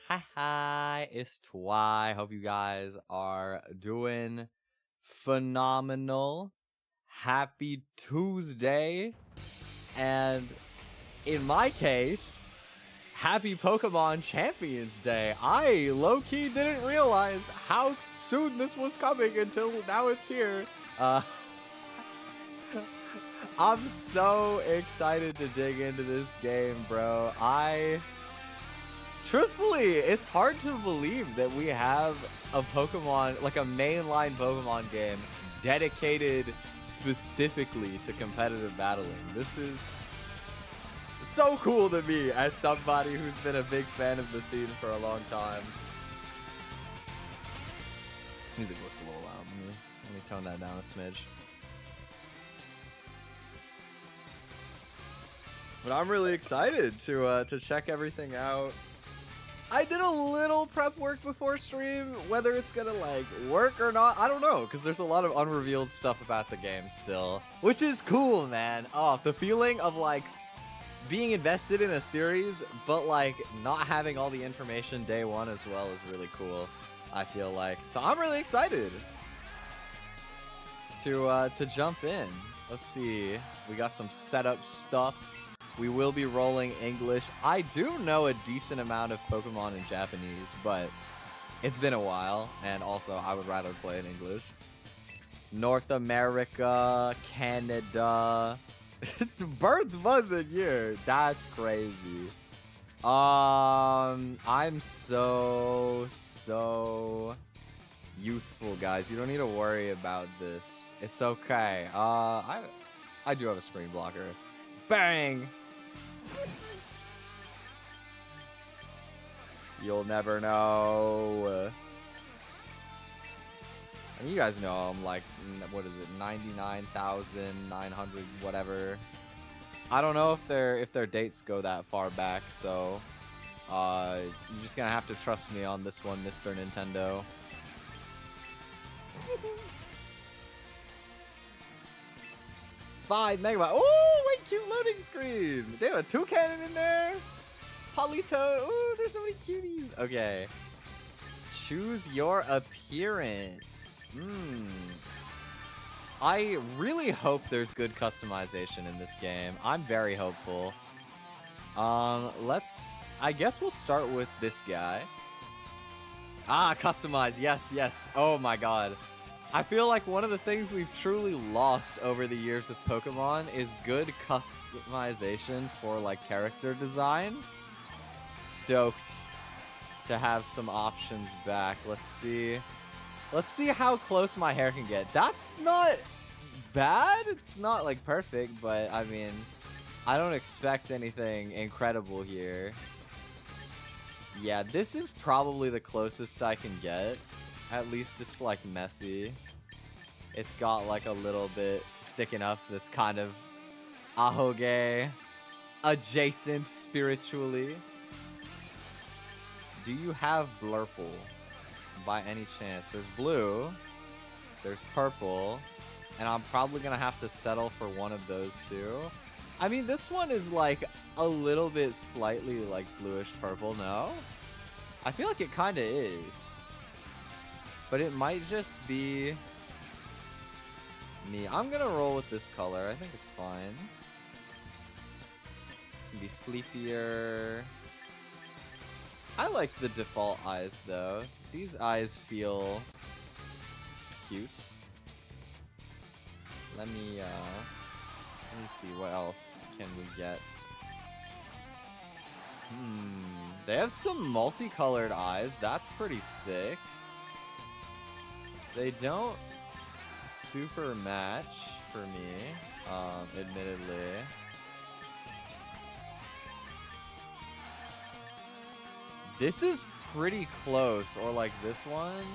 Hi, it's Twi. Hope you guys are doing phenomenal. Happy Tuesday. And in my case, happy Pokemon Champions Day. I low-key didn't realize how soon this was coming until now it's here. I'm so excited to dig into this game, bro. Truthfully, it's hard to believe that we have a Pokemon, like a mainline Pokemon game, dedicated specifically to competitive battling. This is so cool to me as somebody who's been a big fan of the scene for a long time. Music looks a little loud. Let me tone that down a smidge. But I'm really excited to check everything out. I did a little prep work before stream. Whether it's gonna like work or not, I don't know, because there's a lot of unrevealed stuff about the game still, which is cool, man. Oh, the feeling of like being invested in a series, but like not having all the information day one as well is really cool, I feel like. So I'm really excited to jump in. Let's see. We got some setup stuff. We will be rolling English. I do know a decent amount of Pokemon in Japanese, but it's been a while, and also I would rather play in English. North America, Canada. Birth month and year. That's crazy. I'm so youthful, guys. You don't need to worry about this. It's okay. I do have a screen blocker. Bang! You'll never know. And you guys know I'm like, what is it, 99,900 whatever. I don't know if their dates go that far back, so you're just gonna have to trust me on this one, Mr. Nintendo. 5 megabytes. Oh, wait, cute loading screen. They have a toucan in there. Polito. Oh, there's so many cuties. Okay. Choose your appearance. I really hope there's good customization in this game. I'm very hopeful. I guess we'll start with this guy. Ah, customize. Yes, yes. Oh my god. I feel like one of the things we've truly lost over the years with Pokemon is good customization for like character design. Stoked to have some options back. Let's see how close my hair can get. That's not bad. It's not like perfect, but I mean, I don't expect anything incredible here. Yeah, this is probably the closest I can get. At least it's like messy. It's got like a little bit sticking up that's kind of ahoge adjacent spiritually. Do you have Blurple by any chance? There's blue, there's purple, and I'm probably gonna have to settle for one of those two. I mean, this one is like a little bit slightly like bluish purple, no? I feel like it kind of is. But it might just be me. I'm gonna roll with this color. I think it's fine. Be sleepier. I like the default eyes though. These eyes feel cute. Let me see, what else can we get? They have some multicolored eyes. That's pretty sick. They don't super match for me, admittedly. This is pretty close, or like this one.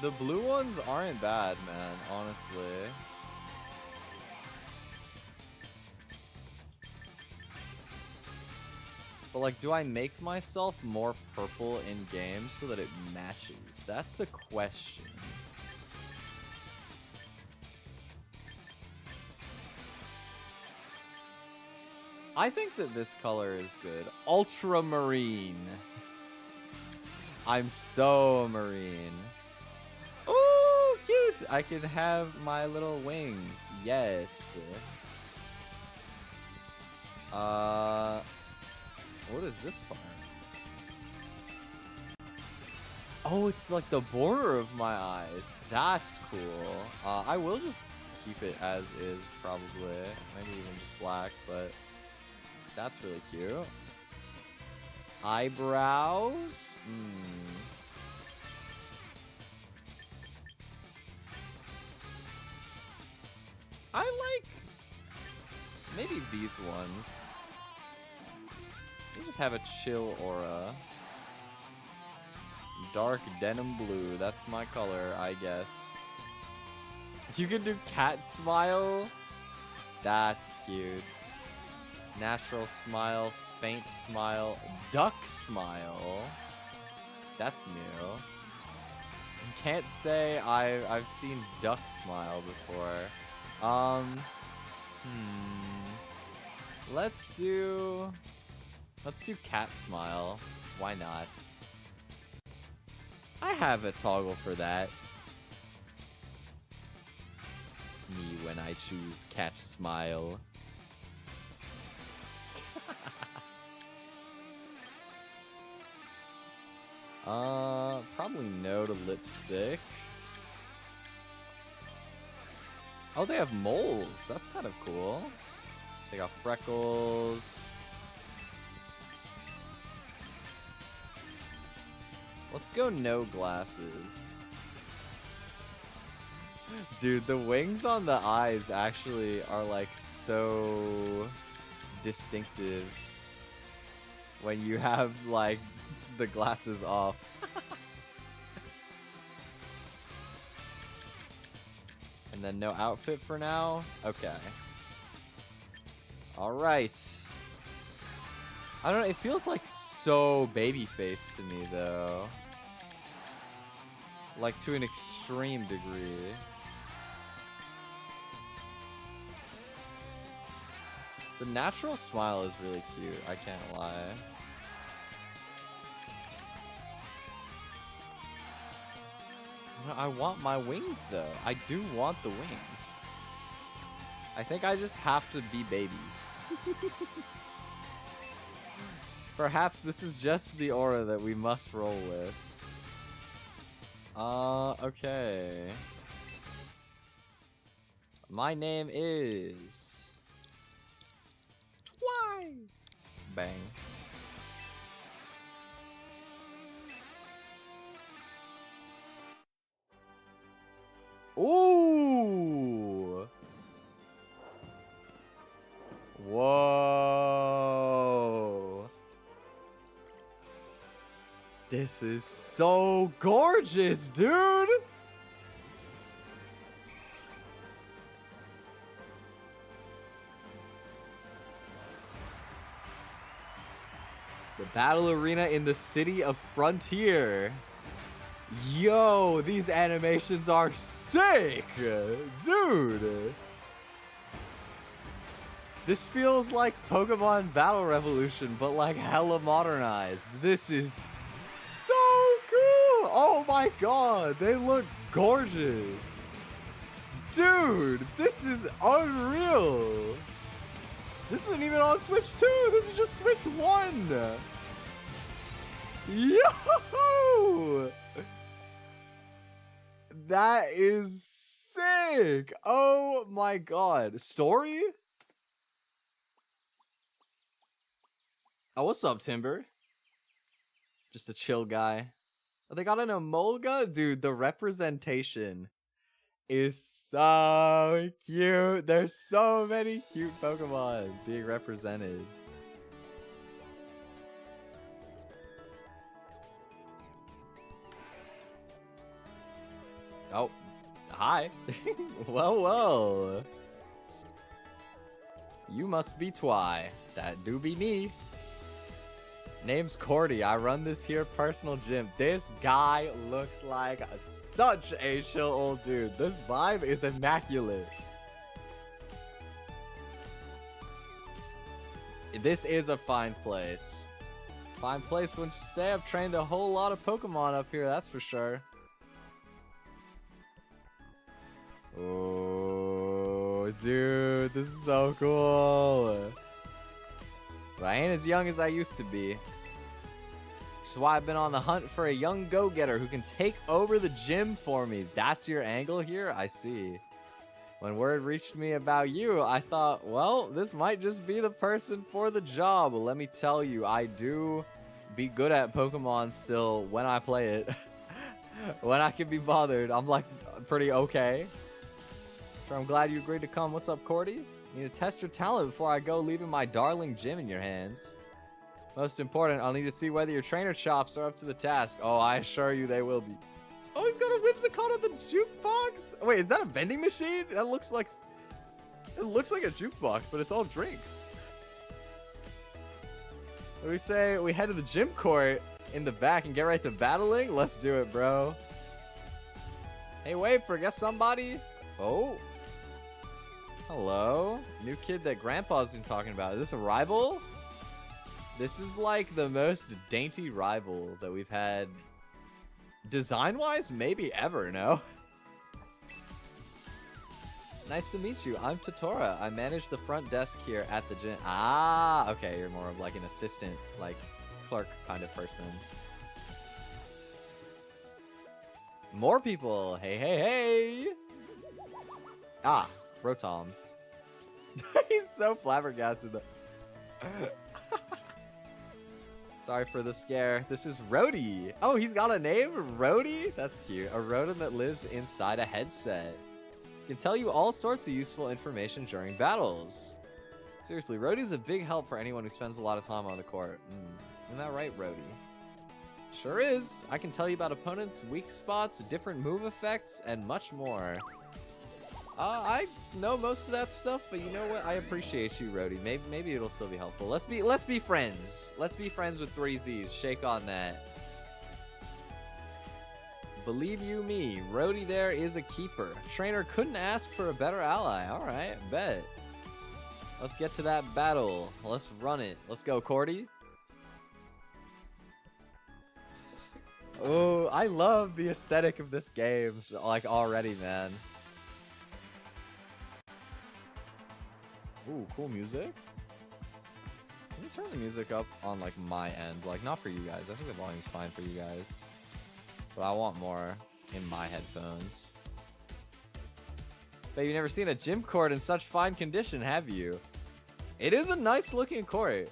The blue ones aren't bad, man, honestly. But like, do I make myself more purple in game so that it matches? That's the question. I think that this color is good. Ultramarine. I'm so marine. Ooh, cute! I can have my little wings. Yes. What is this part? Oh, it's like the border of my eyes. That's cool. I will just keep it as is, probably. Maybe even just black, but that's really cute. Eyebrows? I like maybe these ones. We just have a chill aura. Dark denim blue, that's my color, I guess. You can do cat smile? That's cute. Natural smile, faint smile, duck smile. That's new. Can't say I've seen duck smile before. Let's do cat smile. Why not? I have a toggle for that. Me when I choose cat smile. Probably no to lipstick. Oh, they have moles. That's kind of cool. They got freckles. Let's go no glasses. Dude, the wings on the eyes actually are like so distinctive when you have like the glasses off. And then no outfit for now? Okay. Alright. I don't know, it feels like so baby-faced to me though. Like to an extreme degree. The natural smile is really cute, I can't lie. I want my wings though. I do want the wings. I think I just have to be baby. Perhaps this is just the aura that we must roll with. Okay. My name is Twi. Bang. Ooh! Whoa! This is so gorgeous, dude! The battle arena in the city of Frontier. Yo, these animations are sick, dude. This feels like Pokemon Battle Revolution, but like hella modernized. This is so cool. Oh my god, they look gorgeous. Dude, this is unreal. This isn't even on Switch 2. This is just Switch 1. Yo! That is sick! Oh my god. Story? Oh, what's up, Timber? Just a chill guy. Oh, they got an Emolga? Dude, the representation is so cute. There's so many cute Pokemon being represented. Oh, hi. Well. You must be Twi. That do be me. Name's Cordy. I run this here personal gym. This guy looks like such a chill old dude. This vibe is immaculate. This is a fine place. Fine place, wouldn't you say? I've trained a whole lot of Pokemon up here, that's for sure. Oh, dude, this is so cool. But I ain't as young as I used to be. Which is why I've been on the hunt for a young go-getter who can take over the gym for me. That's your angle here? I see. When word reached me about you, I thought, well, this might just be the person for the job. Let me tell you, I do be good at Pokemon still when I play it. When I can be bothered, I'm like pretty okay. So I'm glad you agreed to come. What's up, Cordy? Need to test your talent before I go, leaving my darling gym in your hands. Most important, I'll need to see whether your trainer chops are up to the task. Oh, I assure you they will be. Oh, he's got a Whimsicott on the jukebox. Wait, is that a vending machine? That looks like... It looks like a jukebox, but it's all drinks. What do we say? We head to the gym court in the back and get right to battling? Let's do it, bro. Hey, wait, forget somebody? Oh. Hello. New kid that Grandpa's been talking about. Is this a rival? This is like the most dainty rival that we've had... Design-wise, maybe ever, no? Nice to meet you. I'm Totora. I manage the front desk here at the gym. Ah, okay. You're more of like an assistant, like clerk kind of person. More people. Hey, hey, hey. Ah, Rotom. He's so flabbergasted. Sorry for the scare. This is Rhodey. Oh, he's got a name? Rhodey? That's cute. A rodent that lives inside a headset. Can tell you all sorts of useful information during battles. Seriously, Rhodey's a big help for anyone who spends a lot of time on the court. Isn't that right, Rhodey? Sure is. I can tell you about opponents' weak spots, different move effects, and much more. I know most of that stuff, but you know what? I appreciate you, Rhodey. Maybe it'll still be helpful. Let's be friends. Let's be friends with 3 Z's. Shake on that. Believe you me, Rhodey there is a keeper. Trainer couldn't ask for a better ally. All right, bet. Let's get to that battle. Let's run it. Let's go, Cordy. Oh, I love the aesthetic of this game, like already, man. Ooh, cool music. Let me turn the music up on like my end, like not for you guys. I think the volume's fine for you guys, but I want more in my headphones. But you've never seen a gym court in such fine condition, have you? It is a nice looking court.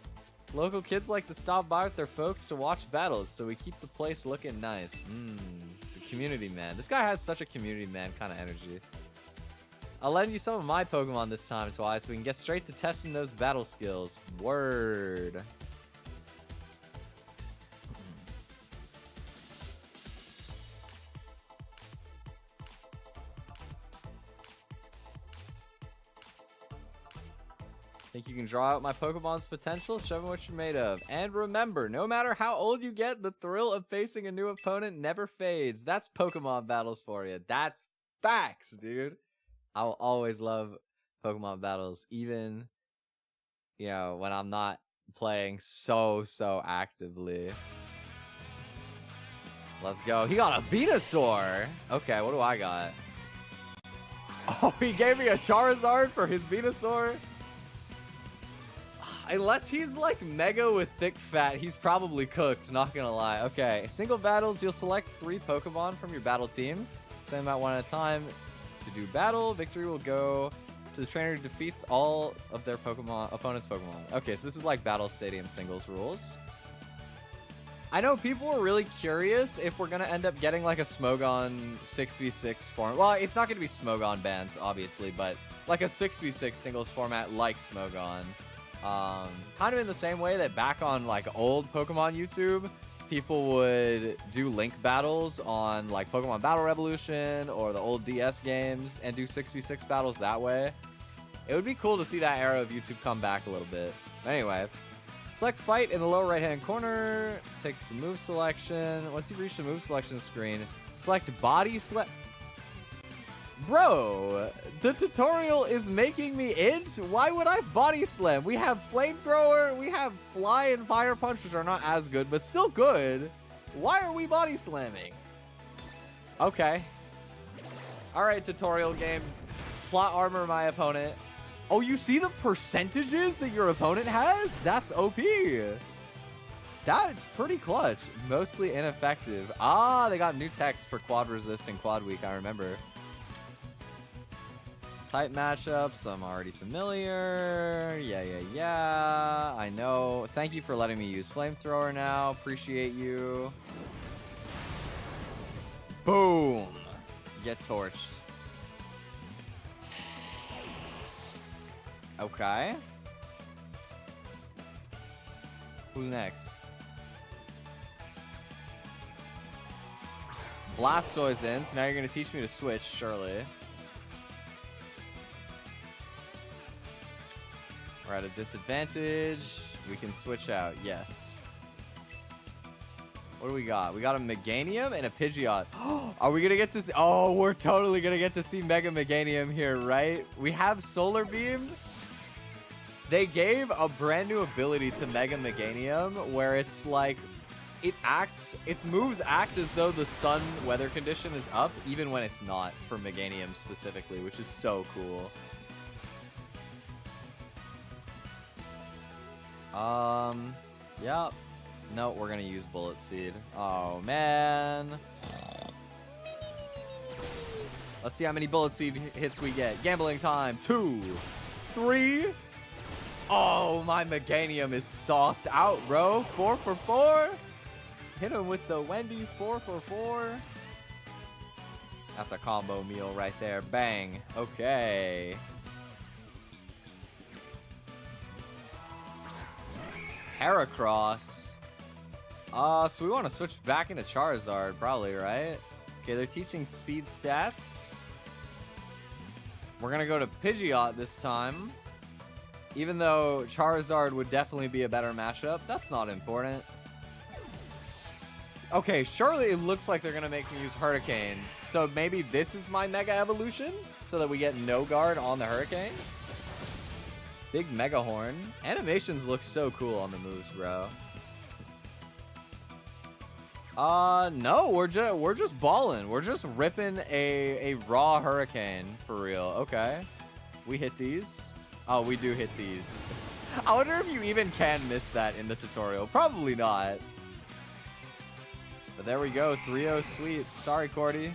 Local kids like to stop by with their folks to watch battles, so we keep the place looking nice. It's a community man. This guy has such a community man kind of energy. I'll lend you some of my Pokemon this time, Twi, so we can get straight to testing those battle skills. Word. Think you can draw out my Pokemon's potential? Show me what you're made of. And remember, no matter how old you get, the thrill of facing a new opponent never fades. That's Pokemon battles for you. That's facts, dude. I will always love Pokemon battles, even, you know, when I'm not playing so actively. Let's go. He got a Venusaur. Okay, what do I got? Oh, he gave me a Charizard for his Venusaur? Unless he's like mega with thick fat, he's probably cooked, not gonna lie. Okay, single battles, you'll select 3 Pokemon from your battle team. Send them out one at a time. To do battle, victory will go to the trainer who defeats all of their opponent's Pokemon. Okay, so this is like Battle Stadium singles rules. I know people were really curious if we're gonna end up getting like a Smogon 6v6 form. Well, it's not gonna be Smogon bands, obviously, but like a 6v6 singles format like Smogon. Kind of in the same way that back on like old Pokemon YouTube, people would do link battles on like Pokemon Battle Revolution or the old DS games and do 6v6 battles that way. It would be cool to see that era of YouTube come back a little bit. Anyway, select fight in the lower right hand corner, take the move selection. Once you reach the move selection screen, select body select. Bro, the tutorial is making me itch. Why would I body slam? We have flamethrower, we have fly and fire punch, which are not as good, but still good. Why are we body slamming? Okay. All right, tutorial game. Plot armor my opponent. Oh, you see the percentages that your opponent has? That's OP. That is pretty clutch. Mostly ineffective. Ah, they got new text for quad resist and quad weak, I remember. Type matchups, I'm already familiar. Yeah. I know. Thank you for letting me use flamethrower now. Appreciate you. Boom. Get torched. Okay. Who's next? Blastoise in, so now you're going to teach me to switch, surely. We're at a disadvantage. We can switch out, yes. What do we got? We got a Meganium and a Pidgeot. Are we going to get this? Oh, we're totally going to get to see Mega Meganium here, right? We have Solar Beam. They gave a brand new ability to Mega Meganium where it's like, its moves act as though the sun weather condition is up, even when it's not, for Meganium specifically, which is so cool. Yeah. No, we're gonna use Bullet Seed. Oh, man. Let's see how many Bullet Seed hits we get. Gambling time. 2, 3. Oh, my Meganium is sauced out, bro. 4 for 4. Hit him with the Wendy's 4 for 4. That's a combo meal right there. Bang. Okay. Heracross. So we want to switch back into Charizard, probably, right? Okay, they're teaching speed stats. We're going to go to Pidgeot this time. Even though Charizard would definitely be a better matchup, that's not important. Okay, surely it looks like they're going to make me use Hurricane. So maybe this is my Mega Evolution, so that we get no guard on the Hurricane. Big Mega Horn. Animations look so cool on the moves, bro. No, we're just balling. We're just ripping a raw Hurricane for real. Okay. We hit these. Oh, we do hit these. I wonder if you even can miss that in the tutorial. Probably not. But there we go. 3-0 sweep. Sorry, Cordy.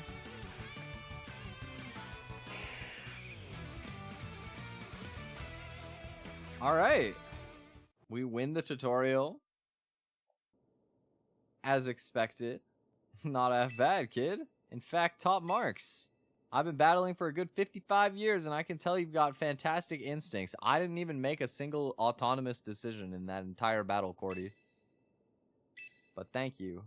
All right. We win the tutorial. As expected. Not half bad, kid. In fact, top marks. I've been battling for a good 55 years, and I can tell you've got fantastic instincts. I didn't even make a single autonomous decision in that entire battle, Cordy. But thank you.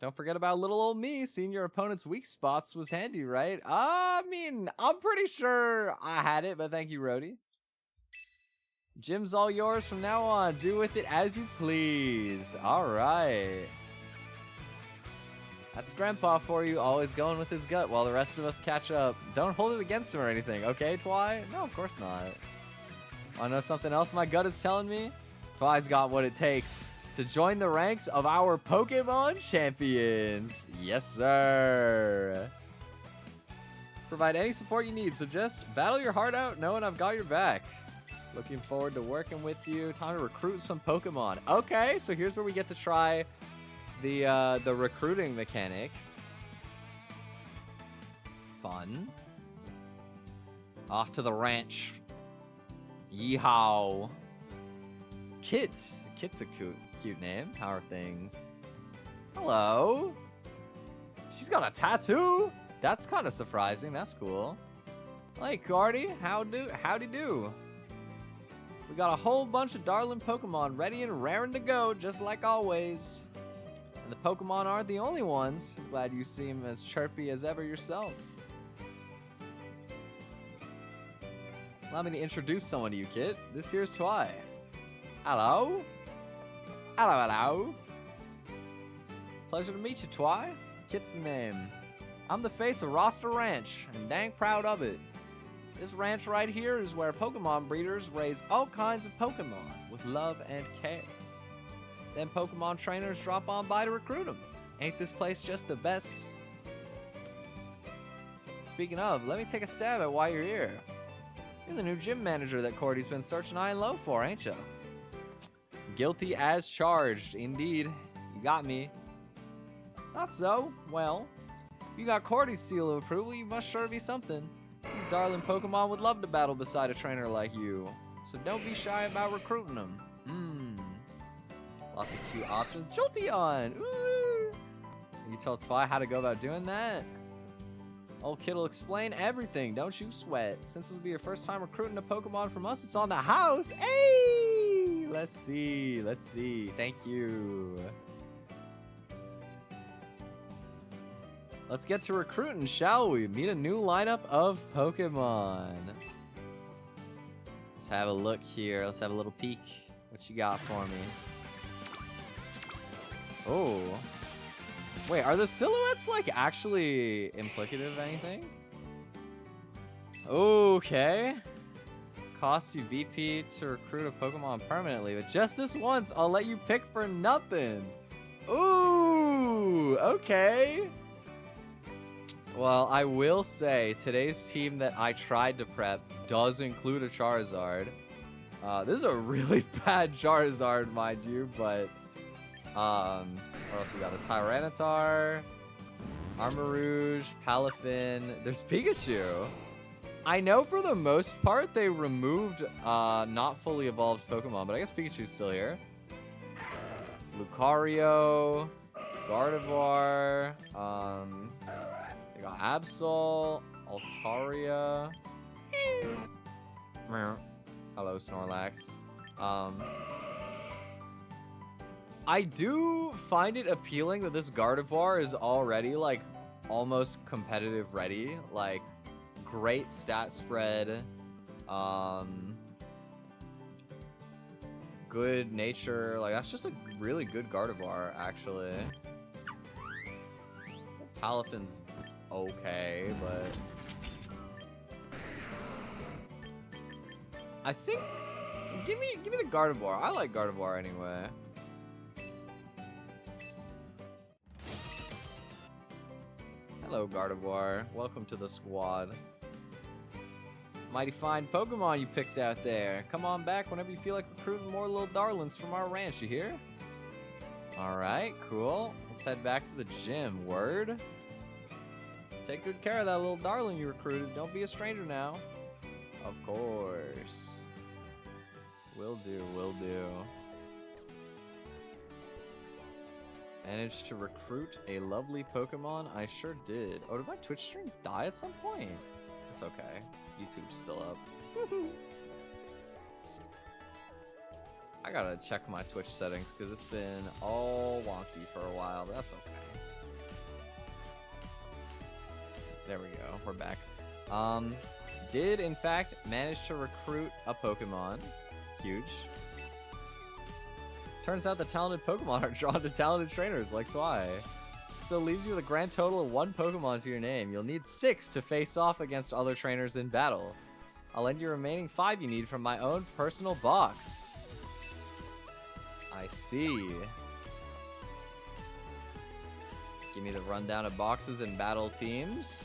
Don't forget about little old me. Seeing your opponent's weak spots was handy, right? I mean, I'm pretty sure I had it, but thank you, Rhodey. Gym's all yours from now on. Do with it as you please. All right. That's Grandpa for you, always going with his gut while the rest of us catch up. Don't hold it against him or anything, okay, Twi? No, of course not. Wanna know something else my gut is telling me? Twi's got what it takes to join the ranks of our Pokemon champions. Yes, sir. Provide any support you need, so just battle your heart out knowing I've got your back. Looking forward to working with you. Time to recruit some Pokemon. Okay, so here's where we get to try the recruiting mechanic. Fun. Off to the ranch. Yeehaw. Kit. Kit's a cute name. How are things? Hello. She's got a tattoo. That's kind of surprising. That's cool. Hey, Cardi. Howdy do. We got a whole bunch of darling Pokemon ready and raring to go, just like always. And the Pokemon aren't the only ones. Glad you seem as chirpy as ever yourself. Allow me to introduce someone to you, Kit. This here's Twi. Hello? Hello. Pleasure to meet you, Twi. Kit's the name. I'm the face of Roster Ranch, and dang proud of it. This ranch right here is where Pokemon breeders raise all kinds of Pokemon with love and care. Then Pokemon trainers drop on by to recruit them. Ain't this place just the best? Speaking of, let me take a stab at why you're here. You're the new gym manager that Cordy's been searching high and low for, ain't ya? Guilty as charged, indeed. You got me. Not so. Well, if you got Cordy's seal of approval, you must sure be something. These darling Pokemon would love to battle beside a trainer like you. So don't be shy about recruiting them. Lots of cute options. Jolteon! Ooh! You tell Twi how to go about doing that? Old kid will explain everything, don't you sweat. Since this will be your first time recruiting a Pokemon from us, it's on the house. Hey! Let's see. Thank you. Let's get to recruiting, shall we? Meet a new lineup of Pokemon. Let's have a look here. Let's have a little peek. What you got for me? Oh. Wait, are the silhouettes, like, actually implicative of anything? Okay. Costs you VP to recruit a Pokemon permanently, but just this once, I'll let you pick for nothing. Ooh, okay. Well, I will say, today's team that I tried to prep does include a Charizard. This is a really bad Charizard, mind you, but... what else we got? A Tyranitar, Armarouge, Palafin. There's Pikachu. I know for the most part they removed not fully evolved Pokemon, but I guess Pikachu's still here. Lucario, Gardevoir, they got Absol, Altaria. Hello, Snorlax. I do find it appealing that this Gardevoir is already, like, almost competitive ready. Like, great stat spread. Good nature. Like, that's just a really good Gardevoir, actually. Palafin's okay, but... I think... Give me the Gardevoir. I like Gardevoir anyway. Hello, Gardevoir. Welcome to the squad. Mighty fine Pokemon you picked out there. Come on back whenever you feel like recruiting more little darlings from our ranch, you hear? Alright, cool. Let's head back to the gym. Word? Take good care of that little darling you recruited. Don't be a stranger now. Of course. Will do, will do. Managed to recruit a lovely Pokemon? I sure did. Oh, did my Twitch stream die at some point? It's okay. YouTube's still up. I gotta check my Twitch settings because it's been all wonky for a while, but that's okay. There we go. We're back. Did, in fact, manage to recruit a Pokemon. Huge. Turns out the talented Pokemon are drawn to talented trainers like Twi. Still leaves you with a grand total of 1 Pokemon to your name. You'll need 6 to face off against other trainers in battle. I'll lend you remaining 5 you need from my own personal box. I see. Give me the rundown of boxes and battle teams.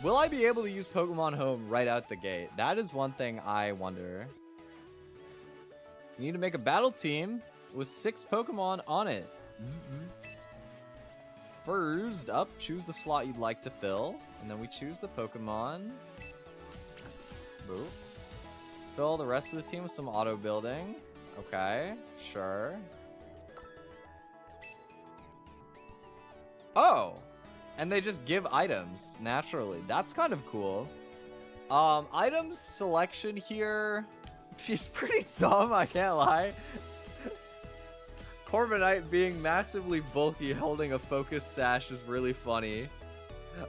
Will I be able to use Pokemon Home right out the gate? That is one thing I wonder. You need to make a battle team with 6 Pokemon on it. First up, choose the slot you'd like to fill, and then we choose the Pokemon. Boop. Fill the rest of the team with some auto building. Okay, sure. Oh, and they just give items naturally. That's kind of cool. Item selection here, she's pretty dumb, I can't lie. Corviknight being massively bulky holding a focus sash is really funny.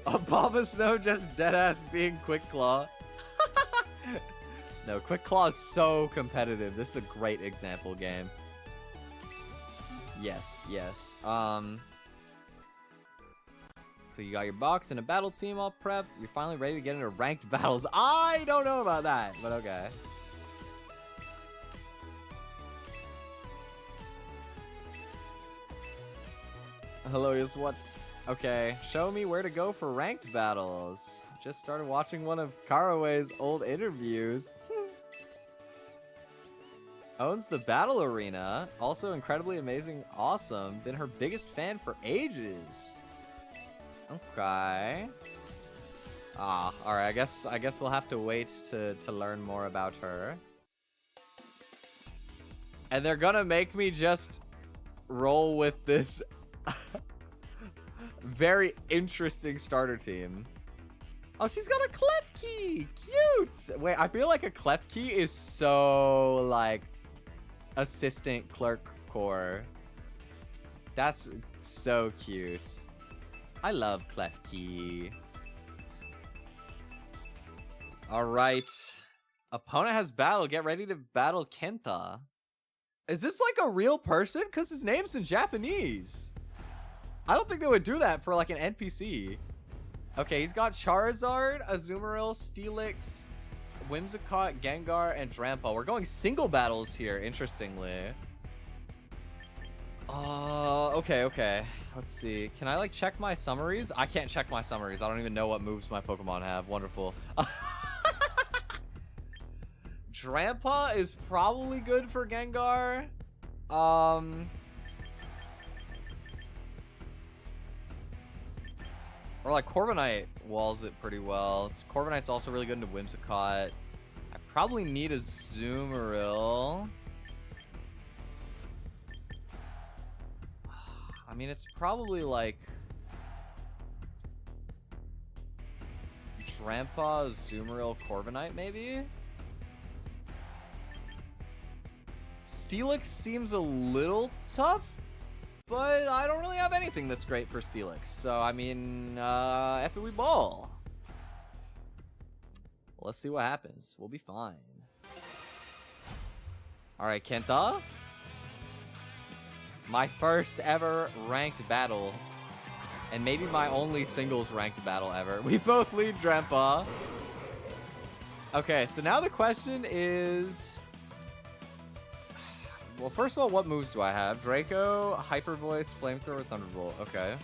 Abomasnow just deadass being Quick Claw. No, Quick Claw is so competitive. This is a great example game. Yes, yes. So you got your box and a battle team all prepped. You're finally ready to get into ranked battles. I don't know about that, but okay. Hello, is what? Okay, show me where to go for ranked battles. Just started watching one of Karaway's old interviews. Owns the battle arena. Also incredibly amazing, awesome. Been her biggest fan for ages. Okay. Ah, alright, I guess we'll have to wait to learn more about her. And they're gonna make me just roll with this very interesting starter team. Oh, she's got a Klefki! Cute! Wait, I feel like a Klefki is so, like, assistant clerk core. That's so cute. I love Klefki. Alright. Opponent has battle. Get ready to battle Kenta. Is this like a real person? Because his name's in Japanese. I don't think they would do that for like an NPC. Okay, he's got Charizard, Azumarill, Steelix, Whimsicott, Gengar, and Drampa. We're going single battles here, interestingly. Okay. Let's see. Can I like check my summaries? I can't check my summaries. I don't even know what moves my Pokemon have. Wonderful. Drampa is probably good for Gengar. Or like Corviknight walls it pretty well. Corviknight's also really good into Whimsicott. I probably need a Azumarill. I mean, it's probably like Drampa, Azumarill, Corviknight maybe? Steelix seems a little tough, but I don't really have anything that's great for Steelix. So, I mean, F it, we ball. Well, let's see what happens. We'll be fine. Alright, Kenta. My first ever ranked battle. And maybe my only singles ranked battle ever. We both lead Drampa. Okay, so now the question is... Well, first of all, what moves do I have? Draco, Hyper Voice, Flamethrower, Thunderbolt. Okay.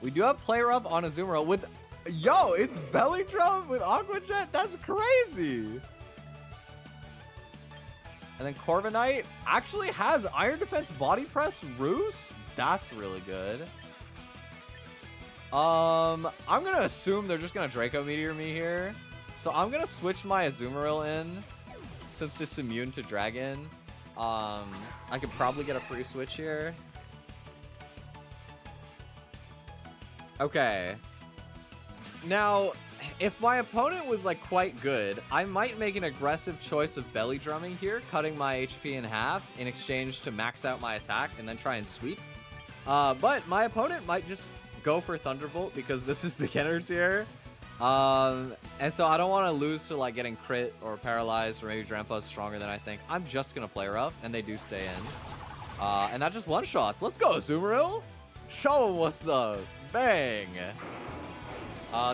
We do have Player Up on Azumarill with... Yo, it's Belly Drum with Aqua Jet? That's crazy! And then Corviknight actually has Iron Defense, Body Press, Roost? That's really good. I'm gonna assume they're just gonna Draco Meteor me here. So I'm gonna switch my Azumarill in. Since it's immune to Dragon, I could probably get a free switch here. Okay. Now, if my opponent was like quite good, I might make an aggressive choice of belly drumming here, cutting my HP in half in exchange to max out my attack and then try and sweep. But my opponent might just go for Thunderbolt because this is beginners here. And so I don't want to lose to like getting crit or paralyzed, or maybe Drampa's stronger than I think. I'm just gonna play rough, and they do stay in. And that just one shots. Let's go, Azumarill. Show them what's up. Bang.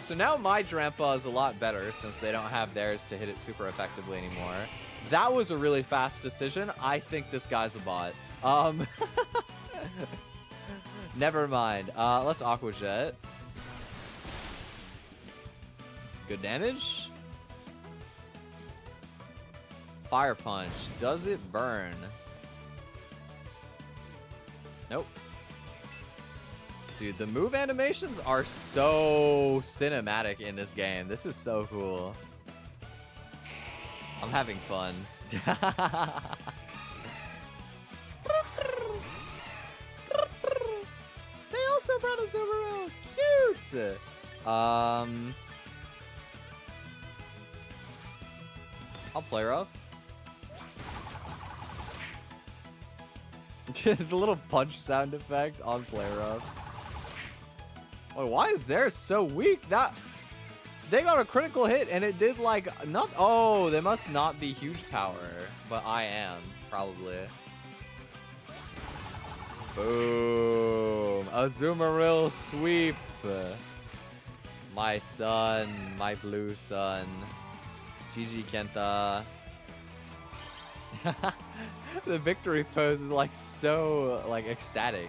So now my Drampa is a lot better since they don't have theirs to hit it super effectively anymore. That was a really fast decision. I think this guy's a bot. Never mind. Let's Aqua Jet. Good damage. Fire Punch. Does it burn? Nope. Dude, the move animations are so cinematic in this game. This is so cool. I'm having fun. They also brought a Azumarill. Cute. I'll play rough. The little punch sound effect on play rough. Wait, why is theirs so weak? That they got a critical hit and it did like not. Oh, they must not be huge power, but I am probably. Boom. Azumarill sweep. My son. My blue son. GG Kenta. The victory pose is like so like ecstatic.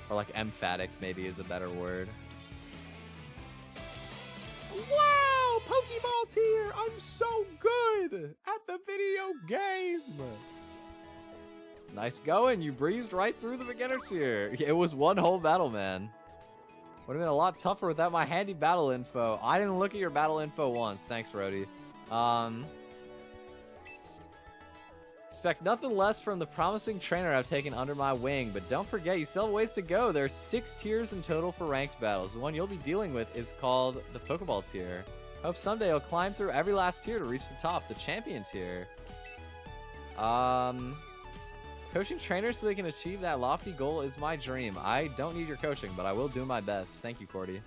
Or like emphatic maybe is a better word. Wow! Pokeball tier! I'm so good at the video game! Nice going. You breezed right through the beginner tier. It was one whole battle, man. Would have been a lot tougher without my handy battle info. I didn't look at your battle info once. Thanks, Rody. Expect nothing less from the promising trainer I've taken under my wing, but don't forget, you still have ways to go. There's 6 tiers in total for ranked battles. The one you'll be dealing with is called the Pokeball tier. Hope someday you'll climb through every last tier to reach the top, the champion tier. Coaching trainers so they can achieve that lofty goal is my dream. I don't need your coaching, but I will do my best. Thank you, Cordy.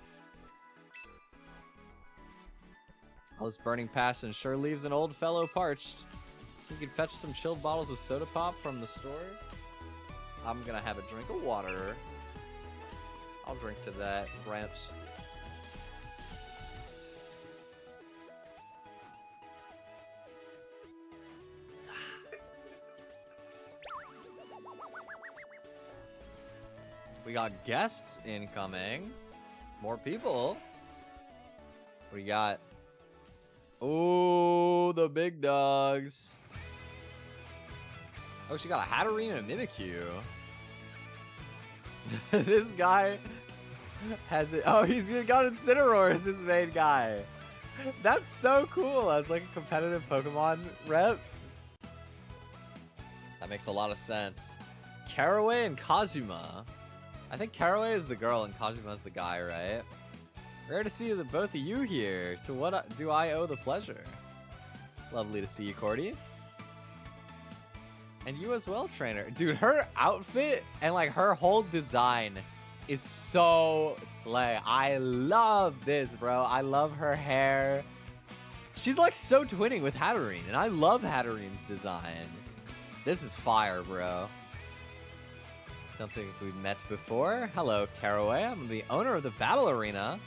All this burning passion sure leaves an old fellow parched. You can fetch some chilled bottles of soda pop from the store. I'm gonna have a drink of water. I'll drink to that, Gramps. We got guests incoming. More people. We got... Oh, the big dogs. Oh, she got a Hatterene and a Mimikyu. This guy has it. Oh, he's got Incineroar as his main guy. That's so cool as like a competitive Pokemon rep. That makes a lot of sense. Caraway and Kazuma. I think Caraway is the girl and Kazuma is the guy, right? Rare to see the both of you here. To what do I owe the pleasure? Lovely to see you, Cordy. And you as well, trainer. Dude, her outfit and like her whole design is so slay. I love this, bro. I love her hair. She's like so twinning with Hatterene, and I love Hatterene's design. This is fire, bro. Don't think we've met before. Hello, Caraway. I'm the owner of the Battle Arena.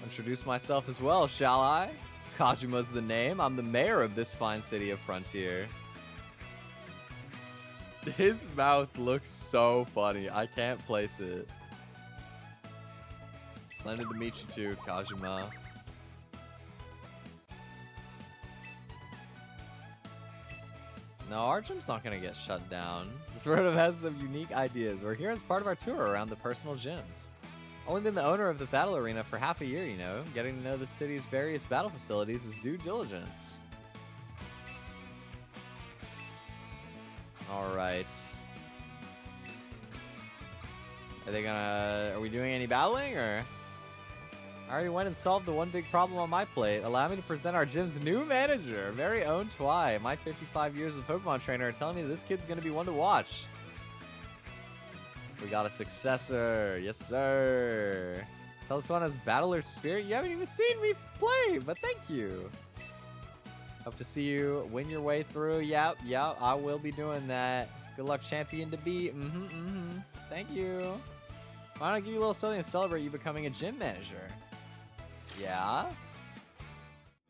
Introduce myself as well, shall I? Kazuma's the name. I'm the mayor of this fine city of Frontier. His mouth looks so funny. I can't place it. Splendid to meet you too, Kazuma. No, our gym's not gonna get shut down. This road has some unique ideas. We're here as part of our tour around the personal gyms. Only been the owner of the battle arena for half a year, you know. Getting to know the city's various battle facilities is due diligence. Alright. Are we doing any battling, or? I already went and solved the one big problem on my plate. Allow me to present our gym's new manager, very own Twi. My 55 years of Pokemon trainer are telling me this kid's gonna be one to watch. We got a successor. Yes, sir. Tell us one has Battler Spirit. You haven't even seen me play, but thank you. Hope to see you win your way through. Yep, I will be doing that. Good luck, champion to beat. Thank you. Why don't I give you a little something to celebrate you becoming a gym manager? Yeah?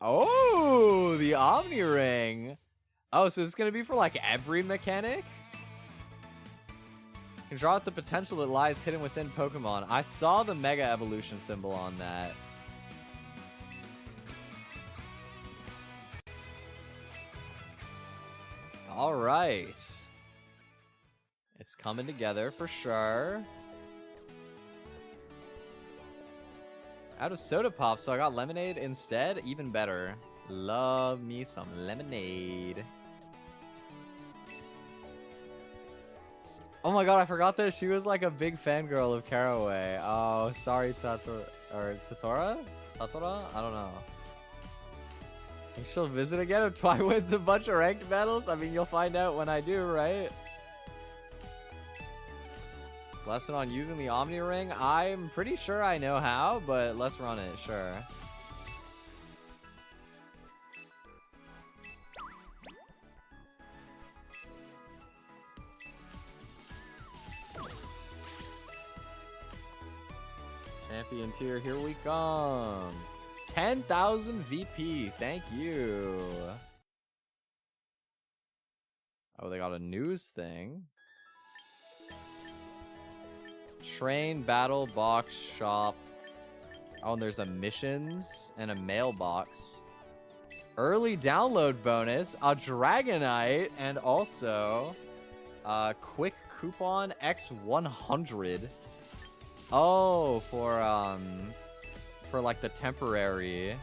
Oh, the Omni Ring. Oh, so it's going to be for like every mechanic? Can draw out the potential that lies hidden within Pokemon. I saw the Mega Evolution symbol on that. All right. It's coming together for sure. Out of soda pop, so I got lemonade instead. Even better. Love me some lemonade. Oh my god, I forgot that she was like a big fangirl of Caraway. Oh, sorry, Tatora? I don't know. Think she'll visit again if Twi wins a bunch of ranked battles? I mean, you'll find out when I do, right? Lesson on using the Omni Ring? I'm pretty sure I know how, but let's run it, sure. champion tier. Here we come. 10,000 VP. Thank you. Oh, they got a news thing. Train, battle, box, shop. Oh, and there's a missions and a mailbox. Early download bonus, a Dragonite, and also a quick coupon X100. Oh, for like the temporary.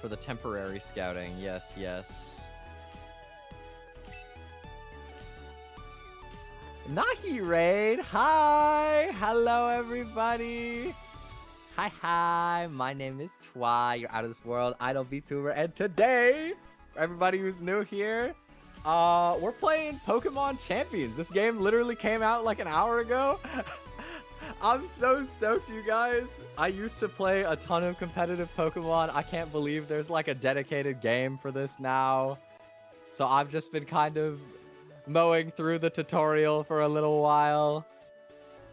For the temporary scouting. Yes, yes. Nahi Raid, hi! Hello, everybody! Hi, my name is Twi, you're out of this world, idol VTuber, and today, for everybody who's new here, we're playing Pokemon Champions. This game literally came out like an hour ago. I'm so stoked, you guys. I used to play a ton of competitive Pokemon. I can't believe there's like a dedicated game for this now. So I've just been kind of mowing through the tutorial for a little while.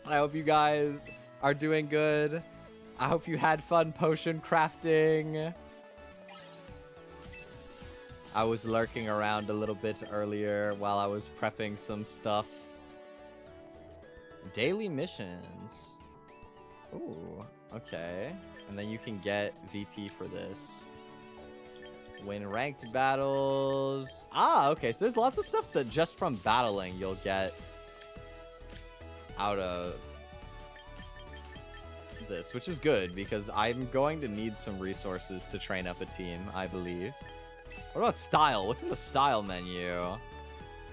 I hope you guys are doing good. I hope you had fun potion crafting. I was lurking around a little bit earlier while I was prepping some stuff. Daily missions. Ooh, okay. And then you can get VP for this. Win ranked battles. Ah, okay. So there's lots of stuff that just from battling you'll get out of this, which is good because I'm going to need some resources to train up a team, I believe. What about style? What's in the style menu?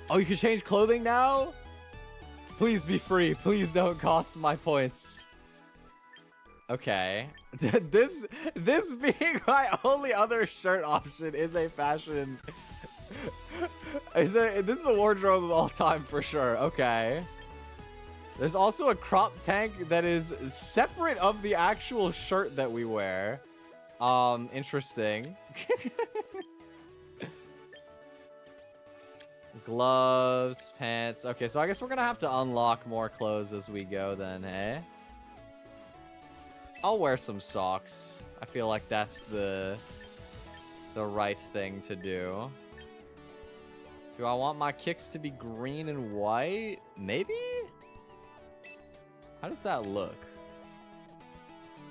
Oh, you can change clothing now? Please be free. Please don't cost my points. Okay. This being my only other shirt option is a fashion. This is a wardrobe of all time for sure. Okay. There's also a crop tank that is separate of the actual shirt that we wear. Interesting. Gloves, pants. Okay, so I guess we're gonna have to unlock more clothes as we go then, hey? I'll wear some socks. I feel like that's the right thing to do. Do I want my kicks to be green and white? Maybe? How does that look?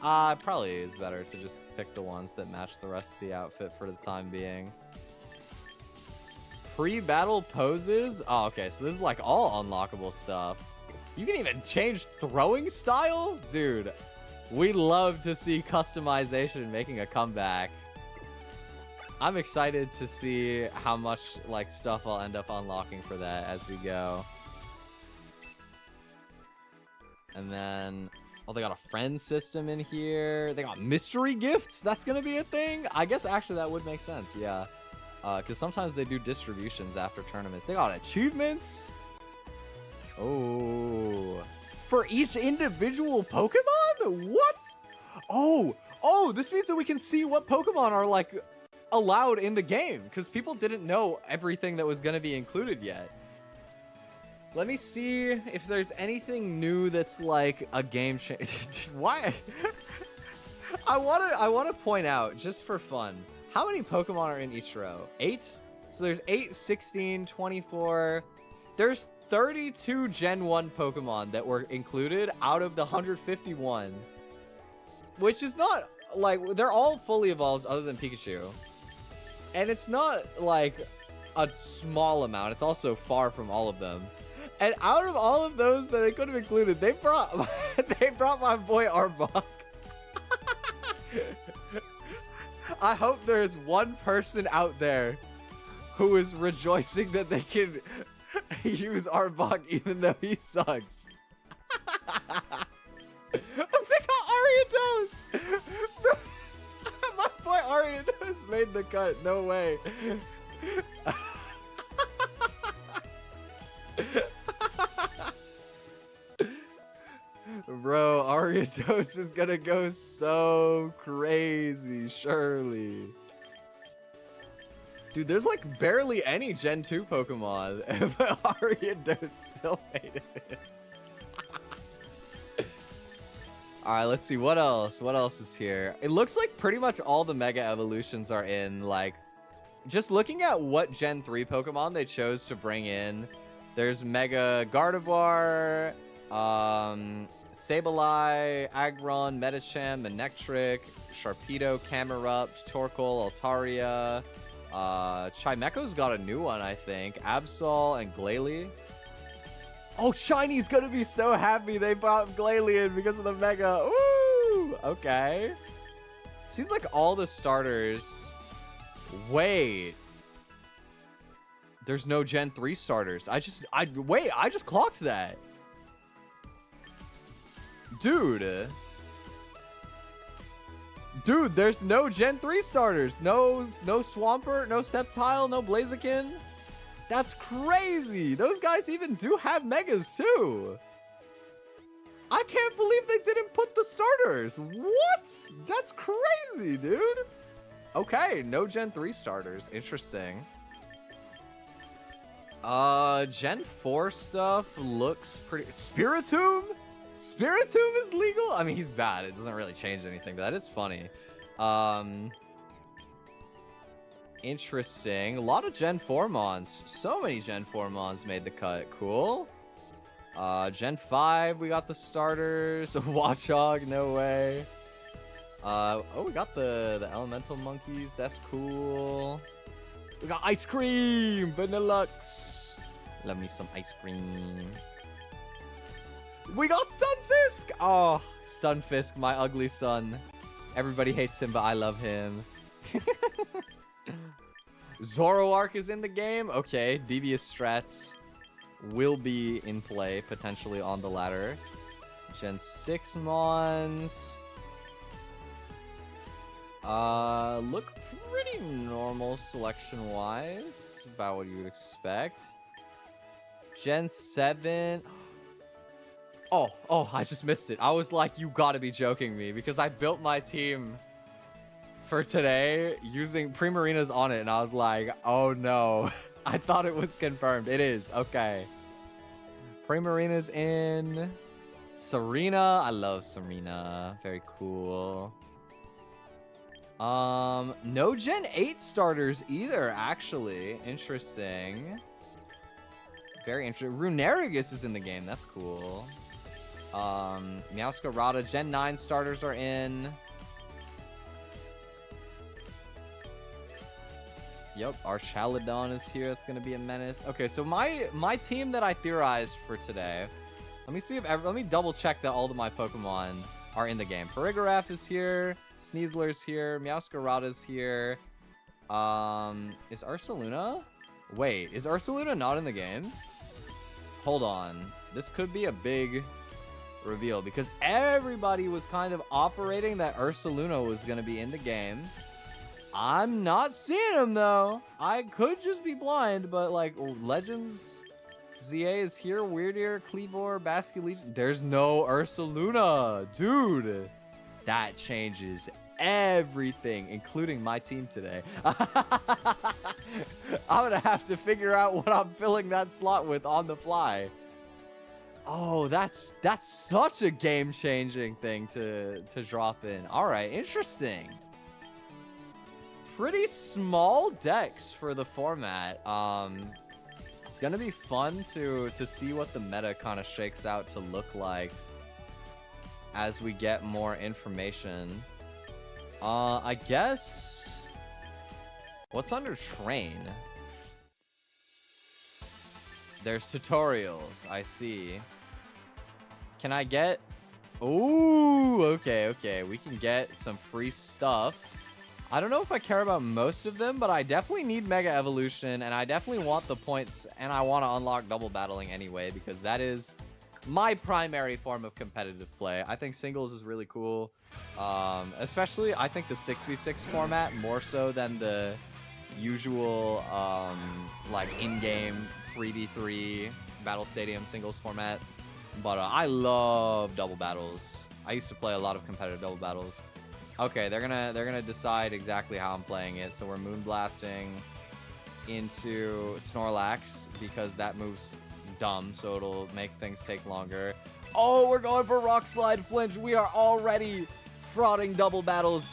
It probably is better to just pick the ones that match the rest of the outfit for the time being. Pre-battle poses? Oh, okay, so this is like all unlockable stuff. You can even change throwing style? Dude, we love to see customization making a comeback. I'm excited to see how much like stuff I'll end up unlocking for that as we go. And then, oh, they got a friend system in here. They got mystery gifts. That's gonna be a thing. I guess actually that would make sense. Yeah. Because sometimes they do distributions after tournaments. They got achievements. Oh, for each individual Pokemon? What? Oh, this means that we can see what Pokemon are like allowed in the game. Because people didn't know everything that was going to be included yet. Let me see if there's anything new that's like a game change. Why? I want to point out, just for fun, how many Pokemon are in each row? 8? So there's 8, 16, 24. There's 32 Gen 1 Pokemon that were included out of the 151. Which is not, like, they're all fully evolved other than Pikachu. And it's not, like, a small amount. It's also far from all of them. And out of all of those that they could have included, they brought my boy Arbok. I hope there's one person out there who is rejoicing that they can use Arbok even though he sucks. They got Ariados! My boy Ariados made the cut. No way. Bro, Ariados is gonna go so crazy, surely. Dude, there's like barely any Gen 2 Pokemon, but Ariados still made it. Alright, let's see. What else? What else is here? It looks like pretty much all the Mega Evolutions are in, like... Just looking at what Gen 3 Pokemon they chose to bring in, there's Mega Gardevoir, Sableye, Aggron, Medicham, Manectric, Sharpedo, Camerupt, Torkoal, Altaria. Chimecho's got a new one, I think. Absol and Glalie. Oh, Shiny's gonna be so happy they brought Glalie in because of the Mega. Woo! Okay. Seems like all the starters... Wait. There's no Gen 3 starters. I just clocked that. Dude, there's no Gen 3 starters. No Swampert, no Sceptile, no Blaziken. That's crazy. Those guys even do have Megas too. I can't believe they didn't put the starters. What? That's crazy, dude. Okay, no Gen 3 starters. Interesting. Gen 4 stuff looks pretty... Spiritomb? Spiritomb is legal? I mean, he's bad. It doesn't really change anything, but that is funny. Interesting. A lot of Gen 4 mons. So many Gen 4 mons made the cut. Cool. Gen 5, we got the starters. Watchog, no way. Oh, we got the elemental monkeys. That's cool. We got ice cream, Vanillux. Love me some ice cream. We got Stunfisk. Oh, Stunfisk, my ugly son. Everybody hates him, but I love him. Zoroark is in the game. Okay, Devious Strats will be in play, potentially on the ladder. Gen 6 mons. Look pretty normal selection-wise. About what you would expect. Gen 7... Oh, I just missed it. I was like, you gotta be joking me, because I built my team for today using Primarinas on it, and I was like, oh no. I thought it was confirmed. It is. Okay. Primarina's in. Serena. I love Serena. Very cool. No Gen 8 starters either, actually. Interesting. Very interesting. Runerigus is in the game. That's cool. Meowscarada. Gen 9 starters are in. Yep, Archaludon is here. That's gonna be a menace. Okay, so my team that I theorized for today. Let me see if let me double check that all of my Pokemon are in the game. Farigiraf is here. Sneasler's here. Meowscarada's here. Is Ursaluna? Wait, is Ursaluna not in the game? Hold on. This could be a big reveal because everybody was kind of operating that Ursaluna was gonna be in the game. I'm not seeing him though. I could just be blind, but like Legends ZA is here, Weirdeer, Cleavor, Basculegion. There's no Ursaluna, dude. That changes everything, including my team today. I'm gonna have to figure out what I'm filling that slot with on the fly. Oh, that's such a game-changing thing to drop in. All right, interesting. Pretty small decks for the format. It's gonna be fun to see what the meta kind of shakes out to look like as we get more information. I guess what's under train? There's tutorials. I see. Can I get? Ooh, okay. We can get some free stuff. I don't know if I care about most of them, but I definitely need Mega Evolution, and I definitely want the points, and I want to unlock double battling anyway, because that is my primary form of competitive play. I think singles is really cool. Especially, I think the 6v6 format, more so than the usual, like, in-game 3v3 Battle Stadium singles format. But I love double battles. I used to play a lot of competitive double battles. Okay, they're gonna decide exactly how I'm playing it. So we're Moonblasting into Snorlax because that move's dumb, so it'll make things take longer. Oh, we're going for Rock Slide Flinch. We are already frauding double battles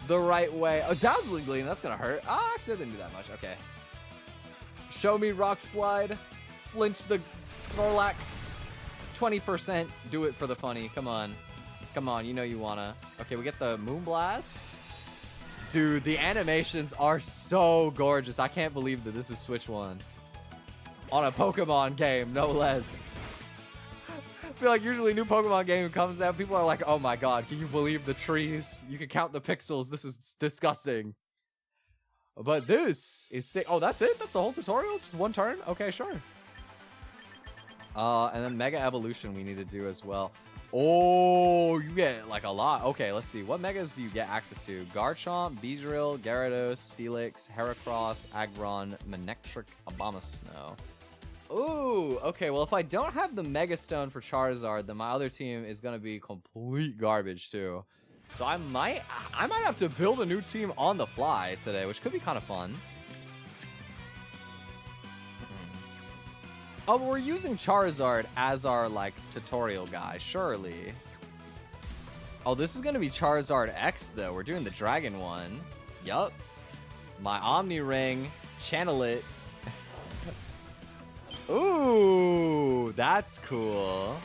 the right way. Oh, Dazzling Gleam. That's going to hurt. Ah, actually, I didn't do that much. Okay. Show me Rock Slide. Flinch the Snorlax. 20%. Do it for the funny. Come on. Come on. You know you want to. Okay, we get the Moonblast. Dude, the animations are so gorgeous. I can't believe that this is Switch 1. On a Pokemon game, no less. I feel like usually a new Pokemon game comes out, people are like, oh my god, can you believe the trees? You can count the pixels. This is disgusting. But this is sick. Oh, that's it? That's the whole tutorial? Just one turn? Okay, sure. And then Mega Evolution we need to do as well. Oh, you get like a lot. Okay, let's see. What Megas do you get access to? Garchomp, Beedrill, Gyarados, Steelix, Heracross, Aggron, Manectric, Abomasnow. Ooh, okay. Well, if I don't have the Mega Stone for Charizard, then my other team is going to be complete garbage too. So I might have to build a new team on the fly today, which could be kind of fun. Oh, but we're using Charizard as our, like, tutorial guy, surely. Oh, this is going to be Charizard X, though. We're doing the Dragon one. Yup. My Omni Ring. Channel it. Ooh, that's cool.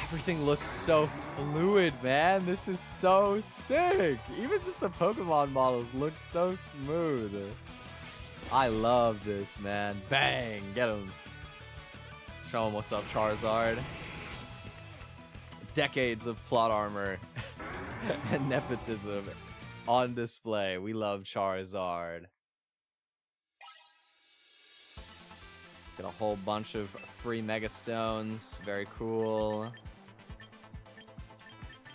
Everything looks so fluid, man. This is so sick. Even just the Pokemon models look so smooth. I love this, man. Bang! Get him. Show him what's up, Charizard. Decades of plot armor and nepotism on display. We love Charizard. Get a whole bunch of free Mega Stones. Very cool.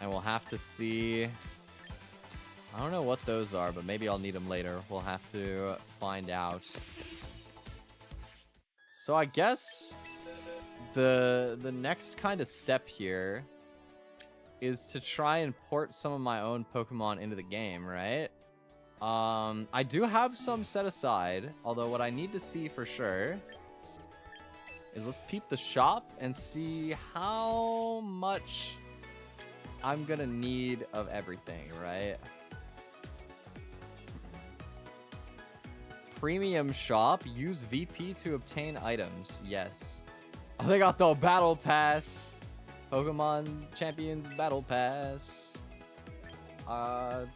And we'll have to see... I don't know what those are, but maybe I'll need them later. We'll have to find out. So I guess the next kind of step here is to try and port some of my own Pokemon into the game, right? I do have some set aside, although what I need to see for sure is let's peep the shop and see how much I'm gonna need of everything, right? Premium shop. Use VP to obtain items. Yes. Oh, they got the Battle Pass. Pokemon Champions Battle Pass. So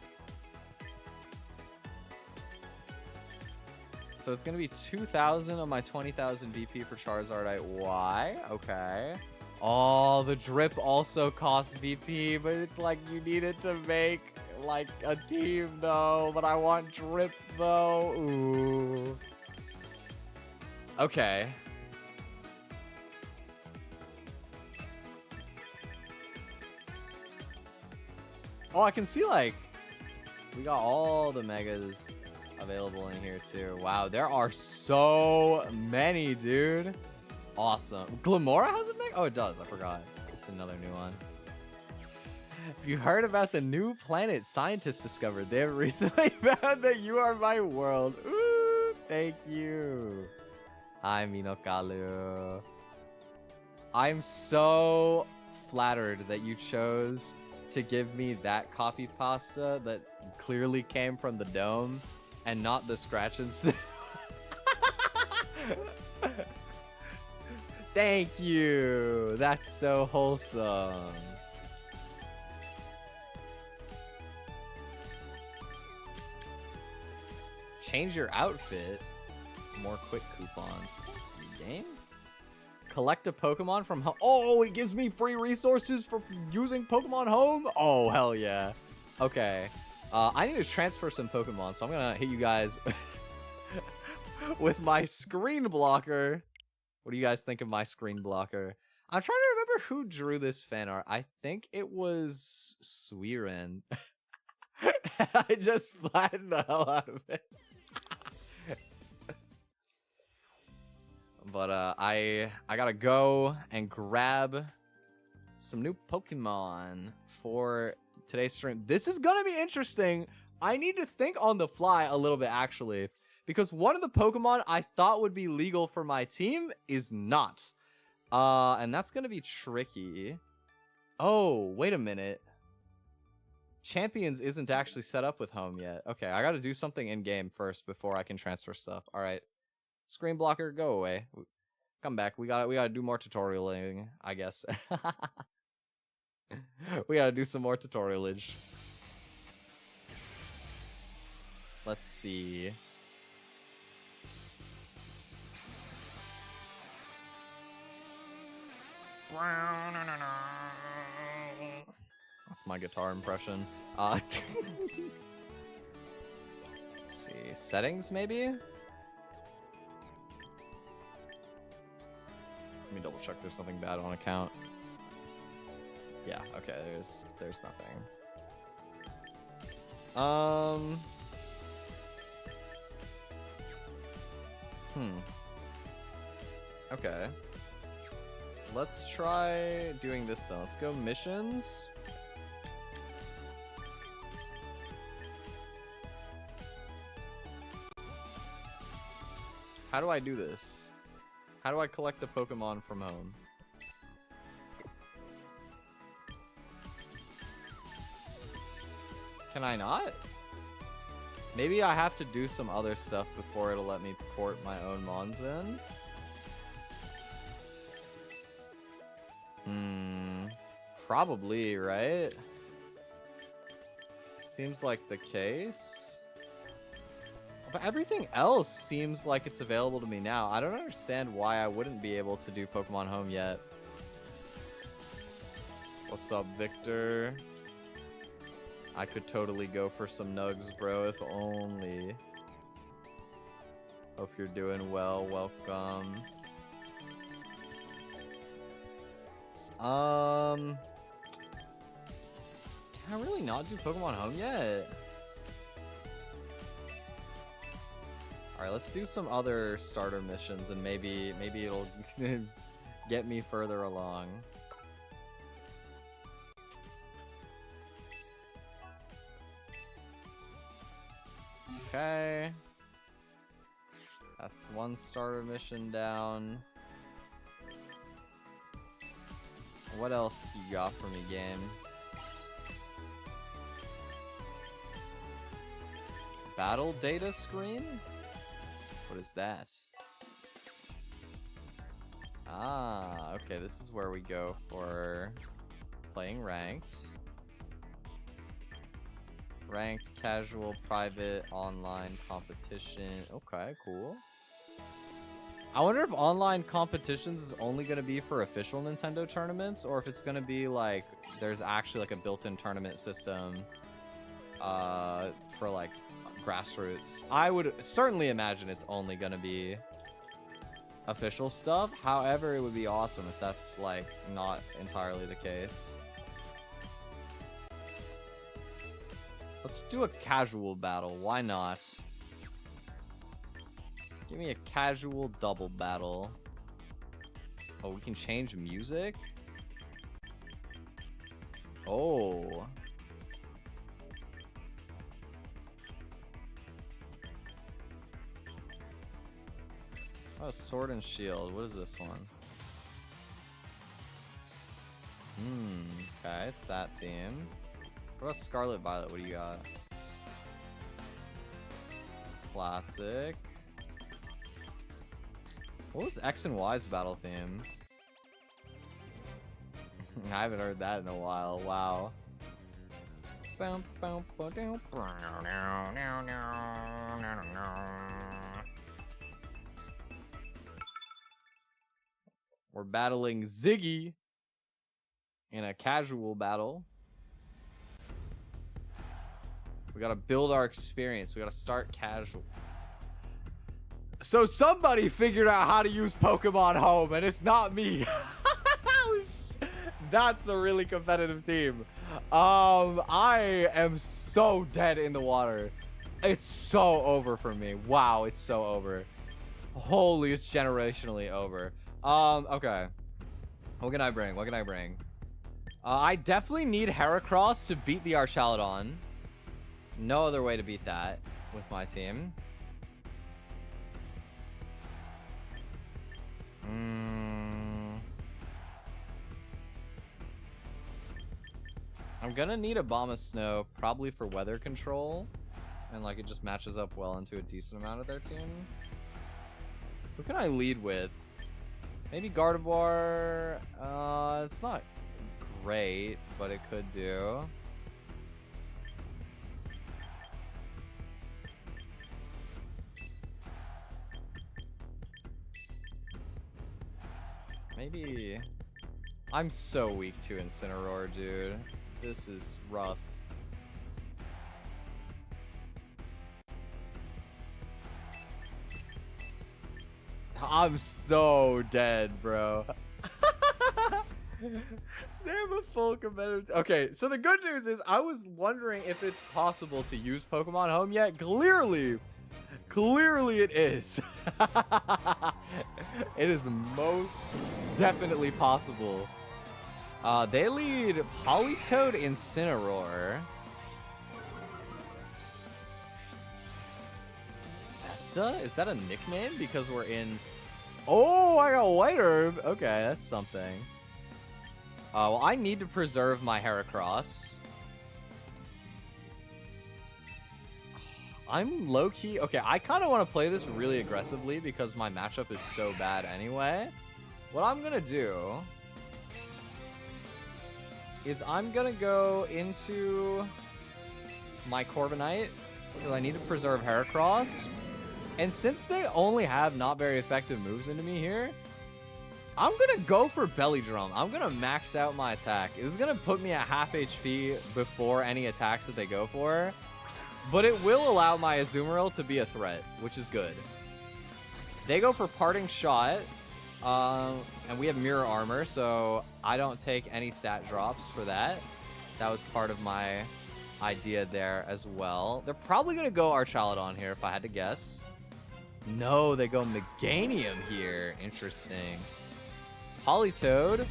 it's going to be 2,000 of my 20,000 VP for Charizard. Why? Okay. Oh, the drip also costs VP, but it's like you need it to make like a team though, but I want drip though. Ooh. Okay. Oh, I can see like we got all the megas available in here too. Wow, there are so many, dude. Awesome. Glamora has a mega? Oh, it does. I forgot. It's another new one. Have you heard about the new planet scientists discovered? They have recently found that you are my world. Ooh, thank you. Hi, Minokalu. I'm so flattered that you chose to give me that coffee pasta that clearly came from the dome and not the scratch and sniff. Thank you. That's so wholesome. Change your outfit. More quick coupons. Thank you, game. Collect a Pokemon from home. Oh, it gives me free resources for using Pokemon Home? Oh, hell yeah. Okay. I need to transfer some Pokemon, so I'm going to hit you guys with my screen blocker. What do you guys think of my screen blocker? I'm trying to remember who drew this fan art. I think it was Sweeren. I just flattened the hell out of it. But I gotta go and grab some new Pokemon for today's stream. This is gonna be interesting. I need to think on the fly a little bit, actually, because one of the Pokemon I thought would be legal for my team is not. And that's gonna be tricky. Oh, wait a minute. Champions isn't actually set up with home yet. Okay, I gotta do something in-game first before I can transfer stuff. Alright. Screen blocker, go away. Come back. We gotta do more tutorialing, I guess. We gotta do some more tutorialage. Let's see. That's my guitar impression. Let's see. Settings, maybe? Let me double check there's nothing bad on account. Yeah, okay, there's nothing. Okay. Let's try doing this then. Let's go missions. How do I do this? How do I collect the Pokemon from home? Can I not? Maybe I have to do some other stuff before it'll let me port my own mons in. Probably, right? Seems like the case. But everything else seems like it's available to me now. I don't understand why I wouldn't be able to do Pokemon Home yet. What's up, Victor? I could totally go for some nugs, bro, if only. Hope you're doing well. Welcome. Can I really not do Pokemon Home yet? Alright, let's do some other starter missions and maybe it'll get me further along. Okay. That's one starter mission down. What else you got for me, game? Battle data screen? What is that? Ah, okay, this is where we go for playing ranked. Ranked, casual, private, online, competition. Okay, cool. I wonder if online competitions is only going to be for official Nintendo tournaments, or if it's going to be like, there's actually like a built-in tournament system for like grassroots. I would certainly imagine it's only going to be official stuff. However, it would be awesome if that's like not entirely the case. Let's do a casual battle. Why not? Give me a casual double battle. Oh, we can change music? Oh. Oh, Sword and Shield. What is this one? Okay, it's that theme. What about Scarlet Violet? What do you got? Classic. What was X and Y's battle theme? I haven't heard that in a while. Wow. We're battling Ziggy in a casual battle. We gotta build our experience. We gotta start casual. So somebody figured out how to use Pokemon Home, and it's not me. That's a really competitive team. I am so dead in the water. It's so over for me. Wow, it's so over. Holy, it's generationally over. Okay. What can I bring? What can I bring? I definitely need Heracross to beat the Archaludon. No other way to beat that with my team. I'm gonna need a bomb of snow, probably for weather control. And like it just matches up well into a decent amount of their team. Who can I lead with? Maybe Gardevoir. It's not great, but it could do. Maybe... I'm so weak to Incineroar, dude. This is rough. I'm so dead, bro. They have a full competitive... Okay, so the good news is I was wondering if it's possible to use Pokemon Home yet. Clearly it is. It is most definitely possible. They lead Politoed, Incineroar. Vesta? Is that a nickname? Because we're in... Oh, I got White Herb. Okay, that's something. Well, I need to preserve my Heracross. I'm low-key... Okay, I kind of want to play this really aggressively because my matchup is so bad anyway. What I'm going to do is I'm going to go into my Corviknight because I need to preserve Heracross. And since they only have not very effective moves into me here, I'm going to go for Belly Drum. I'm going to max out my attack. It's going to put me at half HP before any attacks that they go for. But it will allow my Azumarill to be a threat, which is good. They go for Parting Shot. And we have Mirror Armor, so I don't take any stat drops for that. That was part of my idea there as well. They're probably going to go Archaludon here if I had to guess. No, they go Meganium here. Interesting. Politoed.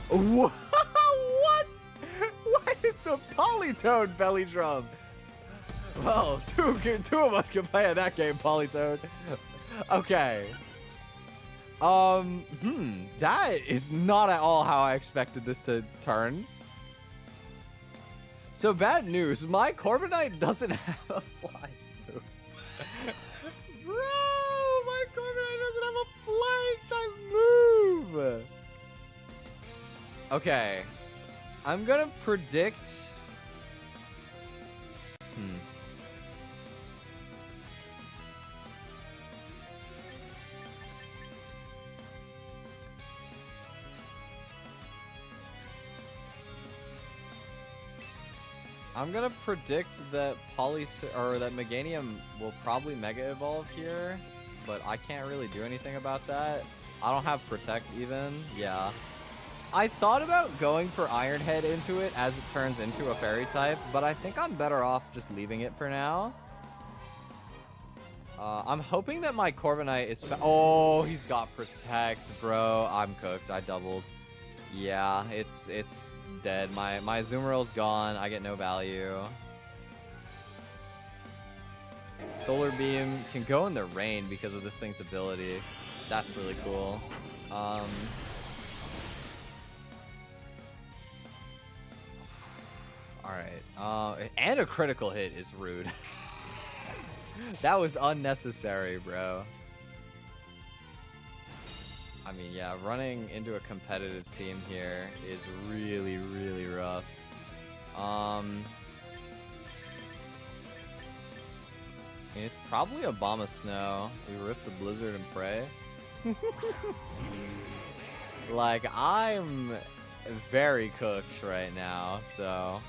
What? Why is the Politoed Belly Drum? Well, two of us can play at that game, Politoed. Okay. That is not at all how I expected this to turn. So bad news, my Corviknight doesn't have a fly move. Bro, my Corviknight doesn't have a flying type move. Okay, I'm gonna predict. I'm gonna predict that that Meganium will probably Mega Evolve here, but I can't really do anything about that. I don't have Protect even. Yeah. I thought about going for Iron Head into it as it turns into a Fairy type, but I think I'm better off just leaving it for now. I'm hoping that my Corviknight is... Oh, he's got Protect, bro. I'm cooked. I doubled. Yeah, it's dead. My Azumarill's gone. I get no value. Solar Beam can go in the rain because of this thing's ability. That's really cool. Alright. And a critical hit is rude. That was unnecessary, bro. I mean, yeah, running into a competitive team here is really, really rough. I mean, it's probably a Bomb of Snow. We rip the Blizzard and pray. Like, I'm very cooked right now, so...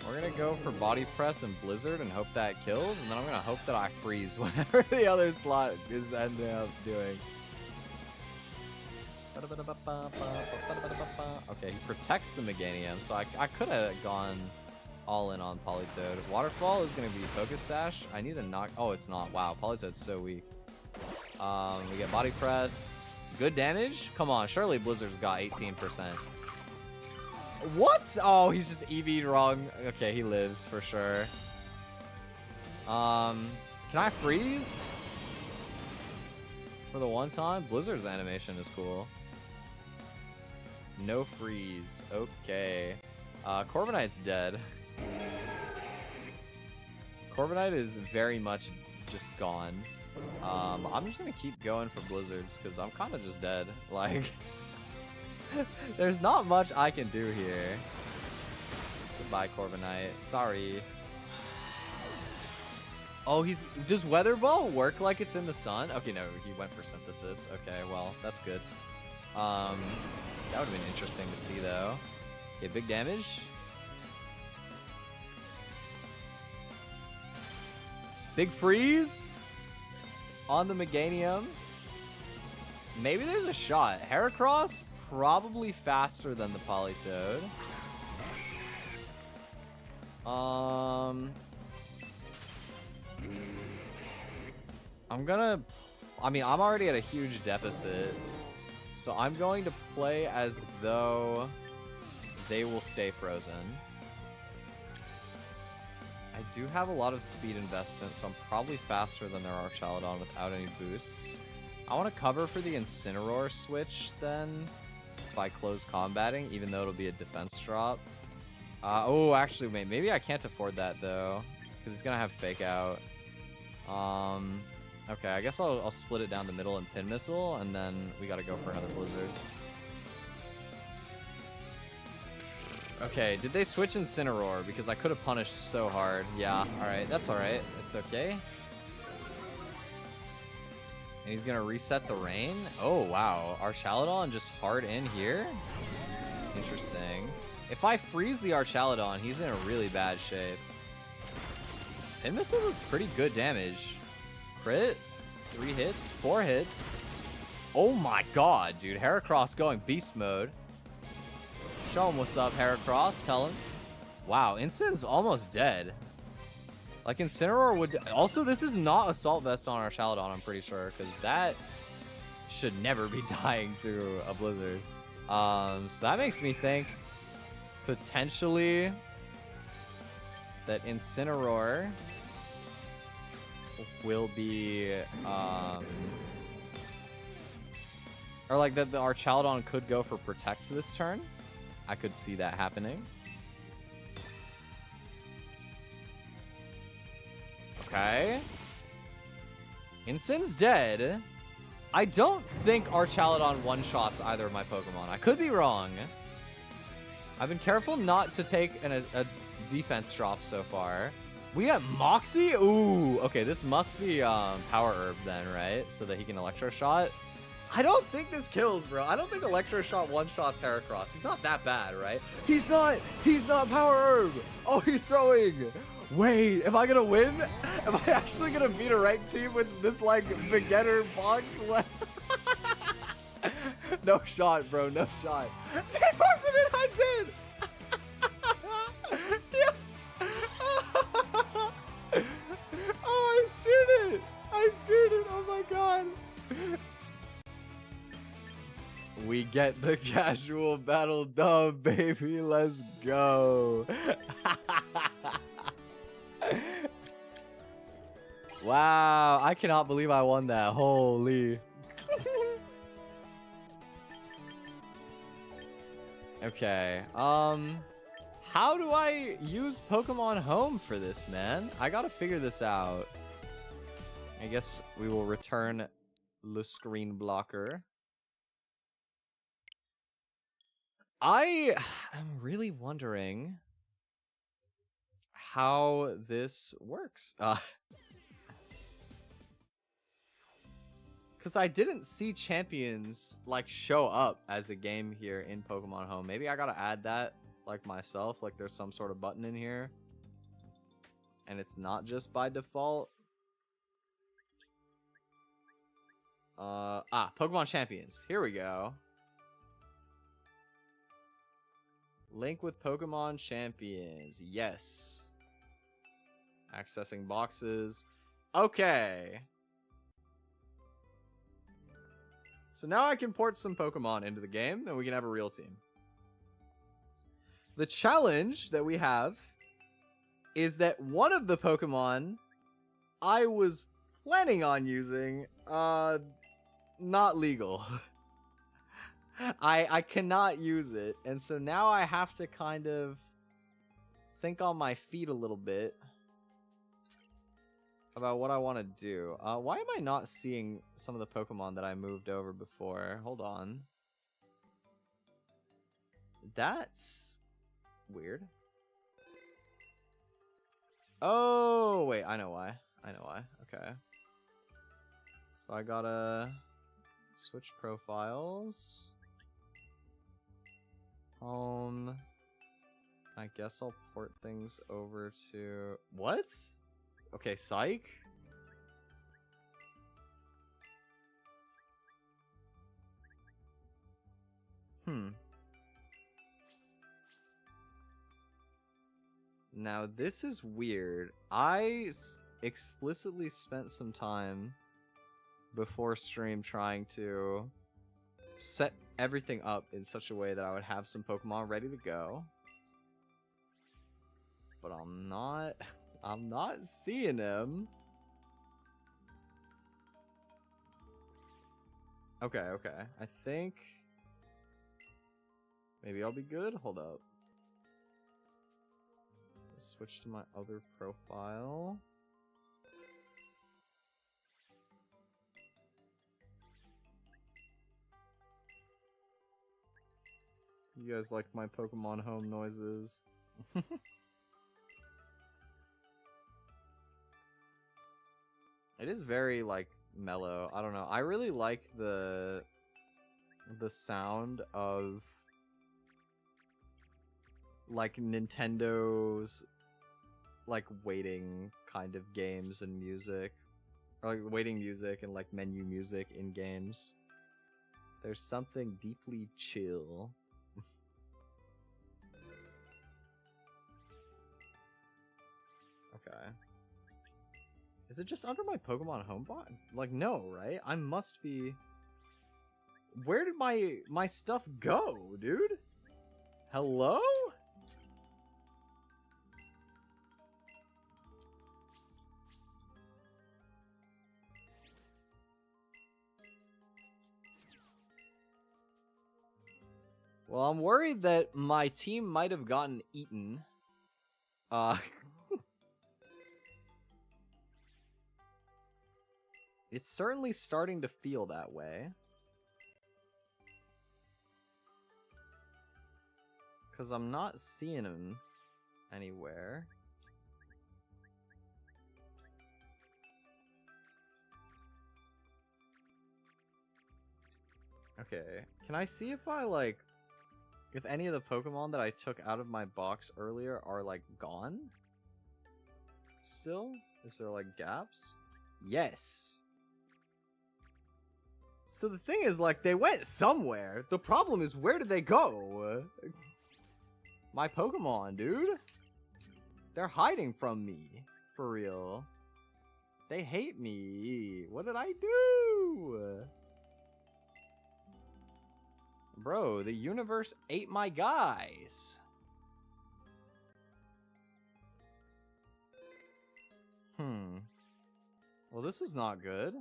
We're gonna go for Body Press and Blizzard and hope that kills, and then I'm gonna hope that I freeze whatever the other slot is ending up doing. Okay, he protects the Meganium, so I could have gone all in on Politoed. Waterfall is going to be Focus Sash. I need to knock... Oh, it's not. Wow, Politoed's so weak. We get Body Press. Good damage? Come on, surely Blizzard's got 18%. What? Oh, he's just EV'd wrong. Okay, he lives for sure. Can I freeze? For the one time? Blizzard's animation is cool. No freeze. Okay. Corviknight's dead. Corviknight is very much just gone. I'm just gonna keep going for blizzards because I'm kind of just dead. Like, there's not much I can do here. Goodbye, Corviknight. Sorry. Oh, does Weather Ball work like it's in the sun? Okay, no, he went for Synthesis. Okay, well, that's good. That would have been interesting to see, though. Okay, big damage. Big freeze on the Meganium. Maybe there's a shot. Heracross, probably faster than the Politoed. I'm already at a huge deficit. So I'm going to play as though they will stay frozen. I do have a lot of speed investment, so I'm probably faster than their Archaludon without any boosts. I want to cover for the Incineroar switch then, if I close combating, even though it'll be a defense drop. Oh, actually, wait, maybe I can't afford that, though, because he's going to have Fake Out. Okay, I guess I'll split it down the middle and Pin Missile, and then we got to go for another Blizzard. Okay, did they switch Incineroar? Because I could have punished so hard. Yeah, alright, that's alright. It's okay. And he's gonna reset the rain? Oh, wow. Archaludon just hard in here? Interesting. If I freeze the Archaludon, he's in a really bad shape. Pin Missile was pretty good damage. Crit? 3 hits? 4 hits? Oh my god, dude. Heracross going beast mode. Show him what's up, Heracross. Tell him. Wow, Incin's almost dead. Like, Incineroar would... Also, this is not Assault Vest on Archaludon, I'm pretty sure, because that should never be dying to a Blizzard. So that makes me think, potentially, that Incineroar will be... or, like, that the Archaludon could go for Protect this turn. I could see that happening. Okay. Incin's dead. I don't think Archaludon one-shots either of my Pokemon. I could be wrong. I've been careful not to take a defense drop so far. We got Moxie? Ooh. Okay, this must be Power Herb then, right? So that he can Electro Shot. I don't think this kills, bro. I don't think Electro Shot one-shots Heracross. He's not that bad, right? He's not Power Herb. Oh, he's throwing. Wait, am I gonna win? Am I actually gonna beat a ranked team with this, like, beginner box? What? No shot, bro. No shot. He fucked it in. I did. Yeah. Oh, I steered it. Oh my god. We get the casual battle dub, baby. Let's go. Wow, I cannot believe I won that. Holy. Okay. How do I use Pokemon Home for this, man? I gotta figure this out. I guess we will return the screen blocker. I am really wondering how this works. Because I didn't see champions, like, show up as a game here in Pokemon Home. Maybe I gotta add that, like, myself. Like, there's some sort of button in here. And it's not just by default. Pokemon champions. Here we go. Link with Pokemon champions. Yes. Accessing boxes. Okay. So now I can port some Pokemon into the game, and we can have a real team. The challenge that we have is that one of the Pokemon I was planning on using, not legal. I cannot use it, and so now I have to kind of think on my feet a little bit about what I want to do. Why am I not seeing some of the Pokemon that I moved over before? Hold on. That's weird. Oh, wait, I know why. Okay. So I gotta switch profiles. Home. I guess I'll port things over to... What? Okay, psych. Now, this is weird. I explicitly spent some time before stream trying to set everything up in such a way that I would have some Pokemon ready to go. But I'm not seeing him. Okay. I think maybe I'll be good. Hold up. Switch to my other profile. You guys like my Pokemon home noises? It is very, like, mellow. I don't know. I really like the sound of, like, Nintendo's, like, waiting kind of games and music. Or, like, waiting music and, like, menu music in games. There's something deeply chill. Okay. Is it just under my Pokemon home bot? Like, no, right? I must be... Where did my stuff go, dude? Hello? Well, I'm worried that my team might have gotten eaten. It's certainly starting to feel that way. Because I'm not seeing him anywhere. Okay, can I see if I, like... If any of the Pokemon that I took out of my box earlier are, like, gone? Still? Is there, like, gaps? Yes! So the thing is, like, they went somewhere. The problem is, where did they go? My Pokemon, dude. They're hiding from me. For real. They hate me. What did I do? Bro, the universe ate my guys. Well, this is not good.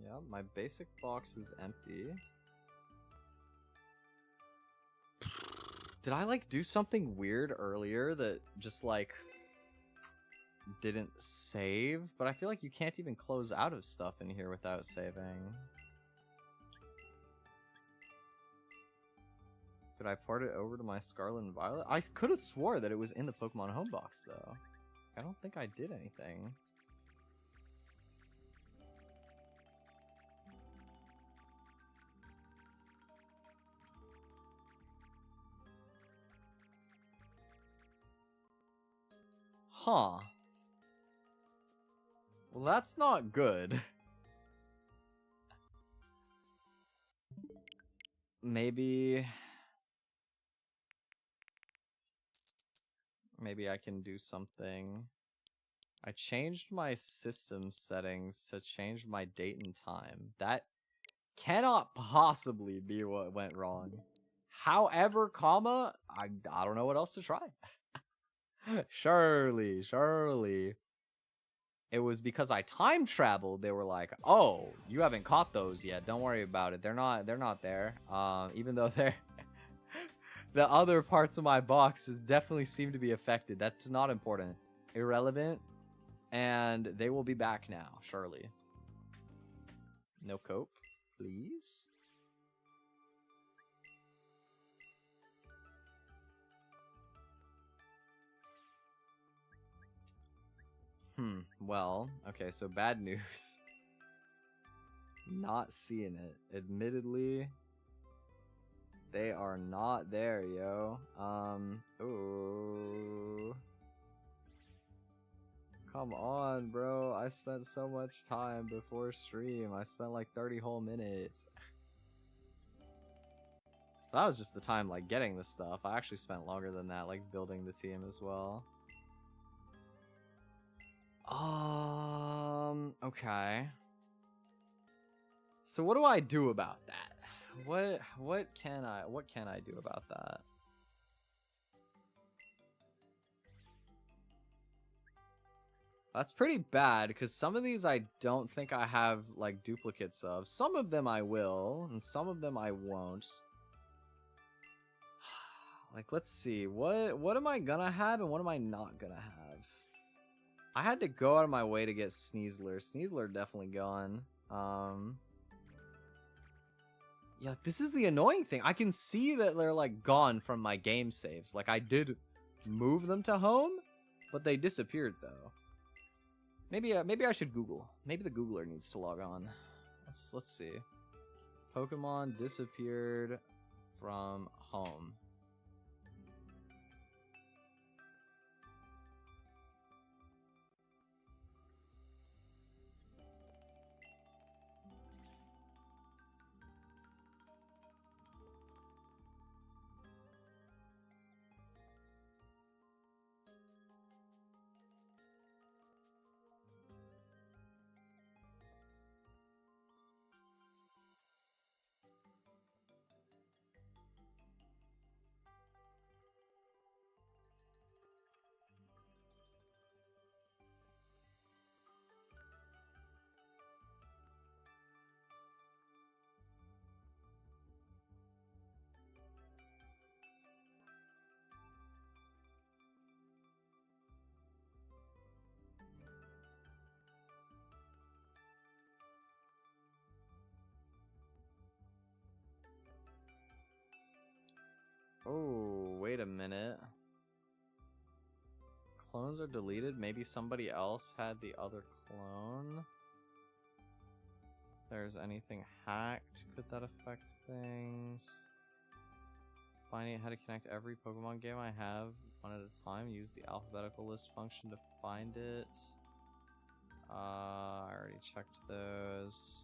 Yeah, my basic box is empty. Did I, like, do something weird earlier that just, like, didn't save? But I feel like you can't even close out of stuff in here without saving. Did I port it over to my Scarlet and Violet? I could have swore that it was in the Pokemon home box, though. I don't think I did anything. Huh. Well, that's not good. Maybe I can do something. I changed my system settings to change my date and time. That cannot possibly be what went wrong. However, comma, I don't know what else to try. Surely it was because I time traveled. They were like, "Oh, you haven't caught those yet. Don't worry about it. They're not there. Even though they're the other parts of my boxes definitely seem to be affected. That's not important. Irrelevant. And they will be back now, surely. No cope, please." Well, okay, so bad news. Not seeing it. Admittedly, they are not there, yo. Ooh. Come on, bro. I spent so much time before stream. I spent like 30 whole minutes. So that was just the time, like, getting the stuff. I actually spent longer than that, like, building the team as well. Okay. So what do I do about that? What can I do about that? That's pretty bad, because some of these I don't think I have, like, duplicates of. Some of them I will, and some of them I won't. Like, let's see. What am I gonna have, and what am I not gonna have? I had to go out of my way to get Sneasler. Sneasler definitely gone. Yeah, this is the annoying thing. I can see that they're, like, gone from my game saves. Like, I did move them to home, but they disappeared, though. Maybe I should Google. Maybe the Googler needs to log on. Let's see. Pokemon disappeared from home. Oh, wait a minute. Clones are deleted. Maybe somebody else had the other clone. If there's anything hacked, could that affect things? Finding how to connect every Pokemon game I have one at a time. Use the alphabetical list function to find it. I already checked those.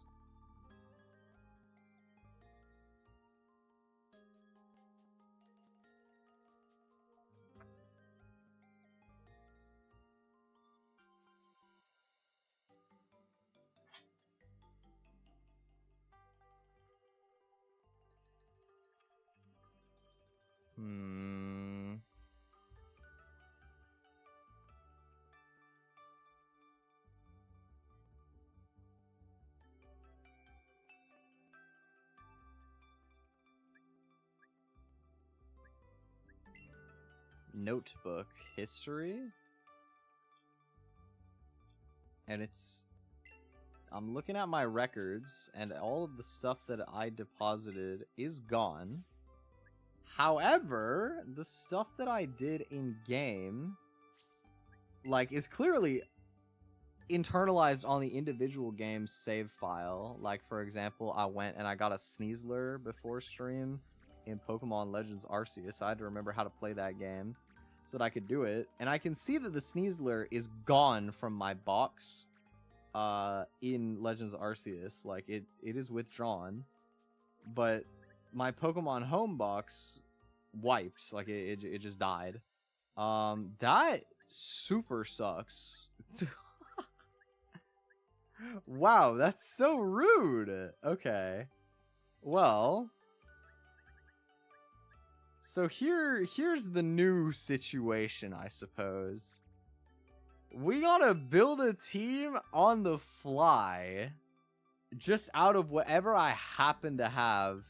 Notebook history, and I'm looking at my records, and all of the stuff that I deposited is gone. However, the stuff that I did in game, like, is clearly internalized on the individual game save file. Like, for example, I went and I got a Sneasler before stream in Pokemon Legends Arceus. I had to remember how to play that game so that I could do it. And I can see that the Sneasler is gone from my box in Legends Arceus. Like, it is withdrawn. But my Pokemon home box wiped. Like, it just died. That super sucks. Wow, that's so rude. Okay. Well, so here's the new situation, I suppose. We gotta build a team on the fly, just out of whatever I happen to have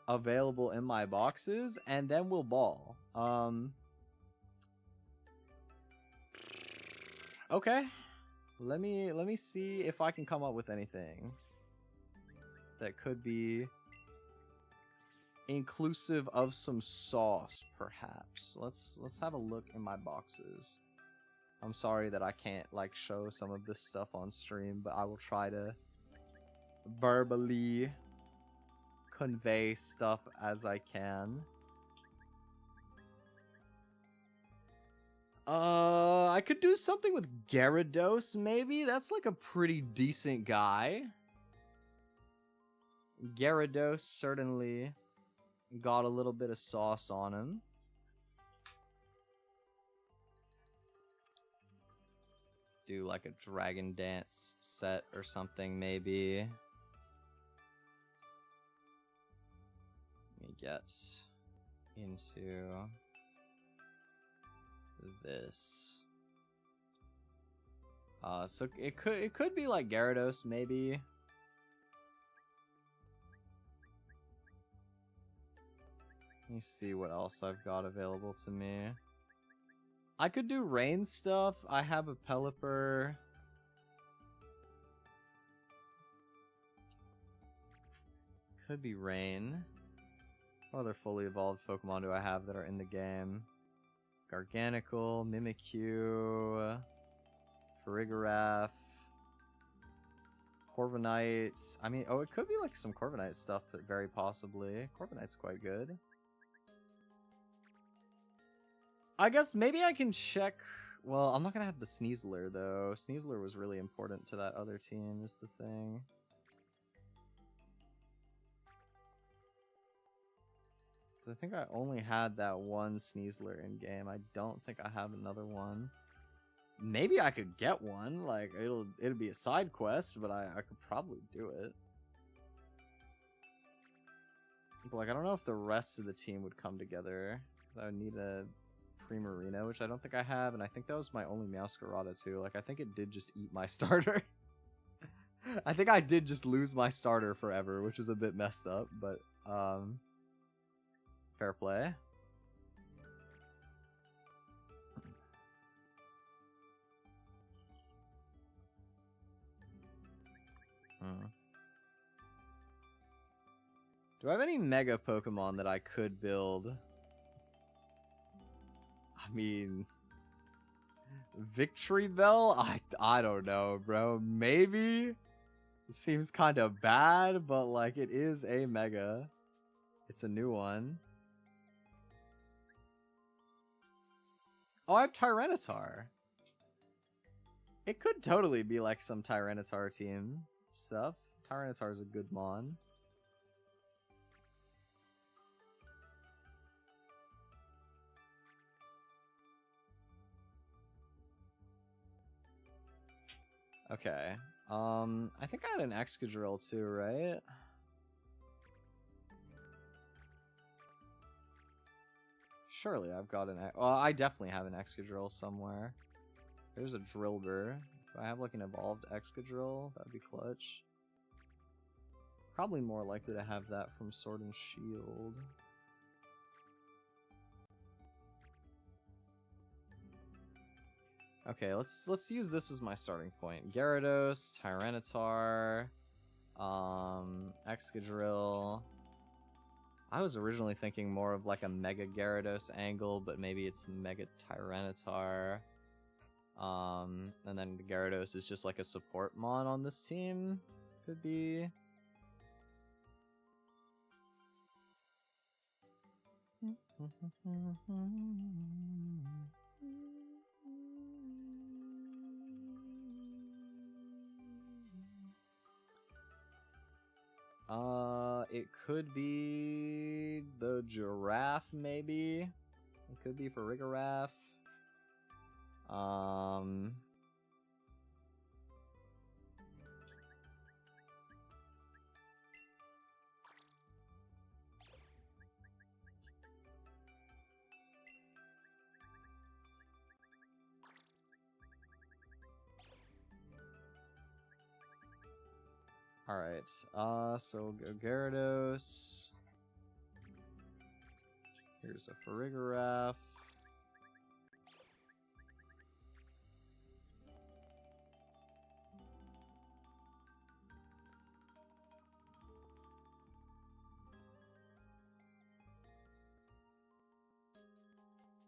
available in my boxes, and then we'll ball. Okay. Let me see if I can come up with anything that could be inclusive of some sauce, perhaps. Let's have a look in my boxes. I'm sorry that I can't like show some of this stuff on stream, but I will try to verbally convey stuff as I can. I could do something with Gyarados, maybe? That's like a pretty decent guy. Gyarados certainly got a little bit of sauce on him. Do like a Dragon Dance set or something, maybe. Let me get into this. So it could be like Gyarados, maybe. Let me see what else I've got available to me. I could do rain stuff. I have a Pelipper. Could be rain. What other fully evolved Pokemon do I have that are in the game? Garganacl, Mimikyu, Farigiraf, Corviknight. I mean, oh, it could be like some Corviknight stuff, but very possibly. Corviknight's quite good. I guess maybe I can check. Well, I'm not gonna have the Sneasler though. Sneasler was really important to that other team, is the thing. Because I think I only had that one Sneasler in game. I don't think I have another one. Maybe I could get one. Like it'll be a side quest, but I could probably do it. But like I don't know if the rest of the team would come together, because I would need a Primarina, which I don't think I have, and I think that was my only Meowscarada too. Like I think it did just eat my starter. I think I did just lose my starter forever, which is a bit messed up, but fair play. Do I have any Mega Pokemon that I could build? I mean, Victory Bell? I don't know, bro. Maybe? It seems kind of bad, but like it is a Mega. It's a new one. Oh, I have Tyranitar. It could totally be like some Tyranitar team stuff. Tyranitar is a good mon. Okay. I think I had an Excadrill too, right? Surely I've got an... Well, I definitely have an Excadrill somewhere. There's a Drillbur. Do I have like an evolved Excadrill? That'd be clutch. Probably more likely to have that from Sword and Shield. Okay, let's use this as my starting point. Gyarados, Tyranitar, Excadrill. I was originally thinking more of like a Mega Gyarados angle, but maybe it's Mega Tyranitar. And then the Gyarados is just like a support mon on this team. Could be. It could be the Giraffe, maybe. It could be Farigiraf. Alright, so we'll go Gyarados. Here's a Farigiraf.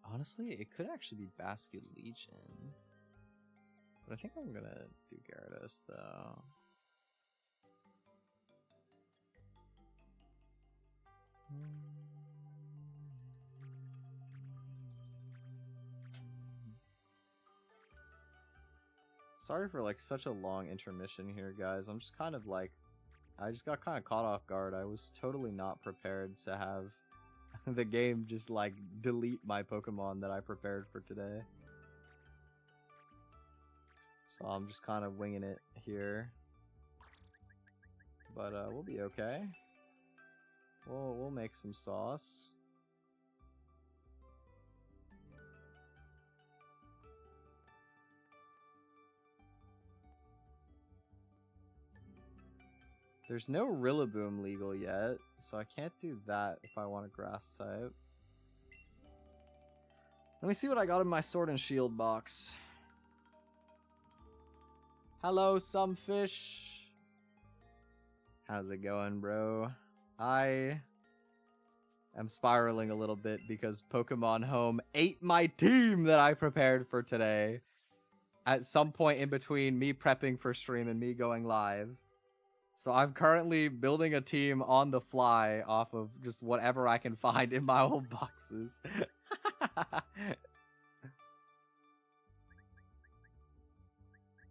Honestly, it could actually be Basket Legion. But I think I'm gonna do Gyarados, though. Sorry for like such a long intermission here, guys. I'm just kind of like, I just got kind of caught off guard. I was totally not prepared to have the game just like delete my Pokemon that I prepared for today. So I'm just kind of winging it here. But we'll be okay. We'll make some sauce. There's no Rillaboom legal yet, so I can't do that if I want a grass type. Let me see what I got in my Sword and Shield box. Hello, some fish. How's it going, bro? I am spiraling a little bit because Pokemon Home ate my team that I prepared for today. At some point in between me prepping for stream and me going live. So I'm currently building a team on the fly off of just whatever I can find in my old boxes.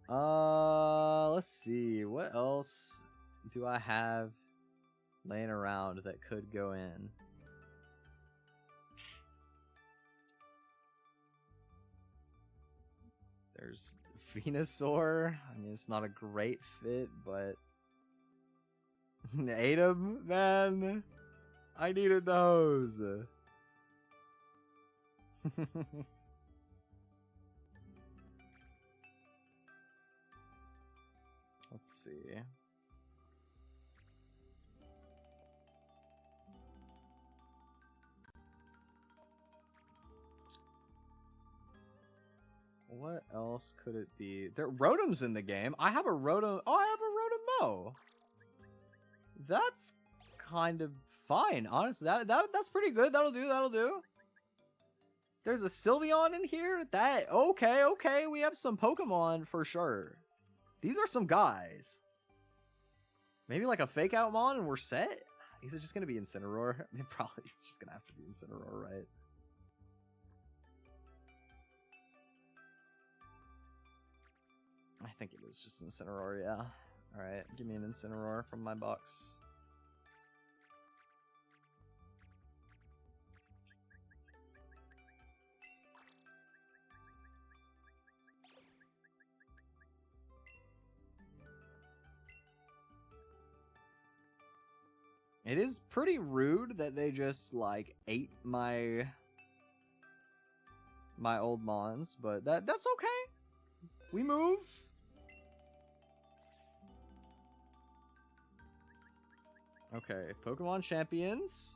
Let's see. What else do I have laying around that could go in? There's Venusaur. I mean, it's not a great fit, but... ate him, man. I needed those. Let's see. What else could it be? There Rotom's in the game. I have a Rotom. Oh, I have a Rotom-o. That's kind of fine, honestly. That's pretty good. That'll do. There's a Sylveon in here. Okay. We have some Pokemon for sure. These are some guys. Maybe like a fake out Mon and we're set. Is it just gonna be Incineroar? Probably it's just gonna have to be Incineroar, right? I think it is just Incineroar, yeah. Alright, give me an Incineroar from my box. It is pretty rude that they just, like, ate my old Mons, but that's okay. We move. Okay, Pokemon Champions.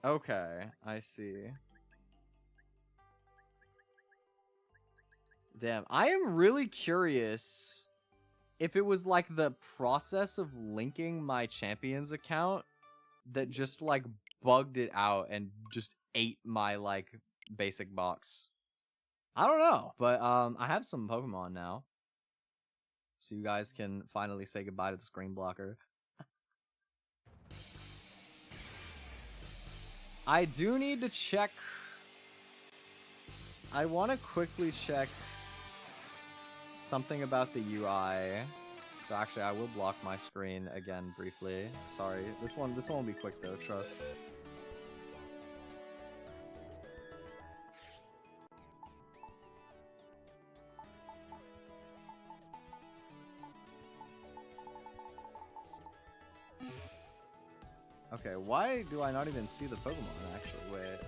Okay, I see. Damn, I am really curious if it was like the process of linking my Champions account that just like bugged it out and just ate my like basic box. I don't know, but I have some Pokemon now. So you guys can finally say goodbye to the screen blocker. I do need to check. I want to quickly check something about the UI. So actually, I will block my screen again briefly. Sorry. This one will be quick though, trust. Okay, why do I not even see the Pokemon actually? Wait.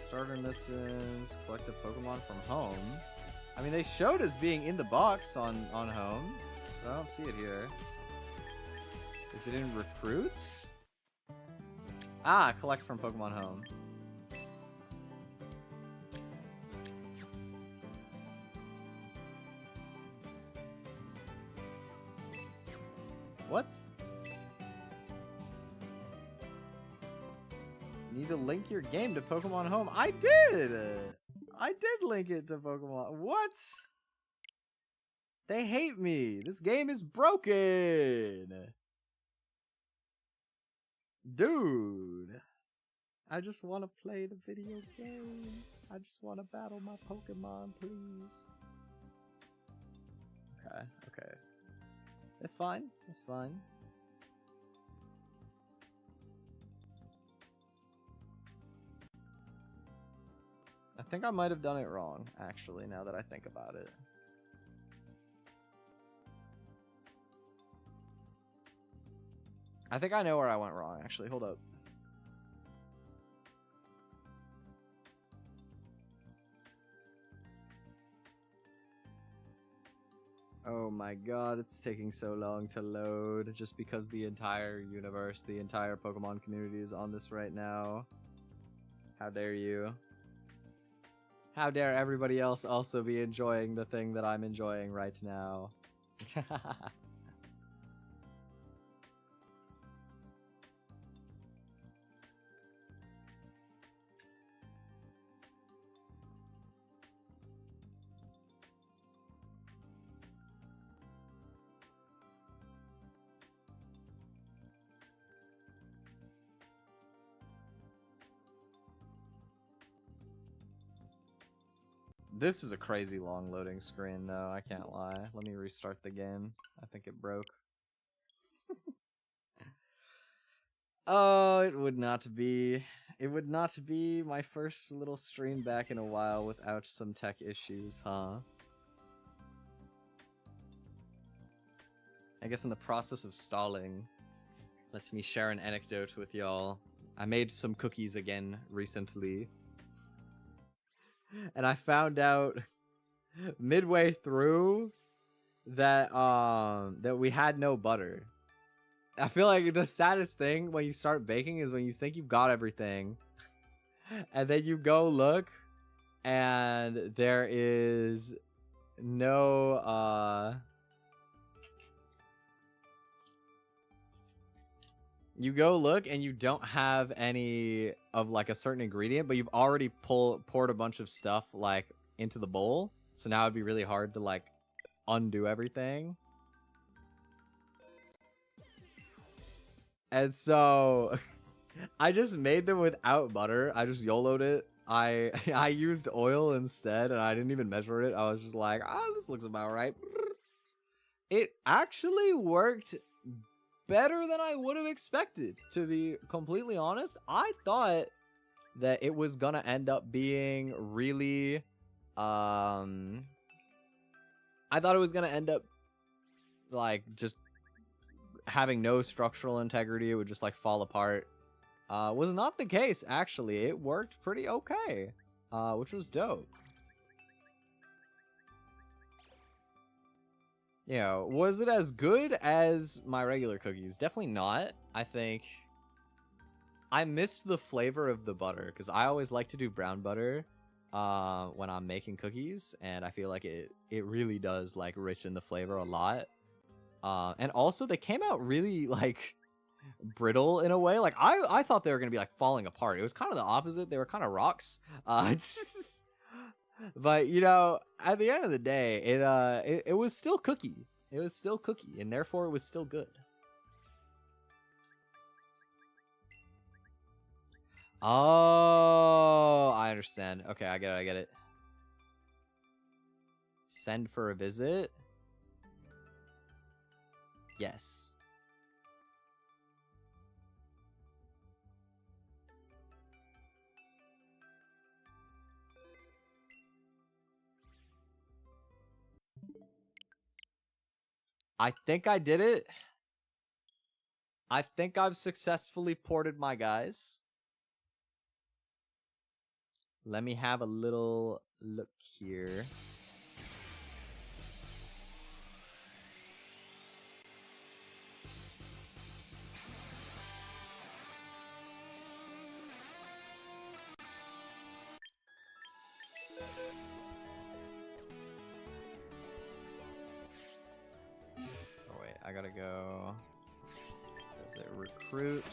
Starter missions, collect the Pokemon from home. I mean, they showed as being in the box on home, but I don't see it here. Is it in recruits? Ah, collect from Pokemon home. What? Need to link your game to Pokemon Home. I did! I did link it to Pokemon. What? They hate me. This game is broken. Dude. I just want to play the video game. I just want to battle my Pokemon, please. Okay, okay. It's fine. It's fine. I think I might have done it wrong, actually, now that I think about it. I think I know where I went wrong, actually. Hold up. Oh my god, it's taking so long to load just because the entire universe, the entire Pokemon community is on this right now. How dare you? How dare everybody else also be enjoying the thing that I'm enjoying right now? This is a crazy long loading screen, though, I can't lie. Let me restart the game. I think it broke. Oh, it would not be my first little stream back in a while without some tech issues, huh? I guess in the process of stalling, let me share an anecdote with y'all. I made some cookies again recently. And I found out midway through that that we had no butter. I feel like the saddest thing when you start baking is when you think you've got everything and then you go look and there is no you go look and you don't have any of like a certain ingredient, but you've already poured a bunch of stuff like into the bowl. So now it'd be really hard to like undo everything. And so I just made them without butter. I just YOLO'd it. I used oil instead and I didn't even measure it. I was just like, this looks about right. It actually worked better than I would have expected, to be completely honest. I thought that it was gonna end up being really I thought it was gonna end up like just having no structural integrity. It would just like fall apart. Was not the case, actually. It worked pretty okay, which was dope. You know, was it as good as my regular cookies? Definitely not. I think I missed the flavor of the butter because I always like to do brown butter when I'm making cookies, and I feel like it really does like richen the flavor a lot. And also they came out really like brittle in a way. Like I thought they were gonna be like falling apart. It was kind of the opposite. They were kind of rocks. But you know, at the end of the day, it was still cookie. It was still cookie, and therefore it was still good. Oh, I understand. Okay, I get it. send for a visit? Yes. I think I did it. I think I've successfully ported my guys. Let me have a little look here. Oh wait, I gotta go. Is it recruit?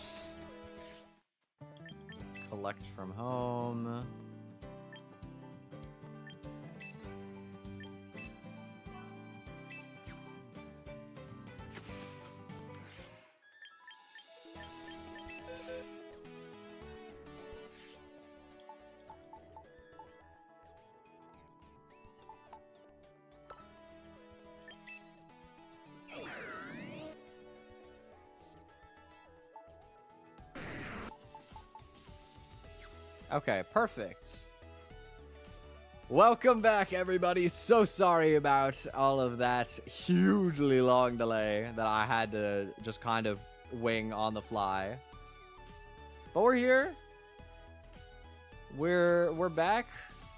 Collect from home. Okay, perfect. Welcome back, everybody. So sorry about all of that hugely long delay that I had to just kind of wing on the fly. But we're here. We're back,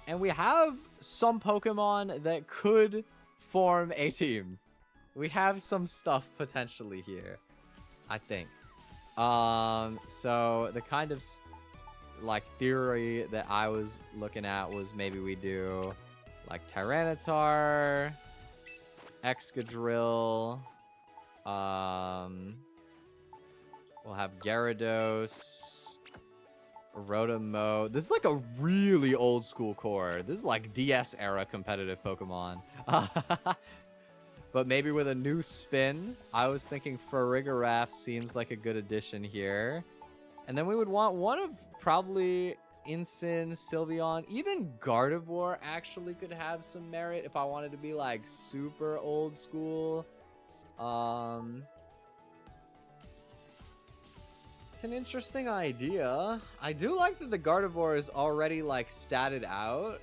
and we have some Pokemon that could form a team. We have some stuff potentially here, I think. So the kind of like theory that I was looking at was maybe we do like Tyranitar, Excadrill, we'll have Gyarados, Rotom. This is like a really old school core. This is like DS era competitive Pokemon. But maybe with a new spin. I was thinking Farigiraf seems like a good addition here. And then we would want one of probably Incin, Sylveon, even Gardevoir actually could have some merit if I wanted to be like super old school. It's an interesting idea. I do like that the Gardevoir is already like statted out.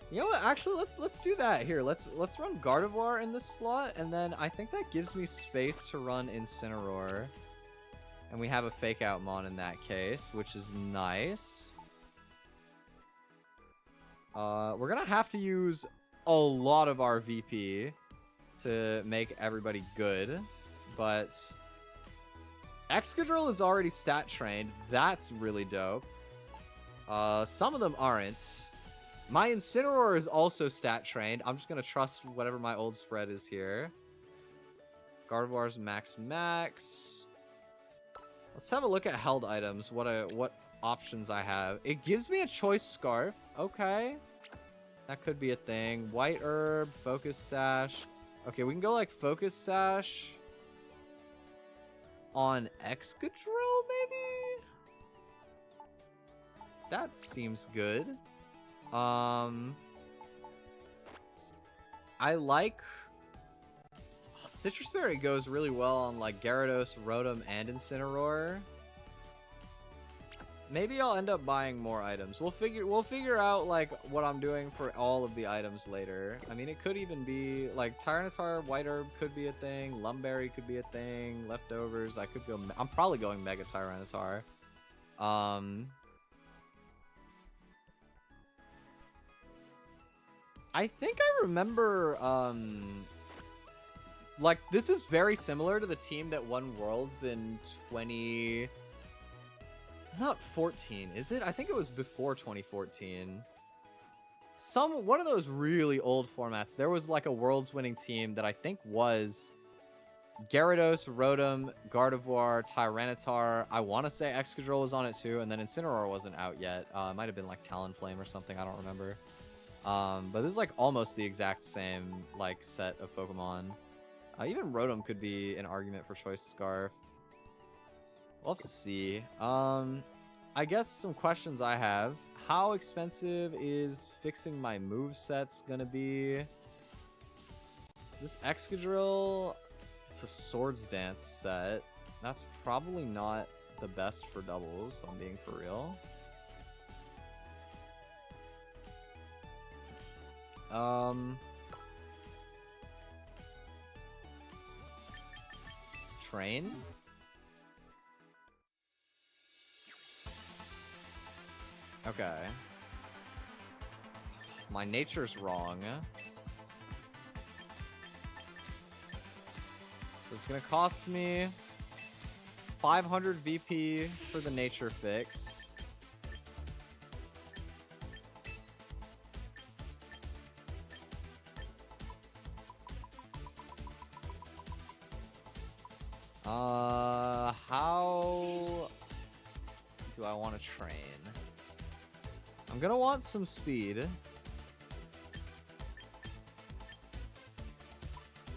You know what? Actually, let's do that here. Let's run Gardevoir in this slot, and then I think that gives me space to run Incineroar. And we have a fake out Mon in that case, which is nice. We're gonna have to use a lot of our VP to make everybody good, but Excadrill is already stat trained. That's really dope. Some of them aren't. My Incineroar is also stat trained. I'm just gonna trust whatever my old spread is here. Gardevoir's max. Let's have a look at held items. What options I have. It gives me a choice scarf. Okay. That could be a thing. White herb, focus sash. Okay, we can go like focus sash on Excadrill, maybe? That seems good. I like Citrus Berry goes really well on like Gyarados, Rotom, and Incineroar. Maybe I'll end up buying more items. We'll figure out like what I'm doing for all of the items later. I mean, it could even be like Tyranitar, White Herb could be a thing, Lumberry could be a thing, leftovers. I could go. I'm probably going Mega Tyranitar. I think I remember, like, this is very similar to the team that won Worlds in not 14, is it? I think it was before 2014. One of those really old formats, there was, like, a Worlds winning team that I think was Gyarados, Rotom, Gardevoir, Tyranitar. I want to say Excadrill was on it, too, and then Incineroar wasn't out yet. It might have been, like, Talonflame or something, I don't remember. But this is like almost the exact same like set of Pokemon. Even Rotom could be an argument for Choice Scarf. We'll have to see. I guess some questions I have. How expensive is fixing my movesets gonna be? This Excadrill, it's a Swords Dance set. That's probably not the best for doubles, if I'm being for real. Train? Okay. My nature's wrong. So it's gonna cost me 500 VP for the nature fix. How do I want to train? I'm gonna want some speed.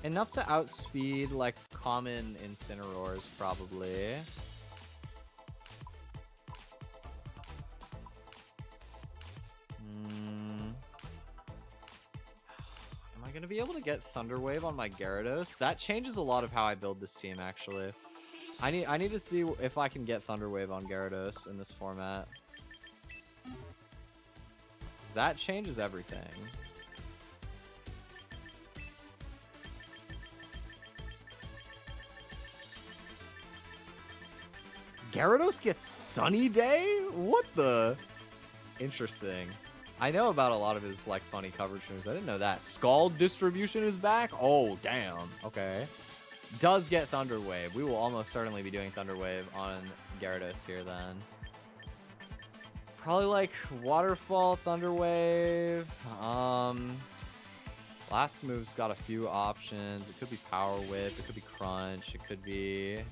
Enough to outspeed, like, common Incineroars, probably. Am I gonna be able to get Thunder Wave on my Gyarados? That changes a lot of how I build this team, actually. I need to see if I can get Thunder Wave on Gyarados in this format. That changes everything. Gyarados gets Sunny Day? What the? Interesting. I know about a lot of his, like, funny coverage moves. I didn't know that. Scald distribution is back? Oh, damn. Okay. Does get Thunder Wave. We will almost certainly be doing Thunder Wave on Gyarados here then. Probably like Waterfall, Thunder Wave. Last move's got a few options. It could be Power Whip. It could be Crunch. It could be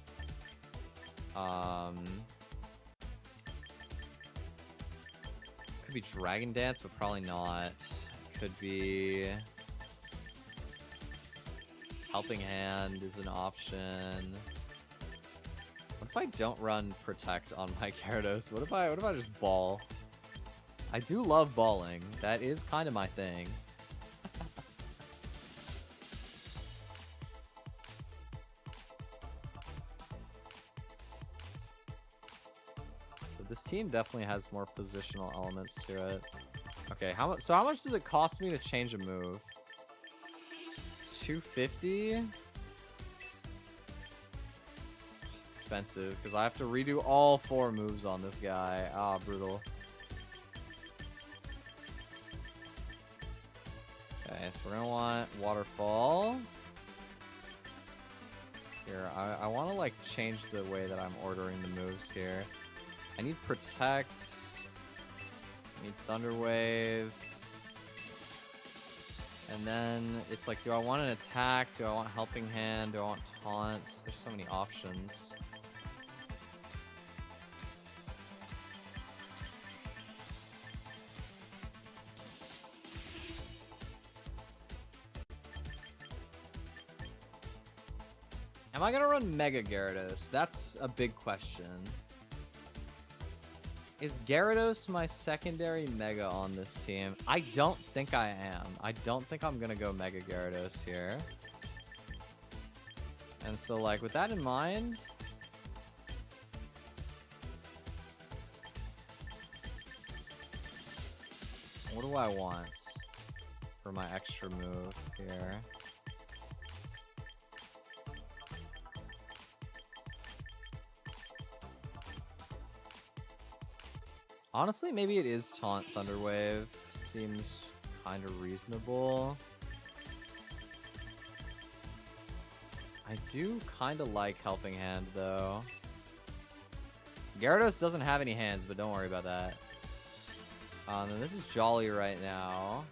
could be Dragon Dance, but probably not. It could be Helping Hand is an option. What if I don't run Protect on my Gyarados? What if I just ball? I do love balling. That is kind of my thing. But this team definitely has more positional elements to it. Okay, how much? So how much does it cost me to change a move? 250. Expensive because I have to redo all 4 moves on this guy. Ah, brutal. Okay, so we're gonna want Waterfall. Here, I want to like change the way that I'm ordering the moves here. I need Protect. I need Thunder Wave. And then it's like, do I want an attack? Do I want Helping Hand? Do I want taunts? There's so many options. Am I gonna run Mega Gyarados? That's a big question. Is Gyarados my secondary Mega on this team? I don't think I am. I don't think I'm gonna go Mega Gyarados here. And so, like, with that in mind... what do I want for my extra move here? Honestly, maybe it is Taunt Thunder Wave. Seems kind of reasonable. I do kind of like Helping Hand, though. Gyarados doesn't have any hands, but don't worry about that. And this is Jolly right now.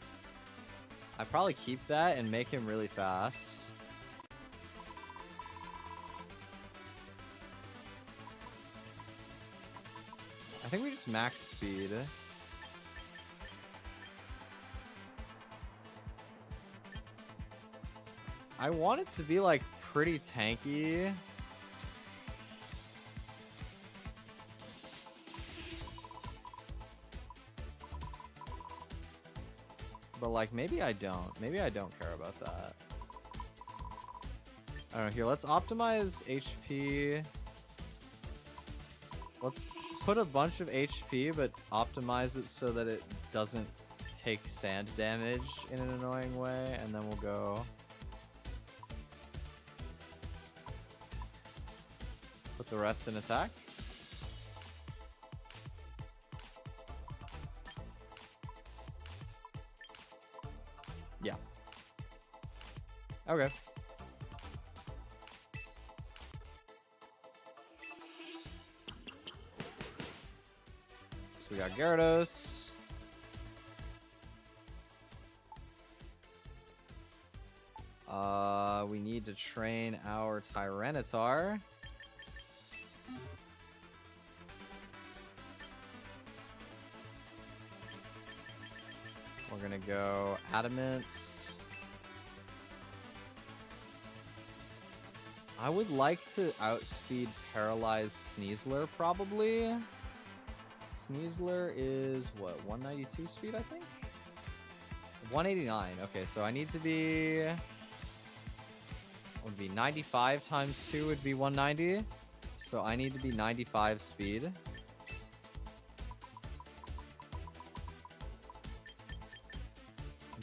I probably keep that and make him really fast. I think we just max speed. I want it to be like pretty tanky. But, like, maybe I don't. Maybe I don't care about that. I don't know. Here, let's optimize HP. Let's put a bunch of HP, but optimize it so that it doesn't take sand damage in an annoying way. And then we'll go... put the rest in attack. Yeah. Okay. So we got Gyarados. We need to train our Tyranitar. We're gonna go Adamant. I would like to outspeed Paralyzed Sneasler, probably. Sneasler is, what, 192 speed, I think? 189. Okay, so I need to be... would be 95 times 2 would be 190. So I need to be 95 speed.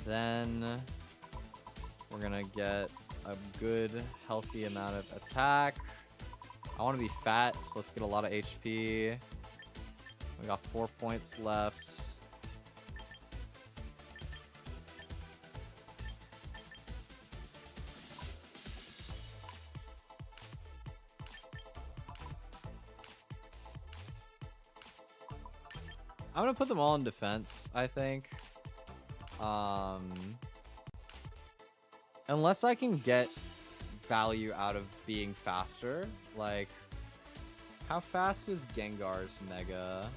Then we're gonna get a good, healthy amount of attack. I want to be fat, so let's get a lot of HP. We got 4 points left. I'm gonna put them all in defense, I think. Unless I can get value out of being faster. Like, how fast is Gengar's Mega?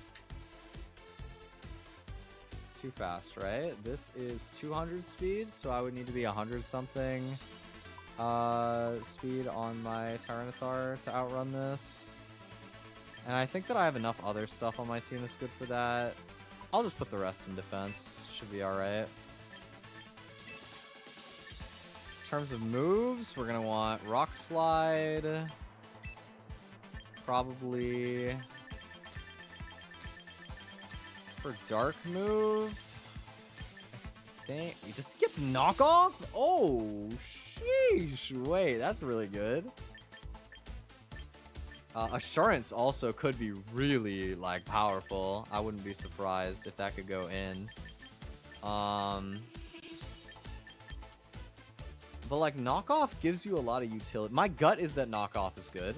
Too fast, right? This is 200 speed, so I would need to be 100 something speed on my Tyranitar to outrun this. And I think that I have enough other stuff on my team that's good for that. I'll just put the rest in defense. Should be alright. In terms of moves, we're gonna want Rock Slide. Probably for Dark move. I think he just gets knockoff? Oh, sheesh. Wait, that's really good. Assurance also could be really, like, powerful. I wouldn't be surprised if that could go in. But, like, knockoff gives you a lot of utility. My gut is that knockoff is good.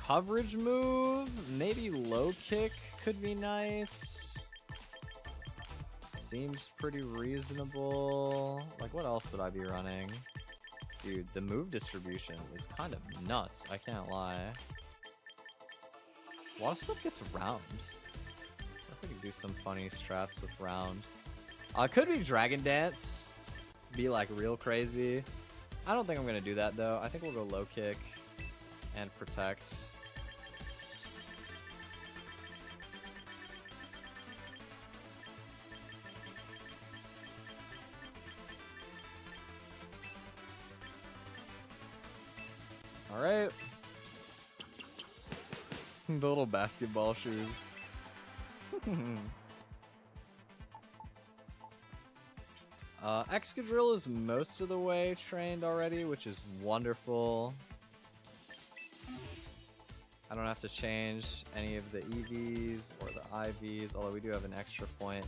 Coverage move? Maybe low kick could be nice. Seems pretty reasonable. Like, what else would I be running? Dude, the move distribution is kind of nuts. I can't lie. A lot of stuff gets round. I think we could do some funny strats with round. Could be Dragon Dance. Be, like, real crazy. I don't think I'm going to do that, though. I think we'll go low kick and protect. Alright. The little basketball shoes. Excadrill is most of the way trained already, which is wonderful. I don't have to change any of the EVs or the IVs, although we do have an extra point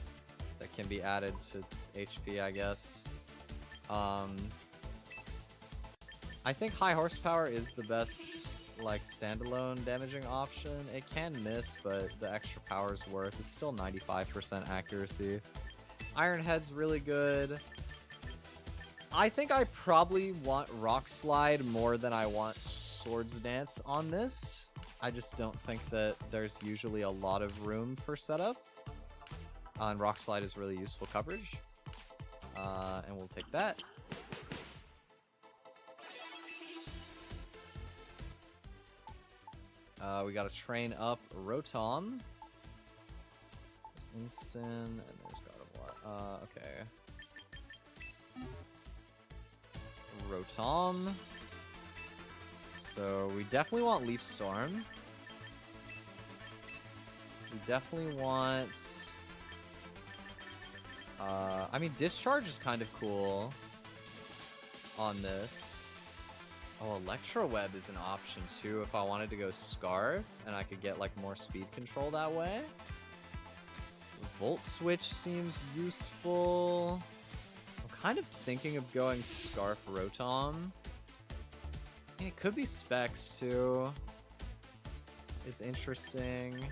that can be added to HP, I guess. I think high horsepower is the best, like, standalone damaging option. It can miss, but the extra power is worth. It's still 95% accuracy. Iron Head's really good. I think I probably want Rock Slide more than I want Swords Dance on this. I just don't think that there's usually a lot of room for setup. And Rock Slide is really useful coverage. And we'll take that. We gotta train up Rotom. Ensign, and there's God of War. Okay. Rotom. So we definitely want Leaf Storm. We definitely want... I mean, Discharge is kind of cool on this. Oh, Electro Web is an option too if I wanted to go Scarf and I could get like more speed control that way. Volt Switch seems useful. I'm kind of thinking of going Scarf Rotom. I mean, it could be Specs too. Is interesting.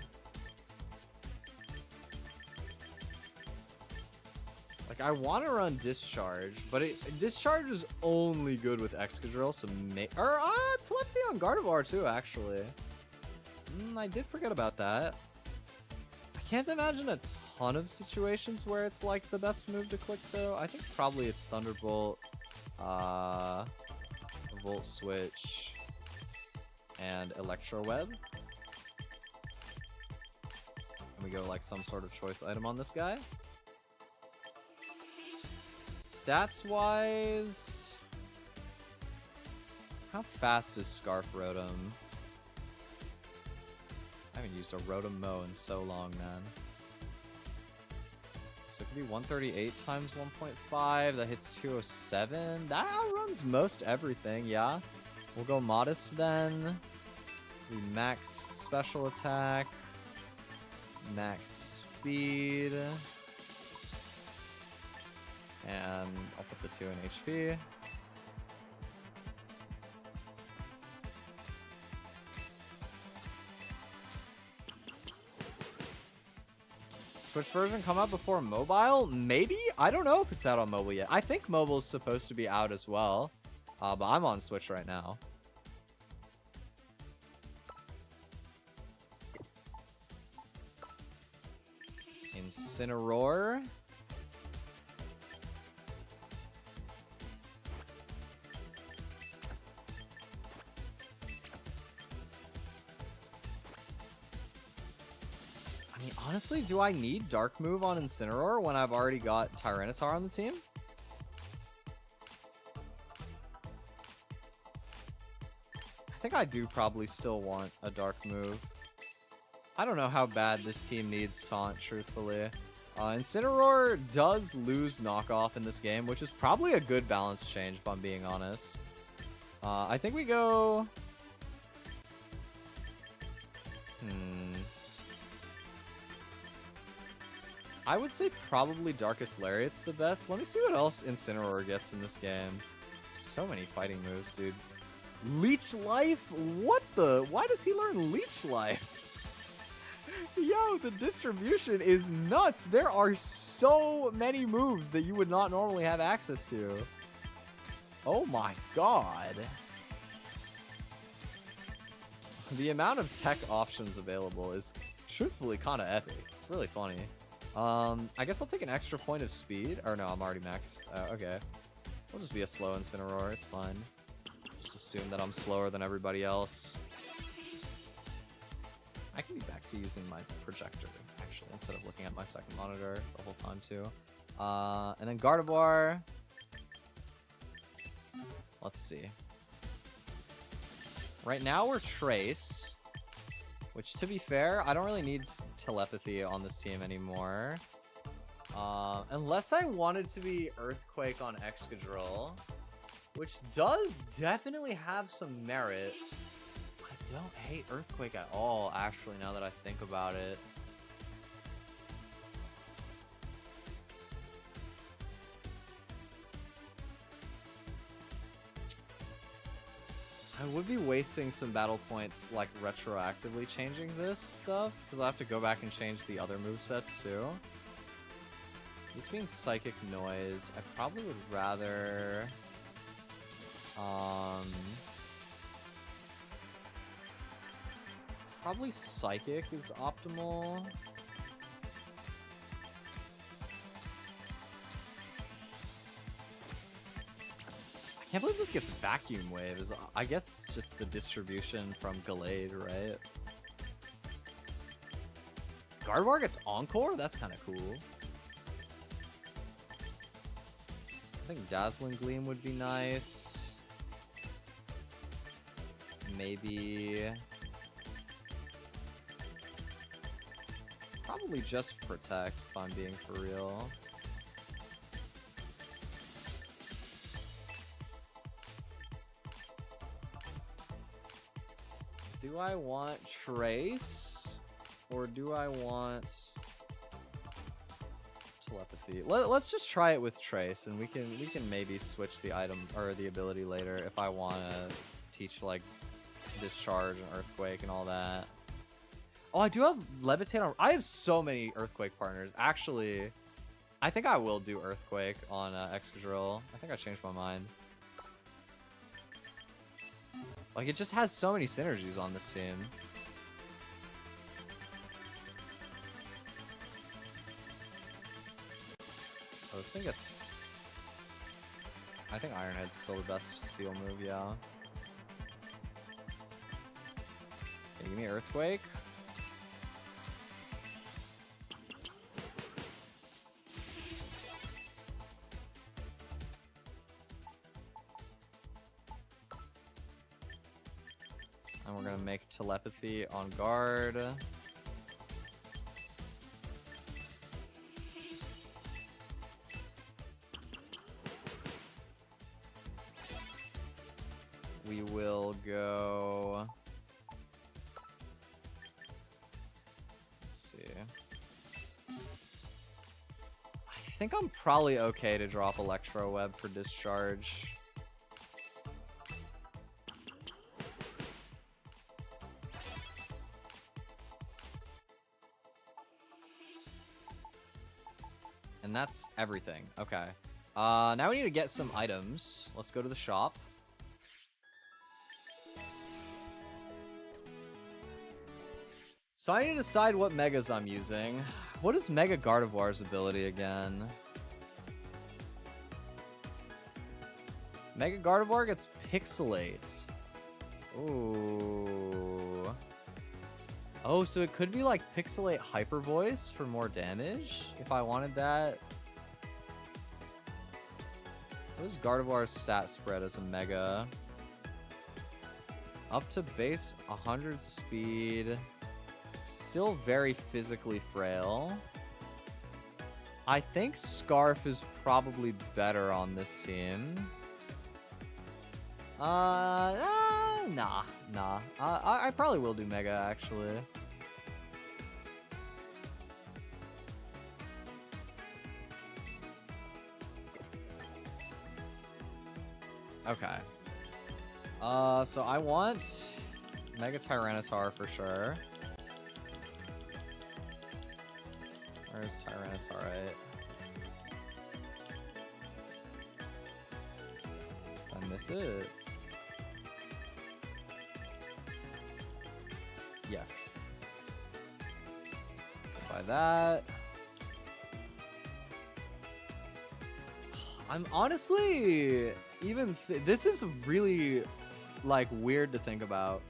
Like, I want to run Discharge, but Discharge is only good with Excadrill, so Telepathy on Gardevoir too, actually. I did forget about that. I can't imagine a ton of situations where it's like the best move to click though. I think probably it's Thunderbolt, Volt Switch, and Electro Web. And we go like some sort of choice item on this guy. Stats wise, how fast is Scarf Rotom? I haven't used a Rotom Mo in so long, man. So it could be 138 times 1.5. That hits 207. That outruns most everything, yeah. We'll go Modest then. We max special attack, max speed. And I'll put the 2 in HP. Switch version come out before mobile? Maybe? I don't know if it's out on mobile yet. I think mobile's supposed to be out as well. But I'm on Switch right now. Incineroar. I mean, honestly, do I need Dark Move on Incineroar when I've already got Tyranitar on the team? I think I do probably still want a Dark Move. I don't know how bad this team needs Taunt, truthfully. Incineroar does lose Knockoff in this game, which is probably a good balance change, if I'm being honest. I think we go... I would say probably Darkest Lariat's the best. Let me see what else Incineroar gets in this game. So many fighting moves, dude. Leech Life? What the? Why does he learn Leech Life? Yo, the distribution is nuts. There are so many moves that you would not normally have access to. Oh my god. The amount of tech options available is truthfully kind of epic. It's really funny. I guess I'll take an extra point of speed. Or no, I'm already maxed. Okay. We'll just be a slow Incineroar. It's fine. Just assume that I'm slower than everybody else. I can be back to using my projector, actually, instead of looking at my second monitor the whole time, too. And then Gardevoir. Let's see. Right now, we're Trace. Which, to be fair, I don't really need telepathy on this team anymore. Unless I wanted to be Earthquake on Excadrill, which does definitely have some merit. I don't hate Earthquake at all, actually, now that I think about it. I would be wasting some battle points, like, retroactively changing this stuff, because I have to go back and change the other movesets, too. This being Psychic Noise, I probably would rather... probably Psychic is optimal. I can't believe this gets Vacuum Waves. I guess it's just the distribution from Gallade, right? Gardevoir gets Encore? That's kind of cool. I think Dazzling Gleam would be nice. Maybe... Probably just Protect, if I'm being for real. Do I want Trace? Or do I want Telepathy? Let's just try it with Trace, and we can maybe switch the item or the ability later if I want to teach like Discharge and Earthquake and all that. Oh, I do have Levitate on... I have so many Earthquake partners. Actually, I think I will do Earthquake on Excadrill. I think I changed my mind. Like, it just has so many synergies on this team. Oh, this thing gets... I think Iron Head's still the best steel move, yeah. Okay, give me Earthquake. And we're gonna make Telepathy on guard. We will go... Let's see. I think I'm probably okay to drop Electro Web for Discharge. And that's everything. Okay. Now we need to get some items. Let's go to the shop. So I need to decide what Megas I'm using. What is Mega Gardevoir's ability again? Mega Gardevoir gets Pixelate. Ooh. Oh, so it could be like Pixelate Hyper Voice for more damage if I wanted that. What is Gardevoir's stat spread as a Mega? Up to base 100 speed. Still very physically frail. I think Scarf is probably better on this team. Nah. I probably will do Mega, actually. Okay. So I want Mega Tyranitar for sure. Where's Tyranitar at? I miss it. Yes. So by that. I'm honestly this is really like weird to think about.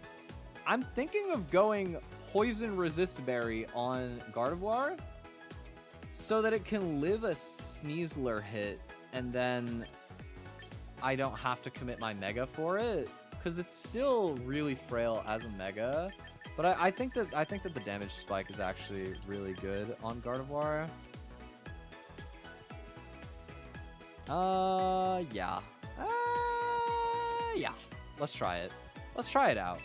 I'm thinking of going Poison Resist Berry on Gardevoir so that it can live a Sneasler hit and then I don't have to commit my Mega for it, because it's still really frail as a Mega. But I think that the damage spike is actually really good on Gardevoir. Yeah. Yeah. Let's try it. Let's try it out.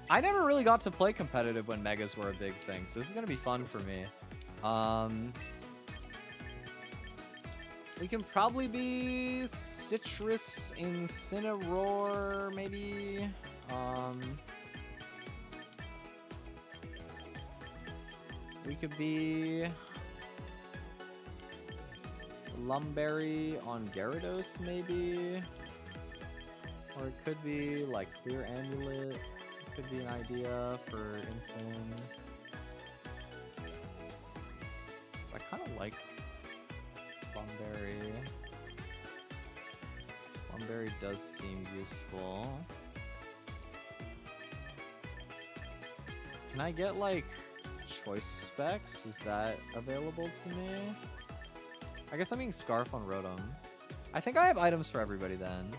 I never really got to play competitive when Megas were a big thing, so this is gonna be fun for me. We can probably be Citrus Incineroar, maybe. We could be Lumberry on Gyarados, maybe. Or it could be like Clear Amulet. It could be an idea for Incin. I kind of like Lumberry. Lumberry does seem useful. Can I get like choice specs. Is that available to me? I guess I'm being Scarf on Rotom. I think I have items for everybody then.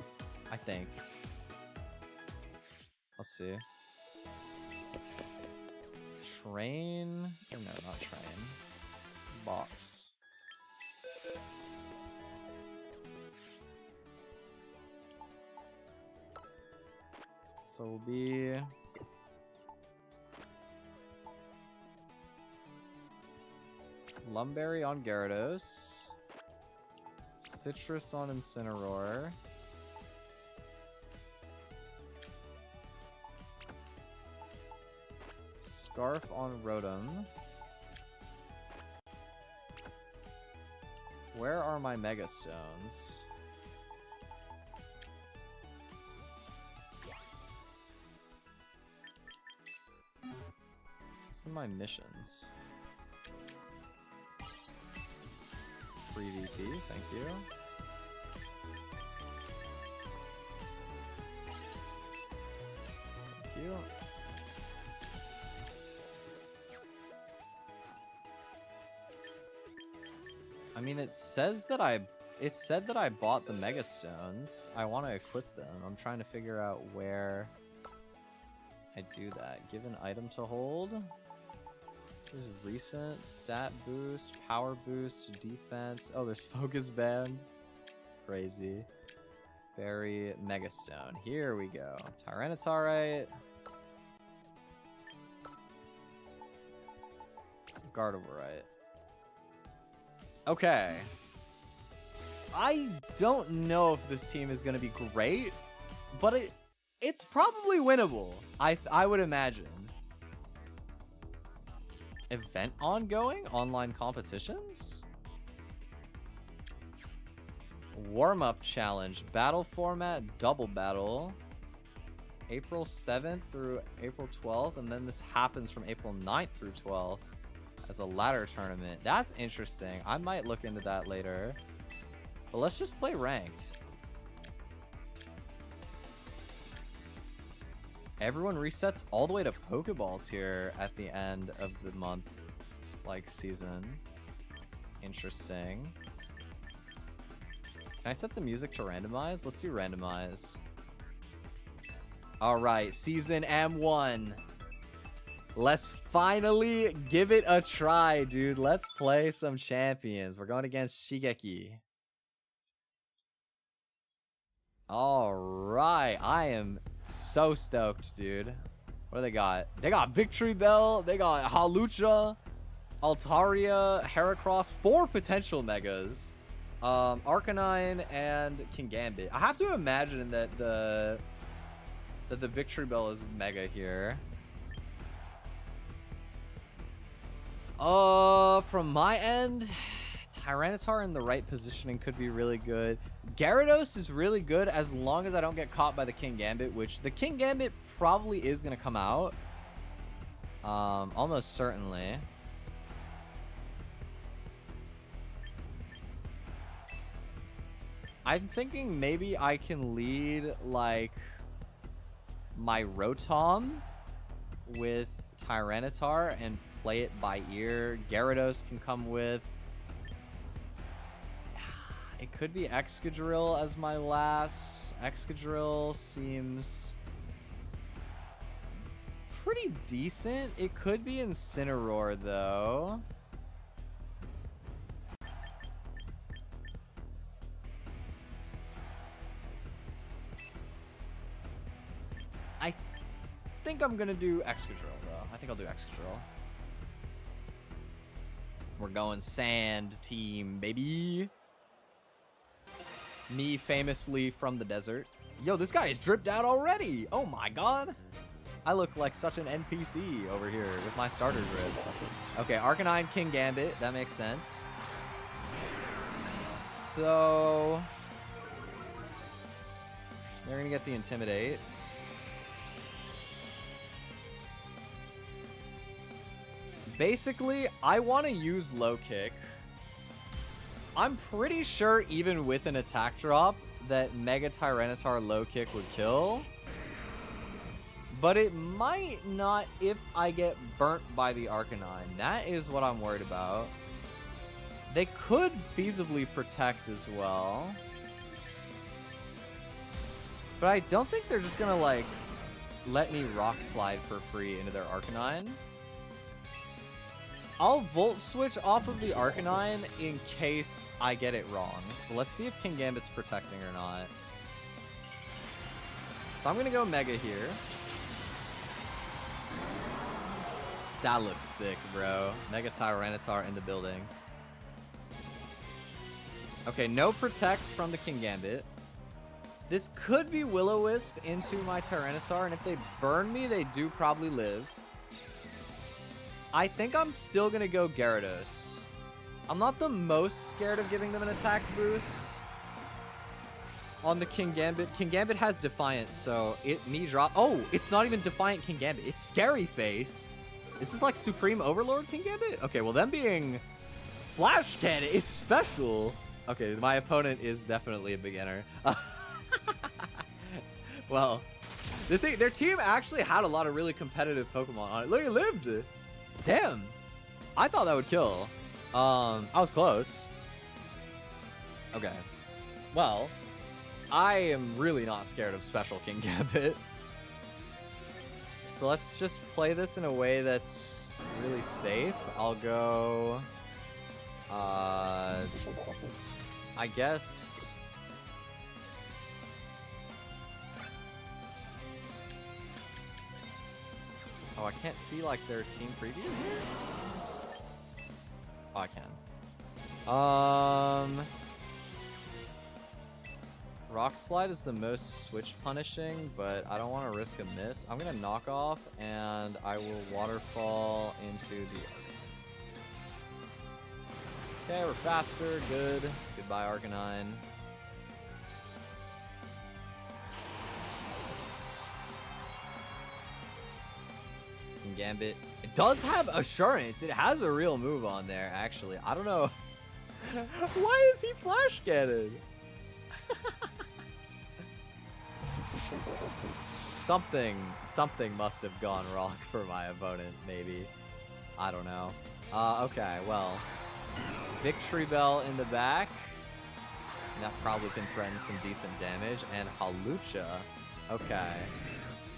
I think. Let's see. Train. Oh, no, not train. Box. So we'll be... Lumberry on Gyarados. Citrus on Incineroar. Scarf on Rotom. Where are my Mega Stones? Some of my missions. Free VP, thank you. Thank you. I mean, it said that I bought the Mega Stones. I want to equip them. I'm trying to figure out where I do that. Give an item to hold. This is recent. Stat boost, power boost, defense. Oh, there's focus band. Crazy. Berry, Mega Stone. Here we go. Tyranitarite. Gardevoir. Okay. I don't know if this team is going to be great, but it's probably winnable. I would imagine. Event ongoing? Online competitions? Warm-up challenge. Battle format, double battle. April 7th through April 12th, and then this happens from April 9th through 12th as a ladder tournament. That's interesting. I might look into that later. But let's just play ranked. Everyone resets all the way to Pokeball tier at the end of the month, like, season. Interesting. Can I set the music to randomize? Let's do randomize. Alright, season M1. Let's finally give it a try, dude. Let's play some champions. We're going against Shigeki. Alright, I am so stoked, dude. What do they got? They got Victory Bell, they got Halucha, Altaria, Heracross, 4 potential megas. Arcanine and Kingambit. I have to imagine that the Victory Bell is mega here. From my end, Tyranitar in the right positioning could be really good. Gyarados is really good as long as I don't get caught by the Kingambit, which the Kingambit probably is going to come out. Almost certainly. I'm thinking maybe I can lead, like, my Rotom with Tyranitar and play it by ear. Gyarados can come with... It could be Excadrill as my last. Excadrill seems pretty decent. It could be Incineroar, though. I think I'm gonna do Excadrill, though. I think I'll do Excadrill. We're going Sand Team, baby. Me famously from the desert. Yo, this guy is dripped out already. Oh my god. I look like such an NPC over here with my starter drip. Okay, Arcanine, Kingambit. That makes sense. So... they're gonna get the Intimidate. Basically, I want to use Low Kick. I'm pretty sure even with an attack drop that Mega Tyranitar Low Kick would kill. But it might not if I get burnt by the Arcanine. That is what I'm worried about. They could feasibly protect as well. But I don't think they're just gonna, like, let me Rock Slide for free into their Arcanine. I'll Volt Switch off of the Arcanine in case I get it wrong. So let's see if Kingambit's protecting or not. So I'm gonna go Mega here. That looks sick, bro. Mega Tyranitar in the building. Okay, no Protect from the Kingambit. This could be Will-O-Wisp into my Tyranitar, and if they burn me, they do probably live. I think I'm still going to go Gyarados. I'm not the most scared of giving them an attack boost on the Kingambit. Kingambit has Defiant, so me drop... Oh, it's not even Defiant Kingambit. It's Scary Face. Is this like Supreme Overlord Kingambit? Okay, well, them being Flash Cannon, it's special. Okay, my opponent is definitely a beginner. Well, their team actually had a lot of really competitive Pokemon on it. Look, it lived. Damn. I thought that would kill. I was close. Okay. Well, I am really not scared of Special Kingambit. So let's just play this in a way that's really safe. I'll go... I guess... Oh, I can't see, like, their team preview here? Oh, I can. Rock Slide is the most switch punishing, but I don't want to risk a miss. I'm going to knock off, and I will Waterfall into the... Okay, we're faster. Good. Goodbye, Arcanine. Gambit. It does have Assurance. It has a real move on there, actually. I don't know. Why is he Flash Cannon? Something must have gone wrong for my opponent, maybe. I don't know. Okay, well. Victory Bell in the back. And that probably can threaten some decent damage. And Hawlucha. Okay.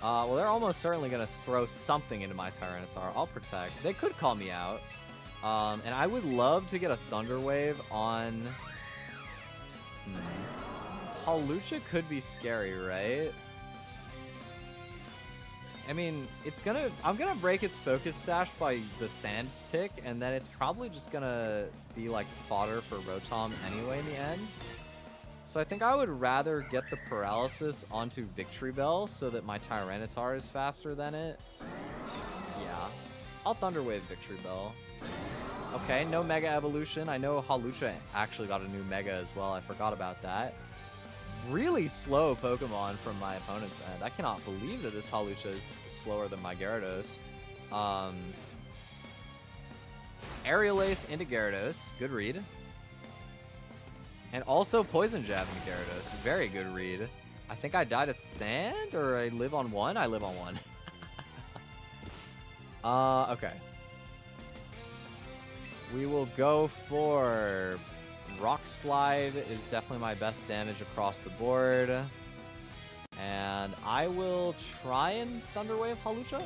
Well, they're almost certainly going to throw something into my Tyranitar. I'll Protect. They could call me out. And I would love to get a Thunder Wave on... Hawlucha could be scary, right? I mean, I'm gonna break its Focus Sash by the Sand Tick, and then it's probably just gonna be like fodder for Rotom anyway in the end. So I think I would rather get the Paralysis onto Victory Bell so that my Tyranitar is faster than it. Yeah. I'll Thunder Wave Victory Bell. Okay, no Mega Evolution. I know Hawlucha actually got a new Mega as well. I forgot about that. Really slow Pokemon from my opponent's end. I cannot believe that this Hawlucha is slower than my Gyarados. Aerial Ace into Gyarados. Good read. And also Poison Jab into Gyarados. Very good read. I think I die to Sand, or I live on one? I live on one. Okay. We will go for... Rock Slide is definitely my best damage across the board. And I will try and Thunder Wave Hawlucha.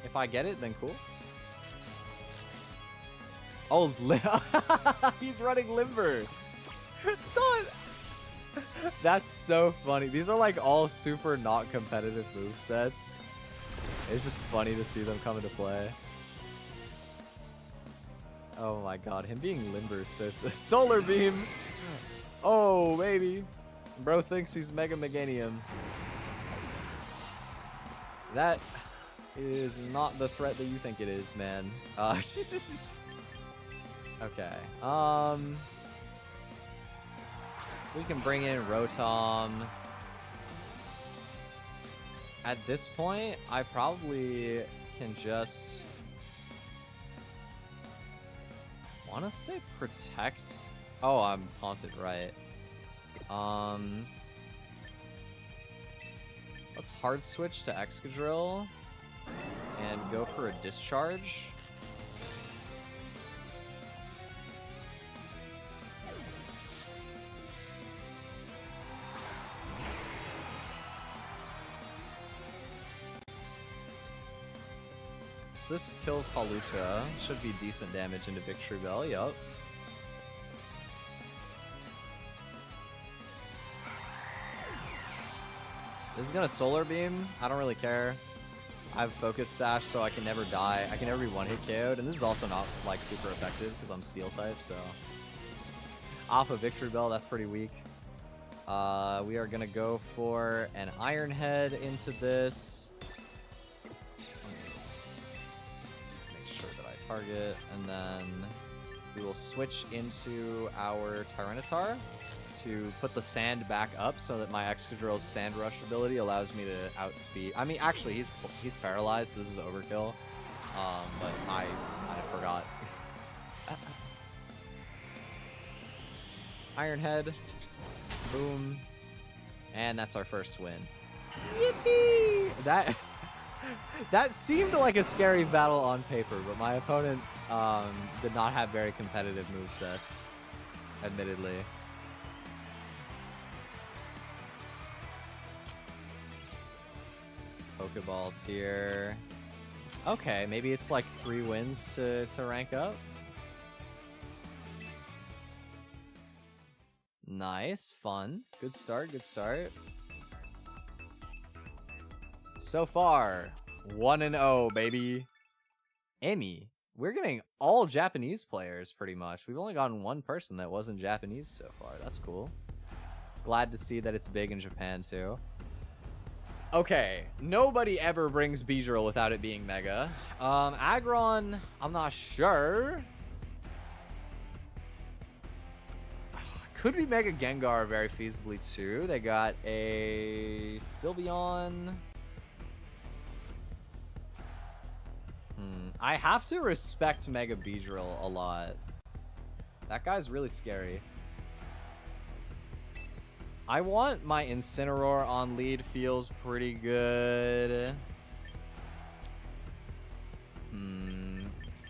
If I get it, then cool. Oh, he's running Limber. Son! That's so funny. These are like all super not competitive movesets. It's just funny to see them come into play. Oh my god, him being Limber is so Solar Beam! Oh, baby. Bro thinks he's Mega Meganium. That is not the threat that you think it is, man. Okay. We can bring in Rotom. At this point, I probably can just... I want to say Protect. Oh, I'm taunted, right. Let's hard switch to Excadrill and go for a discharge. So this kills Hawlucha. Should be decent damage into Victory Bell, yup. This is gonna Solar Beam. I don't really care. I have Focus Sash, so I can never die. I can never be one-hit KO'd, and this is also not, like, super effective, because I'm Steel type, so... Off of Victory Bell, that's pretty weak. We are gonna go for an Iron Head into this. Make sure that I target, and then we will switch into our Tyranitar to put the sand back up so that my Excadrill's Sand Rush ability allows me to outspeed. I mean, actually, he's paralyzed, so this is overkill. But I forgot. Iron Head. Boom. And that's our first win. Yippee! That seemed like a scary battle on paper, but my opponent did not have very competitive movesets, admittedly. Pokeball tier. Okay, maybe it's like 3 wins to rank up. Nice, fun. Good start, good start. So far, 1-0, baby. Amy, we're getting all Japanese players pretty much. We've only gotten one person that wasn't Japanese so far. That's cool. Glad to see that it's big in Japan too. Okay, nobody ever brings Beedrill without it being Mega. Aggron, I'm not sure. Could be Mega Gengar very feasibly too. They got a Sylveon. I have to respect Mega Beedrill a lot. That guy's really scary. I want my Incineroar on lead, feels pretty good.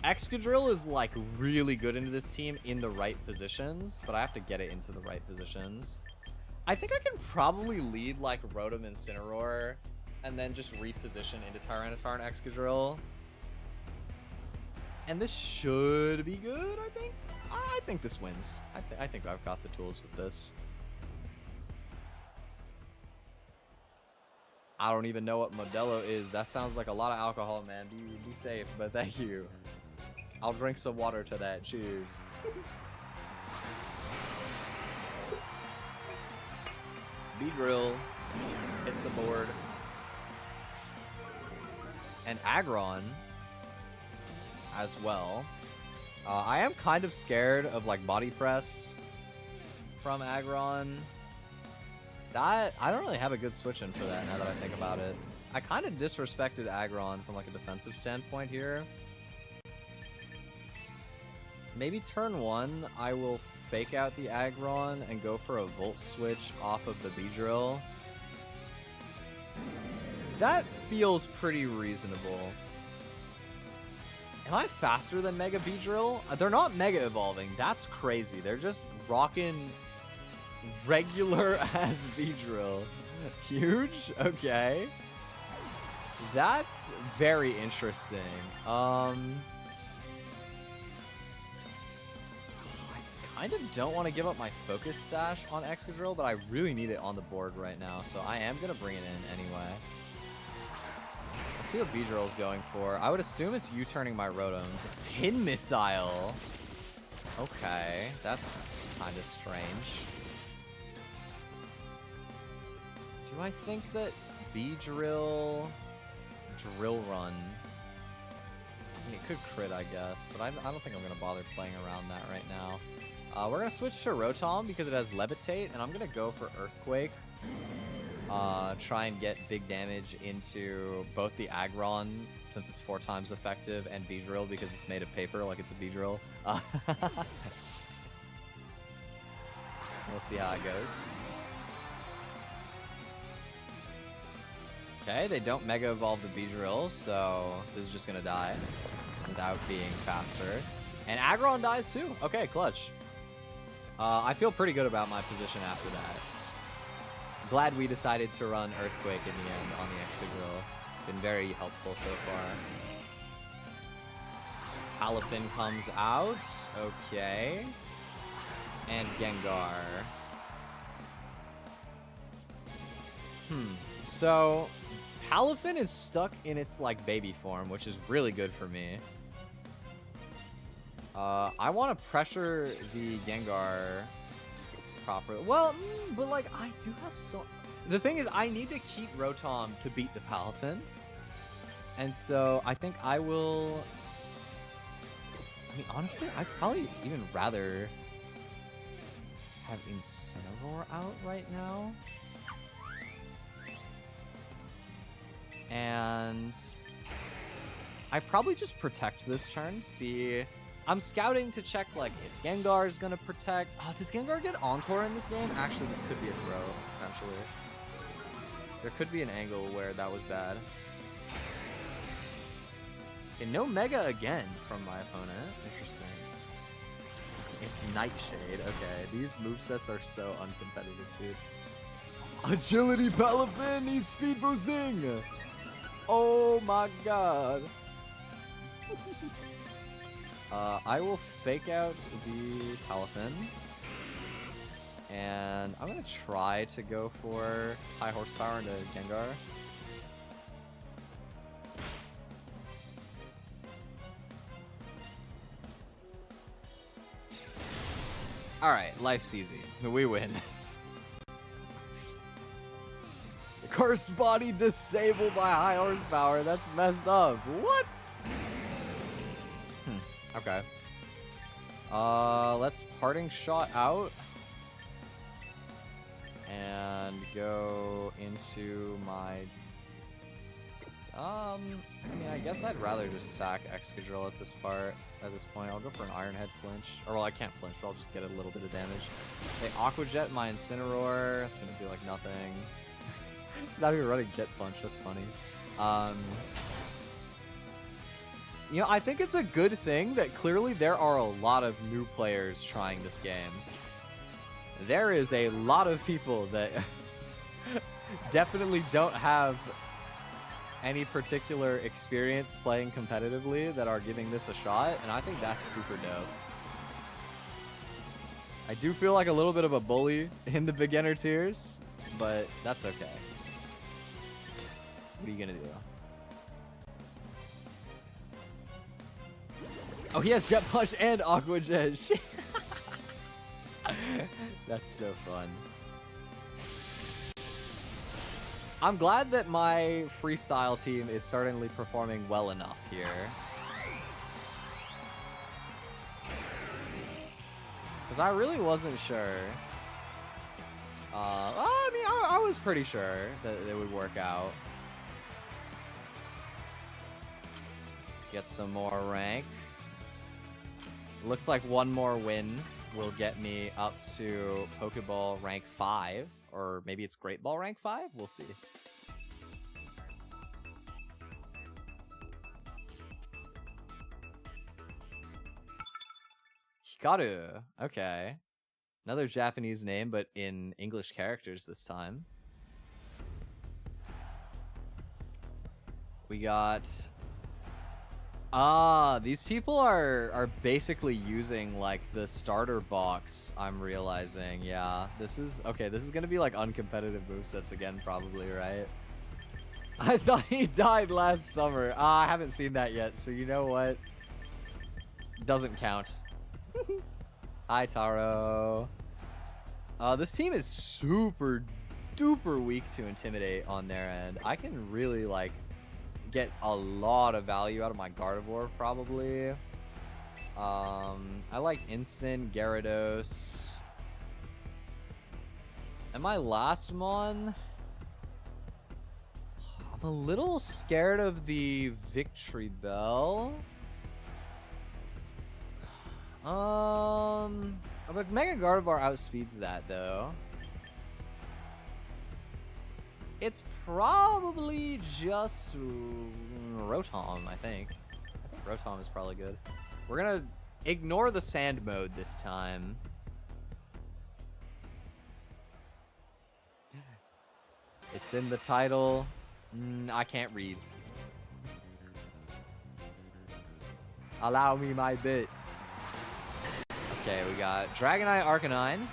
Excadrill is like really good into this team in the right positions, but I have to get it into the right positions. I think I can probably lead like Rotom Incineroar and then just reposition into Tyranitar and Excadrill. And this should be good, I think. I think this wins. I think I've got the tools with this. I don't even know what Modelo is. That sounds like a lot of alcohol, man. Be safe, but thank you. I'll drink some water to that. Cheers. Beedrill hits the board. And Aggron as well. I am kind of scared of like body press from Aggron. That I don't really have a good switch in for that now that I think about it. I kind of disrespected Aggron from like a defensive standpoint here. Maybe turn 1, I will fake out the Aggron and go for a Volt Switch off of the Beedrill. That feels pretty reasonable. Am I faster than Mega Beedrill? They're not Mega Evolving. That's crazy. They're just rocking regular as Beedrill. Huge? Okay. That's very interesting. I kind of don't want to give up my Focus Sash on Excadrill, but I really need it on the board right now, so I am going to bring it in anyway. Let's see what Beedrill's going for. I would assume it's U-turning my Rotom. Pin Missile! Okay, that's kind of strange. Do I think that Beedrill Drill Run? I mean, it could crit, I guess, but I don't think I'm going to bother playing around that right now. We're going to switch to Rotom because it has Levitate, and I'm going to go for Earthquake. Try and get big damage into both the Aggron, since it's 4 times effective, and Beedrill because it's made of paper like it's a Beedrill. We'll see how it goes. Okay, they don't Mega Evolve the Beedrill, so this is just gonna die without being faster. And Aggron dies too. Okay, clutch. I feel pretty good about my position after that. Glad we decided to run Earthquake in the end on the Excadrill. Been very helpful so far. Palafin comes out. Okay. And Gengar. So Palafin is stuck in its like baby form, which is really good for me. I want to pressure the Gengar properly. Well, but like I do have so. The thing is, I need to keep Rotom to beat the Palafin, and so I think I will. I mean, honestly, I'd probably even rather have Incineroar out right now. And I probably just protect this turn, see. I'm scouting to check, like, if Gengar is going to protect. Oh, does Gengar get Encore in this game? Actually, this could be a throw, potentially. There could be an angle where that was bad. Okay, no Mega again from my opponent. Interesting. It's Nightshade. Okay, these movesets are so uncompetitive, dude. Agility Palafin! He's Speed Boozing! Oh my god. I will fake out the Palafin. And I'm going to try to go for high horsepower into Gengar. Alright, life's easy. We win. Cursed body disabled by high horsepower. That's messed up. What? Okay. Let's parting shot out. And go into my... I mean, I guess I'd rather just sack Excadrill at this point. I'll go for an Iron Head flinch. Or, well, I can't flinch, but I'll just get a little bit of damage. They Aqua Jet my Incineroar. That's gonna do, like, nothing. Not even running Jet Punch. That's funny. You know, I think it's a good thing that clearly there are a lot of new players trying this game. There is a lot of people that definitely don't have any particular experience playing competitively that are giving this a shot, and I think that's super dope. I do feel like a little bit of a bully in the beginner tiers, but that's okay. What are you gonna do? Oh, he has Jet Punch and Aqua Jet. Shit. That's so fun. I'm glad that my freestyle team is certainly performing well enough here. Because I really wasn't sure. I mean, I was pretty sure that it would work out. Get some more rank. Looks like one more win will get me up to Pokeball rank 5. Or maybe it's Great Ball rank 5? We'll see. Hikaru. Okay. Another Japanese name, but in English characters this time. We got... these people are basically using, like, the starter box, I'm realizing. Yeah, this is... Okay, this is gonna be, like, uncompetitive movesets again, probably, right? I thought he died last summer. I haven't seen that yet, so you know what? Doesn't count. Hi, Taro. This team is super duper weak to Intimidate on their end. I can really, like... get a lot of value out of my Gardevoir, probably. I like Instant, Gyarados. And my last mon... I'm a little scared of the Victory Bell. But Mega Gardevoir outspeeds that, though. It's probably just Rotom, I think. Rotom is probably good. We're gonna ignore the sand mode this time. It's in the title. I can't read. Allow me my bit. Okay, we got Dragonite Arcanine.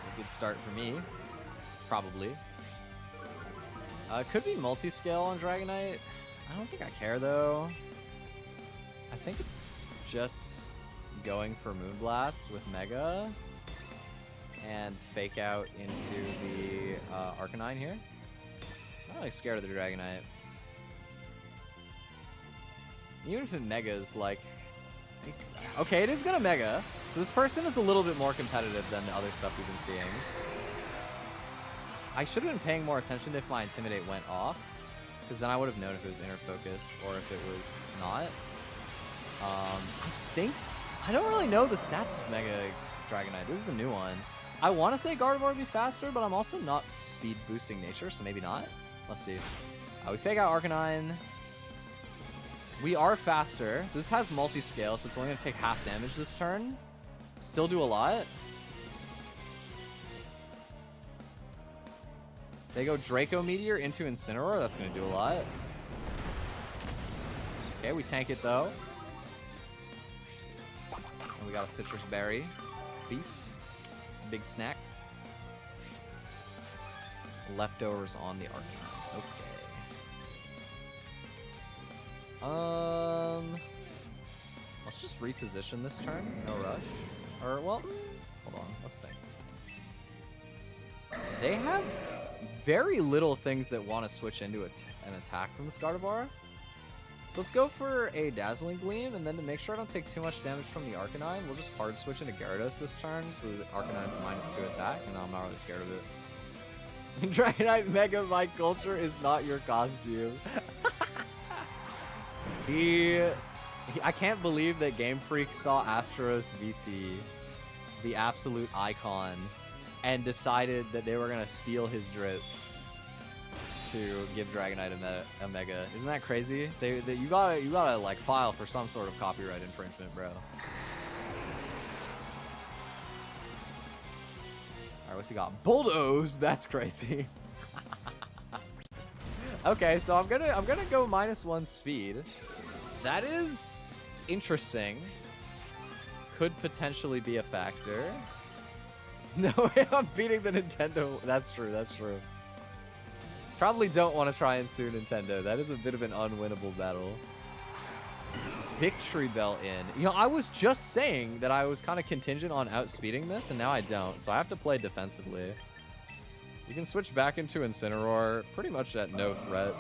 A good start for me. Probably. Could be multi-scale on Dragonite. I don't think I care though. I think it's just going for Moonblast with Mega and fake out into the Arcanine here. I'm not really scared of the Dragonite. Even if it Megas, like... Okay, it is gonna Mega. So this person is a little bit more competitive than the other stuff we've been seeing. I should have been paying more attention if my Intimidate went off, because then I would have known if it was Inner Focus or if it was not. I don't really know the stats of Mega Dragonite. This is a new one. I want to say Gardevoir would be faster, but I'm also not speed boosting nature, so maybe not. Let's see. We fake out Arcanine. We are faster. This has multi-scale, so it's only going to take half damage this turn. Still do a lot. They go Draco Meteor into Incineroar. That's going to do a lot. Okay, we tank it though. And we got a Citrus Berry. Feast. Big snack. Leftovers on the Arcanine. Okay. Let's just reposition this turn. No rush. Or, well, hold on. Let's think. They have very little things that want to switch into an attack from this Gardevoir. So let's go for a Dazzling Gleam, and then to make sure I don't take too much damage from the Arcanine, we'll just hard switch into Gyarados this turn, so the Arcanine's a -2 attack, and I'm not really scared of it. Dragonite Mega My Culture is not your costume. I can't believe that Game Freak saw Astros VT, the absolute icon, and decided that they were gonna steal his drip to give Dragonite a Mega. Isn't that crazy? You gotta like file for some sort of copyright infringement, bro. Alright, what's he got? Bulldoze! That's crazy. Okay, so I'm gonna go -1 speed. That is interesting. Could potentially be a factor. No way I'm beating the Nintendo. That's true, that's true. Probably don't want to try and sue Nintendo. That is a bit of an unwinnable battle. Victory Bell in. You know, I was just saying that I was kind of contingent on outspeeding this, and now I don't. So I have to play defensively. You can switch back into Incineroar pretty much at no threat.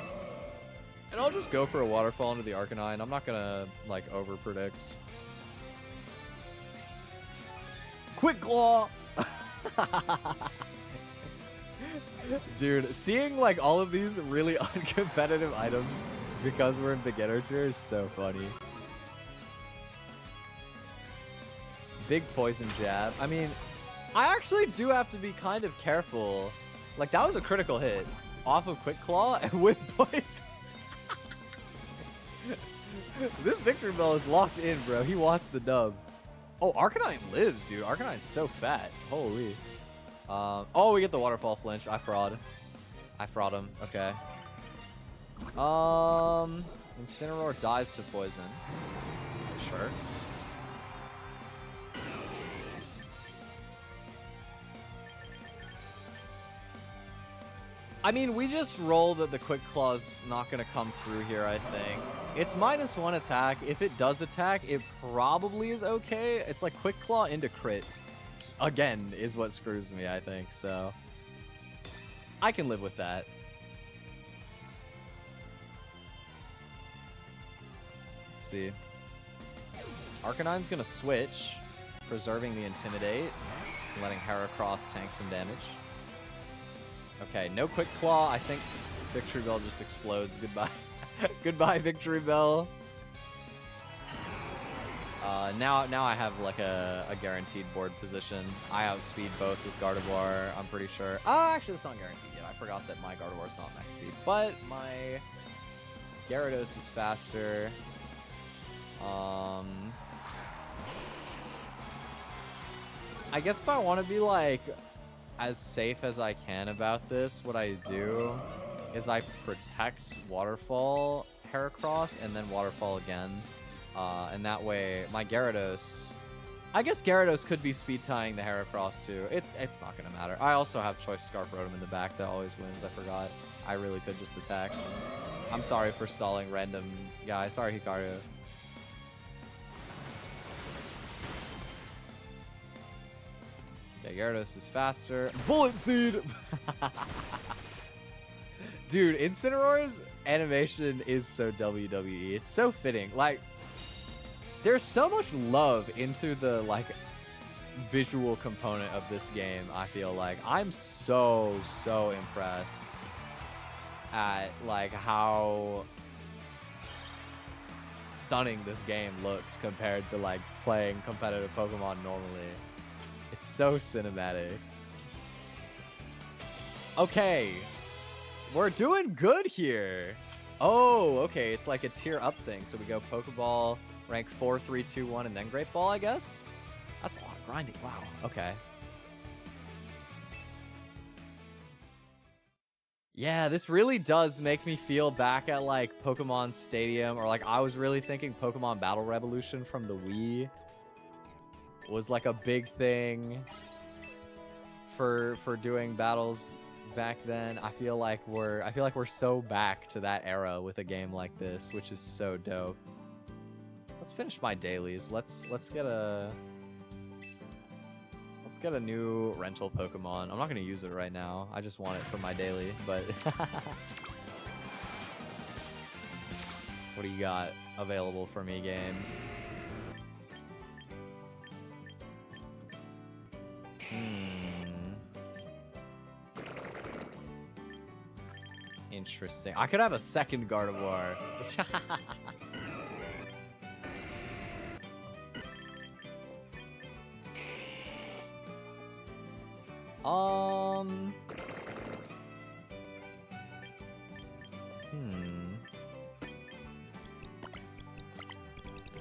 And I'll just go for a Waterfall into the Arcanine. I'm not going to, like, over-predict. Quick Claw! Dude, seeing like all of these really uncompetitive items because we're in beginner tier is so funny. Big Poison Jab. I mean, I actually do have to be kind of careful. Like, that was a critical hit off of Quick Claw and with Poison. This Victory Bell is locked in, bro. He wants the dub. Oh, Arcanine lives, dude. Arcanine's so fat. Holy. Oh, we get the Waterfall flinch. I fraud him. Okay. Incineroar dies to poison. Sure. I mean, we just roll that the Quick Claw's not gonna come through here, I think. It's -1 attack. If it does attack, it probably is okay. It's like Quick Claw into crit. Again, is what screws me, I think, so I can live with that. Let's see. Arcanine's gonna switch, preserving the Intimidate, letting Heracross tank some damage. Okay, no Quick Claw. I think Victory Bell just explodes. Goodbye. Goodbye, Victory Bell. Now I have like a guaranteed board position. I outspeed both with Gardevoir, I'm pretty sure. Actually, it's not guaranteed yet. I forgot that my Gardevoir's not max speed, but my Gyarados is faster. I guess if I want to be like as safe as I can about this, what I do is I protect Waterfall Heracross and then Waterfall again. And that way, my Gyarados... I guess Gyarados could be speed tying the Heracross too. It's not going to matter. I also have Choice Scarf Rotom in the back that always wins. I forgot. I really could just attack. I'm sorry for stalling random guy. Sorry, Hikaru. Okay, Gyarados is faster. Bullet Seed! Dude, Incineroar's animation is so WWE. It's so fitting. Like, there's so much love into the, like, visual component of this game, I feel like. I'm so impressed at, like, how stunning this game looks compared to, like, playing competitive Pokemon normally. It's so cinematic. Okay. We're doing good here. Oh, okay. It's like a tier up thing. So we go Pokeball, rank 4, 3, 2, 1, and then Great Ball, I guess? That's a lot of grinding. Wow. Okay. Yeah, this really does make me feel back at, like, Pokemon Stadium, or, like, I was really thinking Pokemon Battle Revolution from the Wii was, like, a big thing for doing battles back then. I feel like we're so back to that era with a game like this, which is so dope. Let's finish my dailies. Let's get a new rental Pokemon. I'm not gonna use it right now. I just want it for my daily, but what do you got available for me, game? Interesting. I could have a second Gardevoir.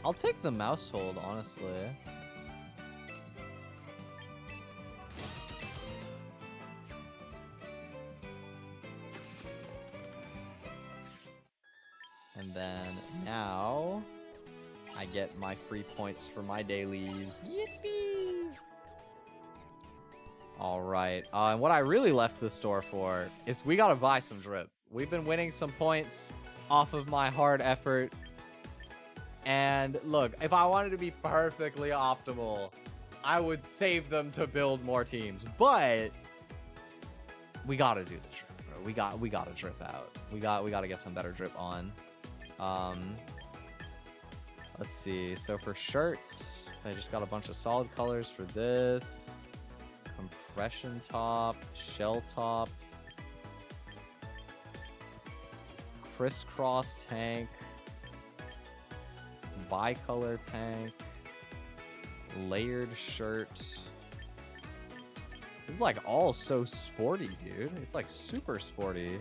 I'll take the mouse hold, honestly. And then now I get my free points for my dailies. Yippee! Alright, and what I really left the store for is we gotta buy some drip. We've been winning some points off of my hard effort. And look, if I wanted to be perfectly optimal, I would save them to build more teams. But we gotta do the drip, bro. We gotta drip out. We gotta get some better drip on. Let's see. So for shirts, I just got a bunch of solid colors for this. Compression top, shell top, crisscross tank, bicolor tank, layered shirt. This is like all so sporty, dude. It's like super sporty.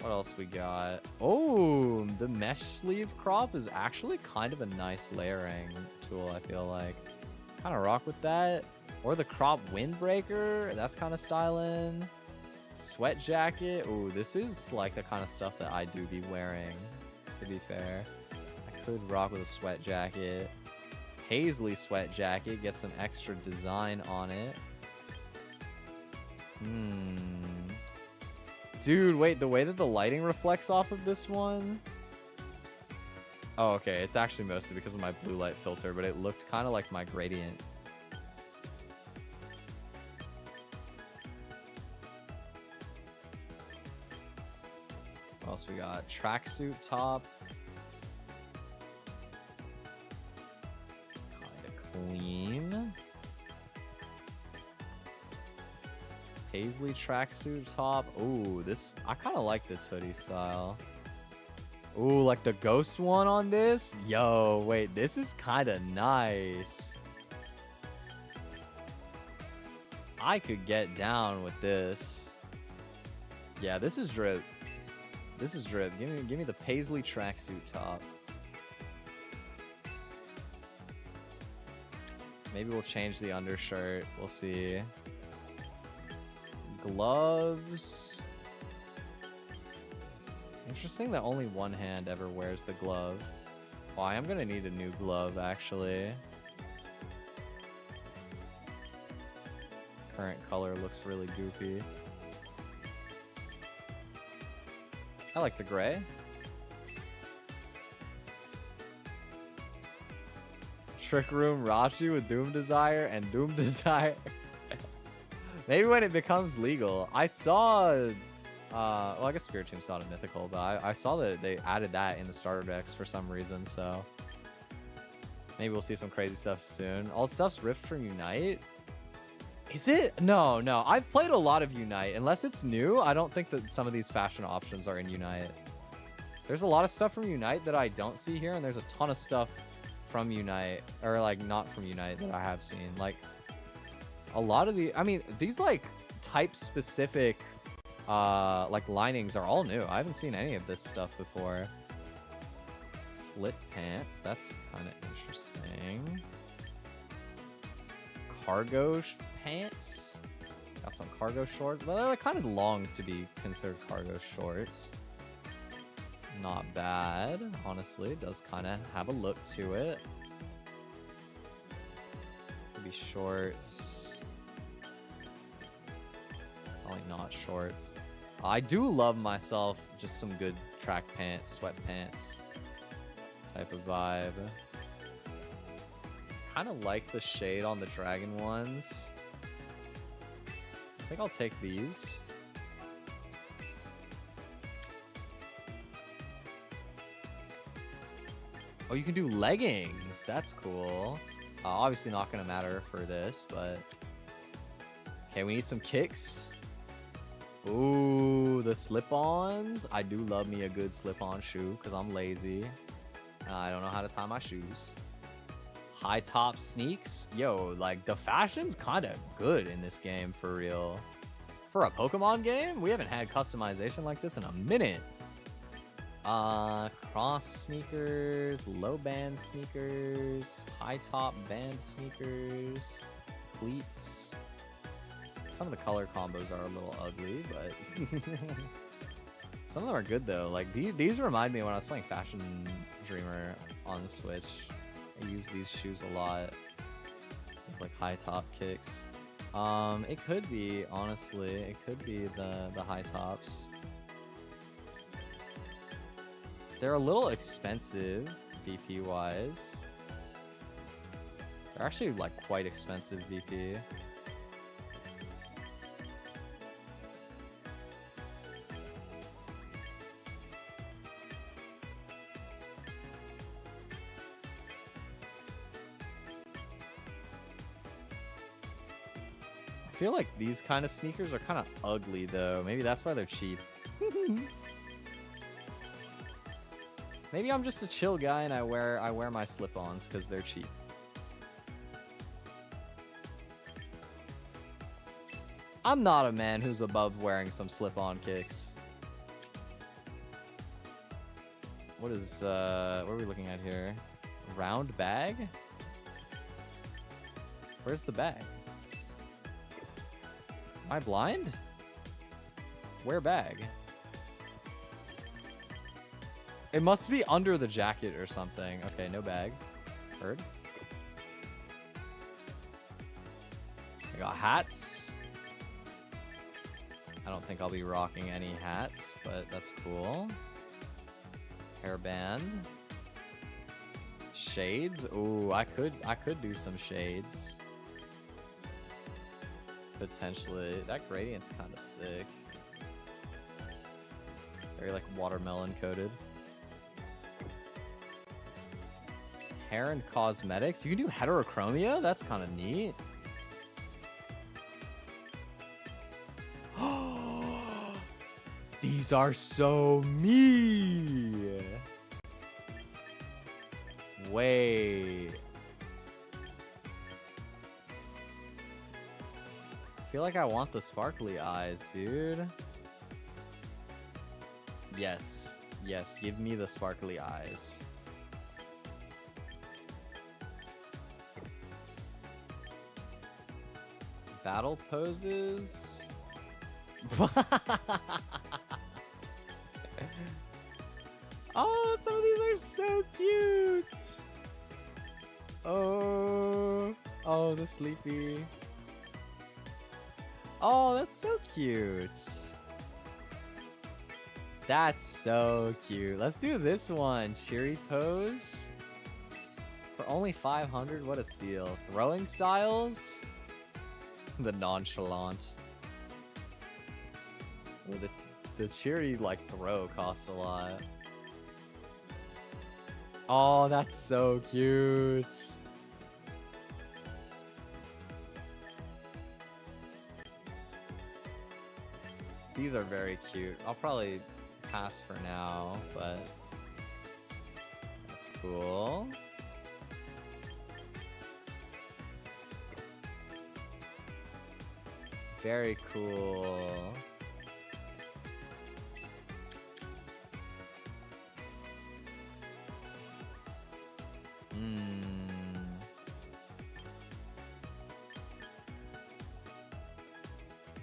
What else we got? Oh, the mesh sleeve crop is actually kind of a nice layering tool, I feel like. Kind of rock with that. Or the crop windbreaker. That's kind of styling. Sweat jacket. Ooh, this is like the kind of stuff that I do be wearing, to be fair. I could rock with a sweat jacket. Paisley sweat jacket. Get some extra design on it. Dude, wait, the way that the lighting reflects off of this one? Oh, okay, it's actually mostly because of my blue light filter, but it looked kind of like my gradient. What else we got? Tracksuit top. Kinda clean. Paisley tracksuit top. Ooh, this, I kind of like this hoodie style. Ooh, like the ghost one on this? Yo, wait, this is kind of nice. I could get down with this. Yeah, this is drip. This is drip. Give me the paisley tracksuit top. Maybe we'll change the undershirt. We'll see. Gloves. Interesting that only one hand ever wears the glove. Oh, I am gonna need a new glove, actually. Current color looks really goofy. I like the gray. Trick Room Rashi with Doom Desire and Doom Desire. Maybe when it becomes legal. I saw... well, I guess Spirit Tomb's not a mythical, but I saw that they added that in the starter decks for some reason, so... Maybe we'll see some crazy stuff soon. All stuff's ripped from Unite? Is it? No, no. I've played a lot of Unite. Unless it's new, I don't think that some of these fashion options are in Unite. There's a lot of stuff from Unite that I don't see here, and there's a ton of stuff from Unite, or like not from Unite that I have seen. Like, a lot of the... I mean, these like type-specific like linings are all new. I haven't seen any of this stuff before. Slit pants, that's kind of interesting. Cargo pants, got some cargo shorts, but they're kind of long to be considered cargo shorts. Not bad, honestly. It does kind of have a look to it. Could be shorts. Probably not shorts. I do love myself just some good track pants, sweatpants type of vibe. Kind of like the shade on the dragon ones. I think I'll take these. Oh, you can do leggings. That's cool. Obviously not going to matter for this, but... Okay, we need some kicks. Ooh, the slip-ons. I do love me a good slip-on shoe because I'm lazy. I don't know how to tie my shoes. High top sneaks. Yo, like, the fashion's kind of good in this game, for real. For a Pokemon game, we haven't had customization like this in a minute. Cross sneakers, low band sneakers, high top band sneakers, cleats. Some of the color combos are a little ugly, but some of them are good though. Like these remind me when I was playing Fashion Dreamer on the Switch. I use these shoes a lot. It's like high top kicks. It could be, honestly, it could be the high tops. They're a little expensive, VP wise. They're actually like quite expensive, VP. I feel like these kind of sneakers are kind of ugly though. Maybe that's why they're cheap. Maybe I'm just a chill guy and I wear my slip-ons because they're cheap. I'm not a man who's above wearing some slip-on kicks. What are we looking at here? Round bag? Where's the bag? Am I blind? Where bag? It must be under the jacket or something. Okay, no bag. Heard. I got hats. I don't think I'll be rocking any hats, but that's cool. Hairband. Shades. Ooh, I could do some shades. Potentially. That gradient's kind of sick. Very like watermelon coated. Hair and cosmetics. You can do heterochromia? That's kind of neat. These are so me. Wait. I feel like I want the sparkly eyes, dude. Yes. Yes, give me the sparkly eyes. Battle poses? Oh, some of these are so cute! Oh, oh, the sleepy. Oh, that's so cute. That's so cute. Let's do this one. Cheery pose. For only 500, what a steal. Throwing styles. The nonchalant. Well, the cheery, like, throw costs a lot. Oh, that's so cute. These are very cute. I'll probably pass for now, but that's cool. Very cool.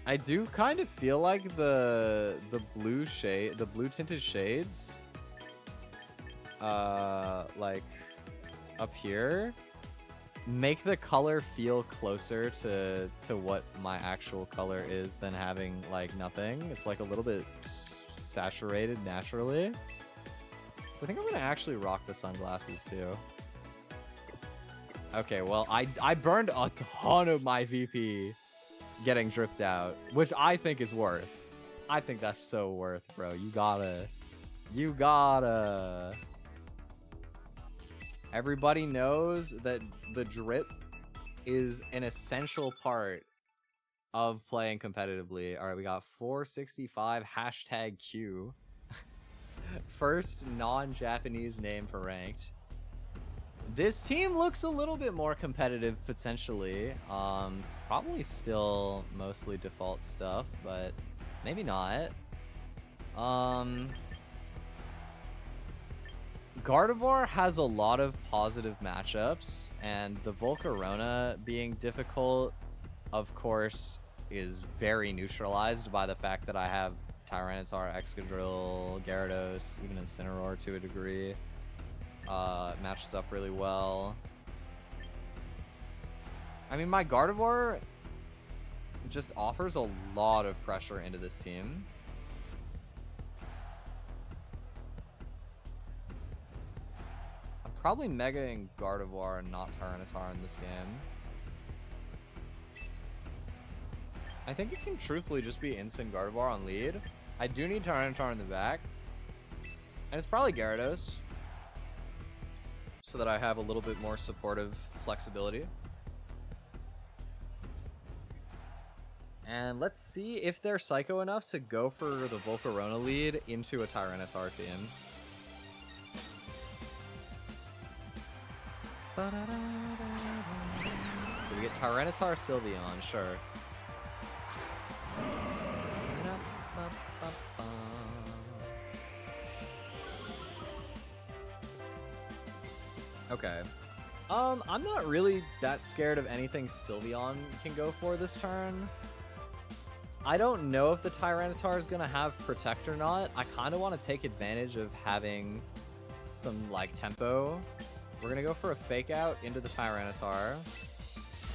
I do kind of feel like the blue tinted shades, like up here, make the color feel closer to what my actual color is than having like nothing. It's like a little bit saturated naturally. So I think I'm gonna actually rock the sunglasses too. Okay, well I burned a ton of my VP getting dripped out, which I think is worth. I think that's so worth, bro. You gotta. Everybody knows that the drip is an essential part of playing competitively. All right, we got 465 #Q. First non-Japanese name for ranked. This team looks a little bit more competitive potentially. Probably still mostly default stuff, but maybe not. Gardevoir has a lot of positive matchups, and the Volcarona being difficult, of course, is very neutralized by the fact that I have Tyranitar, Excadrill, Gyarados, even Incineroar to a degree. Matches up really well. I mean, my Gardevoir just offers a lot of pressure into this team. I'm probably Mega-ing Gardevoir and not Tyranitar in this game. I think it can truthfully just be instant Gardevoir on lead. I do need Tyranitar in the back. And it's probably Gyarados, so that I have a little bit more supportive flexibility. And let's see if they're psycho enough to go for the Volcarona lead into a Tyranitar team. Do we get Tyranitar Sylveon? Sure. Okay. I'm not really that scared of anything Sylveon can go for this turn. I don't know if the Tyranitar is gonna have Protect or not. I kind of want to take advantage of having some, like, tempo. We're gonna go for a Fake Out into the Tyranitar.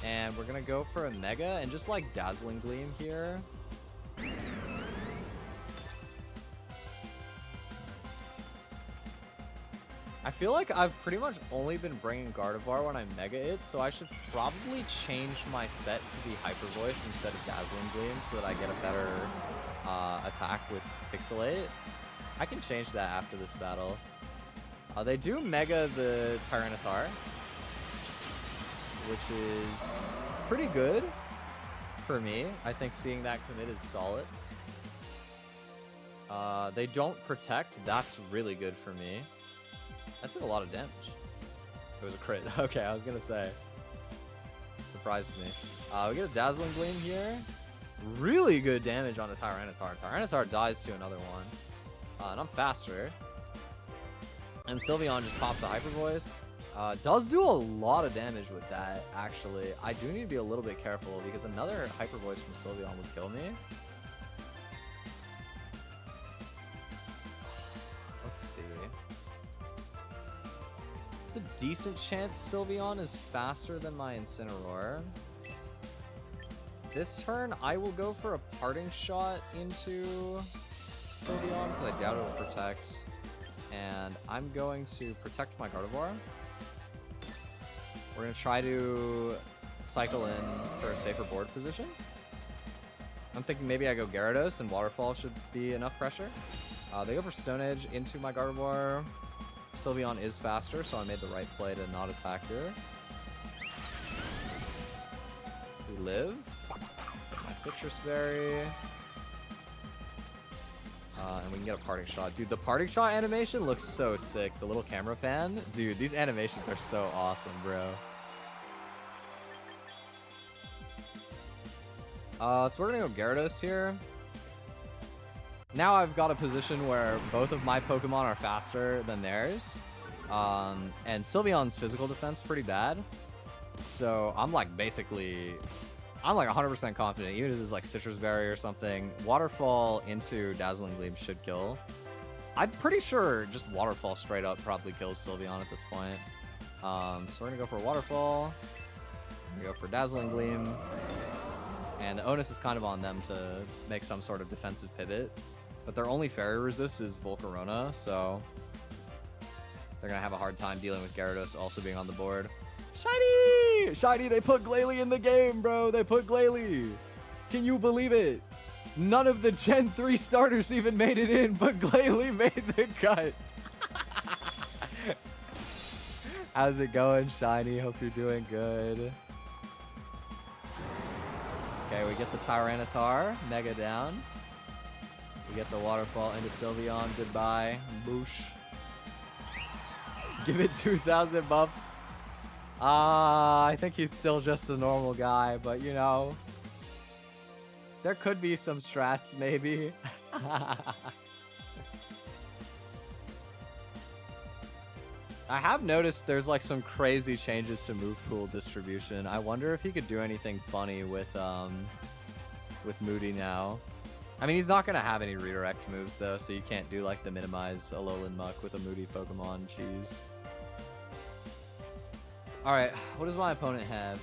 And we're gonna go for a Mega and just, like, Dazzling Gleam here. I feel like I've pretty much only been bringing Gardevoir when I Mega it, so I should probably change my set to be Hyper Voice instead of Dazzling Gleam so that I get a better attack with Pixelate. I can change that after this battle. They do Mega the Tyranitar, which is pretty good for me. I think seeing that commit is solid. They don't Protect. That's really good for me. That did a lot of damage. It was a crit. Okay, I was gonna say. It surprised me. We get a Dazzling Gleam here. Really good damage on a Tyranitar. Tyranitar dies to another one. And I'm faster. And Sylveon just pops a Hyper Voice. Does do a lot of damage with that, actually. I do need to be a little bit careful because another Hyper Voice from Sylveon would kill me. Let's see. There's a decent chance Sylveon is faster than my Incineroar. This turn, I will go for a Parting Shot into Sylveon because I doubt it will protect. And I'm going to protect my Gardevoir. We're going to try to cycle in for a safer board position. I'm thinking maybe I go Gyarados and Waterfall should be enough pressure. They go for Stone Edge into my Gardevoir. Sylveon is faster, so I made the right play to not attack here. We live. My Citrus Berry. And we can get a Parting Shot. Dude, the Parting Shot animation looks so sick. The little camera pan. Dude, these animations are so awesome, bro. So we're gonna go Gyarados here. Now I've got a position where both of my Pokemon are faster than theirs. And Sylveon's physical defense is pretty bad. So I'm like basically... I'm like 100% confident, even if it's like Citrus Berry or something, Waterfall into Dazzling Gleam should kill. I'm pretty sure just Waterfall straight up probably kills Sylveon at this point. So we're gonna go for Waterfall. We go for Dazzling Gleam. And the onus is kind of on them to make some sort of defensive pivot. But their only Fairy resist is Volcarona, so they're gonna have a hard time dealing with Gyarados also being on the board. Shiny! Shiny, they put Glalie in the game, bro. They put Glalie. Can you believe it? None of the Gen 3 starters even made it in, but Glalie made the cut. How's it going, Shiny? Hope you're doing good. Okay, we get the Tyranitar. Mega down. We get the Waterfall into Sylveon. Goodbye. Boosh. Give it 2,000 buffs. I think he's still just a normal guy, but you know, there could be some strats maybe. I have noticed there's like some crazy changes to move pool distribution. I wonder if he could do anything funny with Moody now. I mean, he's not gonna have any redirect moves though, so you can't do like the minimize Alolan Muck with a Moody Pokemon. Jeez. Alright, what does my opponent have?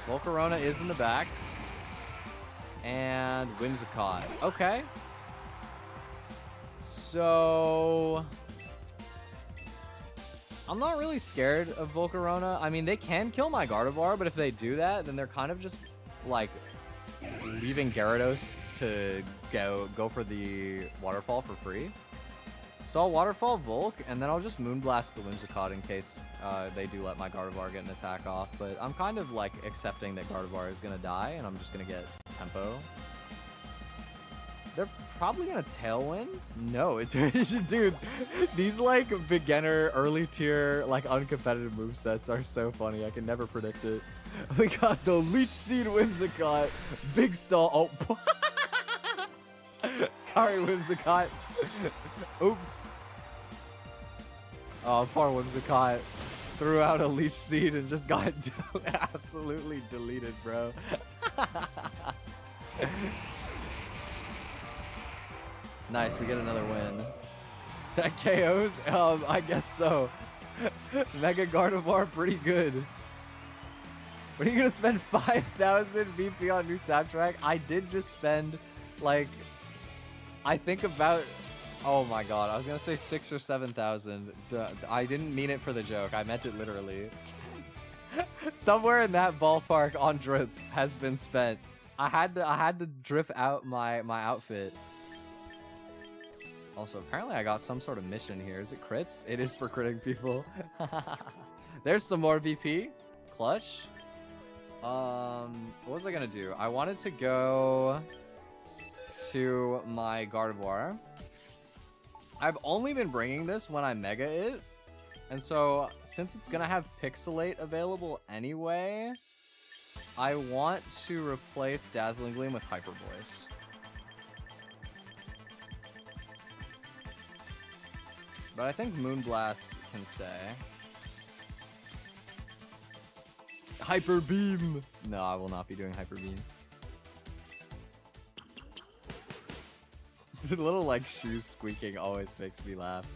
Volcarona is in the back. And Whimsicott. Okay. So... I'm not really scared of Volcarona. I mean, they can kill my Gardevoir, but if they do that, then they're kind of just, like, leaving Gyarados to go for the Waterfall for free. So I'll Waterfall Volk, and then I'll just Moonblast the Whimsicott in case they do let my Gardevoir get an attack off. But I'm kind of like accepting that Gardevoir is going to die, and I'm just going to get Tempo. They're probably going to Tailwind? No, dude, these like beginner, early tier, like uncompetitive movesets are so funny. I can never predict it. We got the Leech Seed Whimsicott, Big Stall. Oh, sorry, Whimsicott. Oops. Oh, poor Whimsicott threw out a Leech Seed and just got absolutely deleted, bro. Nice, we get another win. That KOs? I guess so. Mega Gardevoir, pretty good. What are you gonna spend 5,000 VP on new soundtrack? I did just spend, like, I think about, oh my god, I was gonna say 6,000 or 7,000. I didn't mean it for the joke. I meant it literally. Somewhere in that ballpark on drip has been spent. I had to drip out my outfit. Also, apparently I got some sort of mission here. Is it crits? It is for critting people. There's some more VP. Clutch. What was I gonna do? I wanted to go to my Gardevoir. I've only been bringing this when I Mega it. And so, since it's going to have Pixelate available anyway, I want to replace Dazzling Gleam with Hyper Voice. But I think Moonblast can stay. Hyper Beam! No, I will not be doing Hyper Beam. The little, like, shoes squeaking always makes me laugh.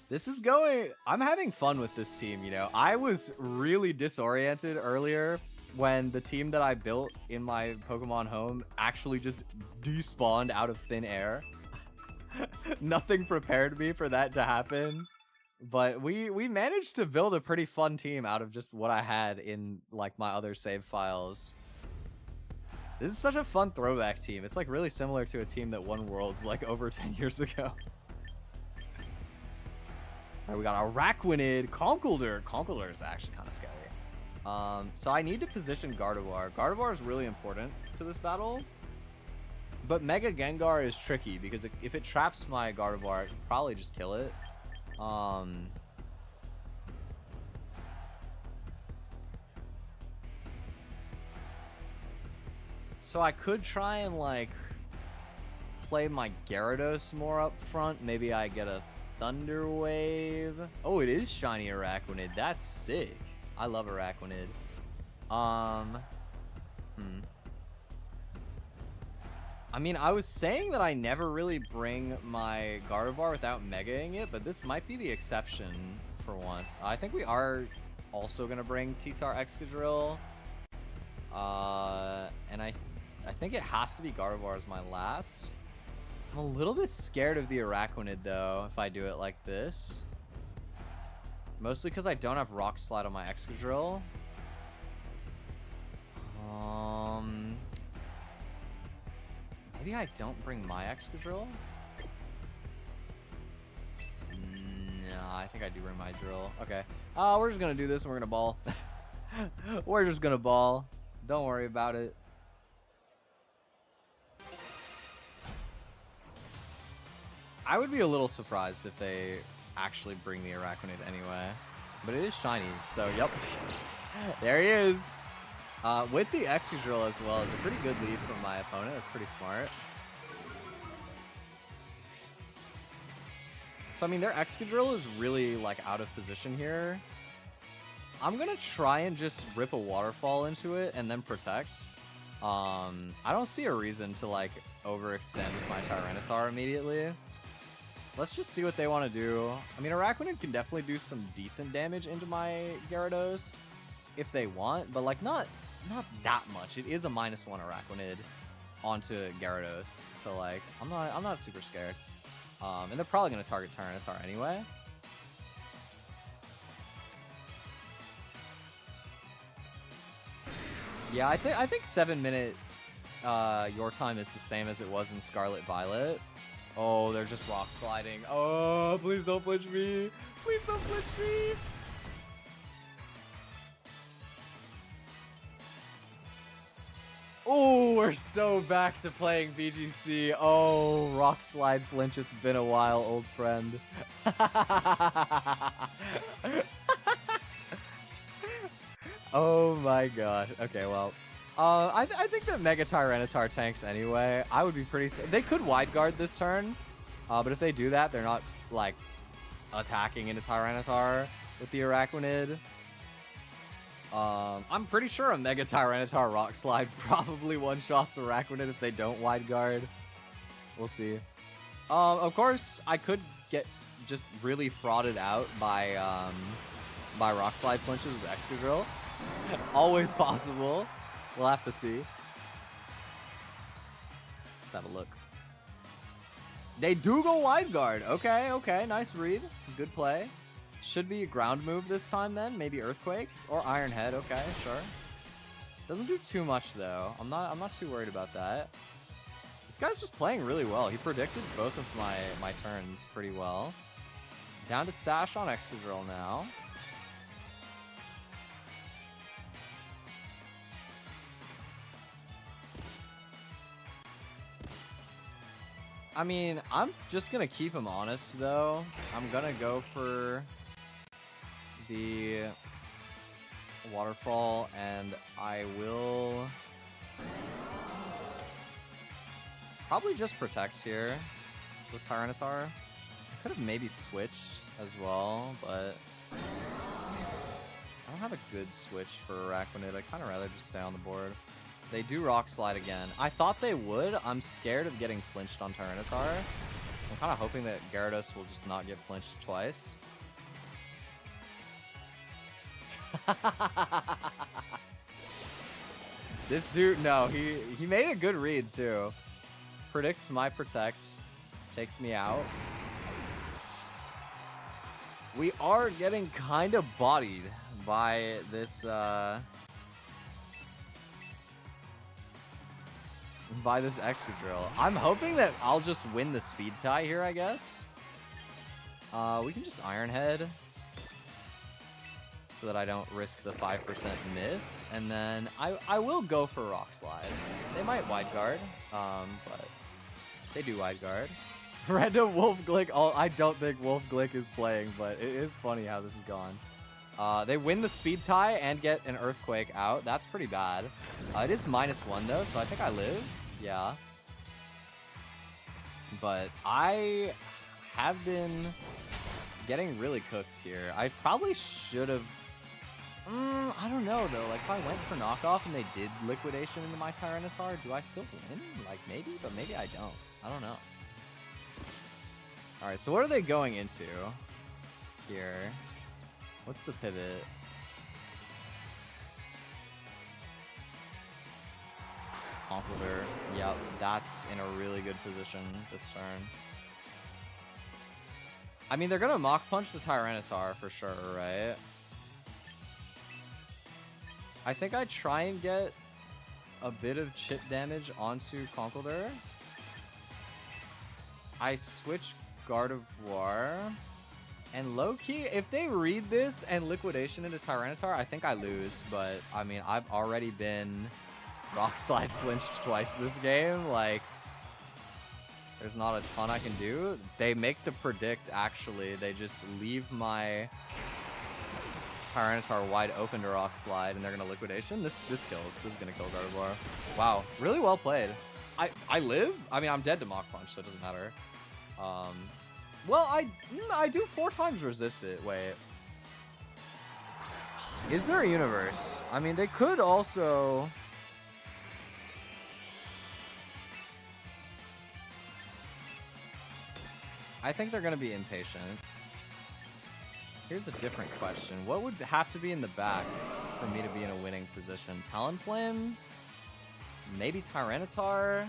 This is going... I'm having fun with this team, you know. I was really disoriented earlier when the team that I built in my Pokemon home actually just despawned out of thin air. Nothing prepared me for that to happen. But we managed to build a pretty fun team out of just what I had in, like, my other save files. This is such a fun throwback team. It's, like, really similar to a team that won Worlds, like, over 10 years ago. Alright, we got Araquanid, Conkeldurr. Conkeldurr is actually kind of scary. So I need to position Gardevoir. Gardevoir is really important to this battle. But Mega Gengar is tricky because if it traps my Gardevoir, it can probably just kill it. So I could try and, like, play my Gyarados more up front. Maybe I get a Thunder Wave. Oh, it is shiny Araquanid. That's sick. I love Araquanid. I mean, I was saying that I never really bring my Gardevoir without Megaing it, but this might be the exception for once. I think we are also going to bring T-Tar Excadrill. And I think it has to be Gardevoir as my last. I'm a little bit scared of the Araquanid, though, if I do it like this. Mostly because I don't have Rock Slide on my Excadrill. Maybe I don't bring my Excadrill? No, I think I do bring my Drill. Okay. We're just gonna do this and we're gonna ball. We're just gonna ball. Don't worry about it. I would be a little surprised if they actually bring the Araquanid anyway. But it is shiny, so yep. There he is. With the Excadrill as well is a pretty good lead from my opponent. That's pretty smart. So, I mean, their Excadrill is really, like, out of position here. I'm gonna try and just rip a Waterfall into it and then protect. I don't see a reason to, like, overextend my Tyranitar immediately. Let's just see what they want to do. I mean, Araquanid can definitely do some decent damage into my Gyarados if they want, but, like, not that much. It is a -1 Araquanid onto Gyarados, so, like, I'm not super scared. And they're probably gonna target Tyranitar anyway. Yeah, I think 7-minute your time is the same as it was in Scarlet Violet. Oh, they're just rock sliding. Oh, please don't flinch me. Please don't flinch me. Oh, we're so back to playing VGC. Oh, rock slide flinch. It's been a while, old friend. Oh my god. Okay, well. I think that Mega Tyranitar tanks anyway. I would be pretty... They could wide guard this turn. But if they do that, they're not, like, attacking into Tyranitar with the Araquanid. I'm pretty sure a Mega Tyranitar Rock Slide probably one-shots Araquanid if they don't wide guard. We'll see. Of course, I could get just really frauded out by Rock Slide flinches with Excadrill. Always possible. We'll have to see. Let's have a look. They do go wide guard. Okay, okay. Nice read. Good play. Should be a ground move this time then. Maybe Earthquake or Iron Head. Okay, sure. Doesn't do too much though. I'm not too worried about that. This guy's just playing really well. He predicted both of my turns pretty well. Down to Sash on Excadrill now. I mean, I'm just gonna keep him honest, though. I'm gonna go for the waterfall, and I will probably just protect here with Tyranitar. I could have maybe switched as well, but I don't have a good switch for Araquanid. I'd kind of rather just stay on the board. They do Rock Slide again. I thought they would. I'm scared of getting flinched on Tyranitar. So I'm kind of hoping that Gyarados will just not get flinched twice. This dude, no, he made a good read too. Predicts my protects, takes me out. We are getting kind of bodied by this Excadrill. I'm hoping that I'll just win the speed tie here, I guess. We can just Iron Head so that I don't risk the 5% miss. And then I will go for Rock Slide. They might Wide Guard, but they do Wide Guard. Random Wolf Glick. Oh, I don't think Wolf Glick is playing, but it is funny how this has gone. They win the speed tie and get an Earthquake out. That's pretty bad. It is -1 though, so I think I live. Yeah. But I have been getting really cooked here. I probably should have... I don't know though. Like if I went for knockoff and they did liquidation into my Tyranitar, do I still win? Like maybe, but maybe I don't. I don't know. Alright, so what are they going into here? What's the pivot? Conkeldurr. Yep, that's in a really good position this turn. I mean, they're gonna Mach Punch the Tyranitar for sure, right? I think I try and get a bit of chip damage onto Conkeldurr. I switch Gardevoir. And low-key, if they read this and liquidation into Tyranitar, I think I lose. But, I mean, I've already been Rock Slide flinched twice this game. Like, there's not a ton I can do. They make the predict, actually. They just leave my Tyranitar wide open to Rock Slide, and they're going to liquidation. This kills. This is going to kill Gardevoir. Wow, really well played. I live? I mean, I'm dead to Mach Punch, so it doesn't matter. Well, I do 4 times resist it. Wait. Is there a universe? I mean, they could also... I think they're going to be impatient. Here's a different question. What would have to be in the back for me to be in a winning position? Talonflame? Maybe Tyranitar?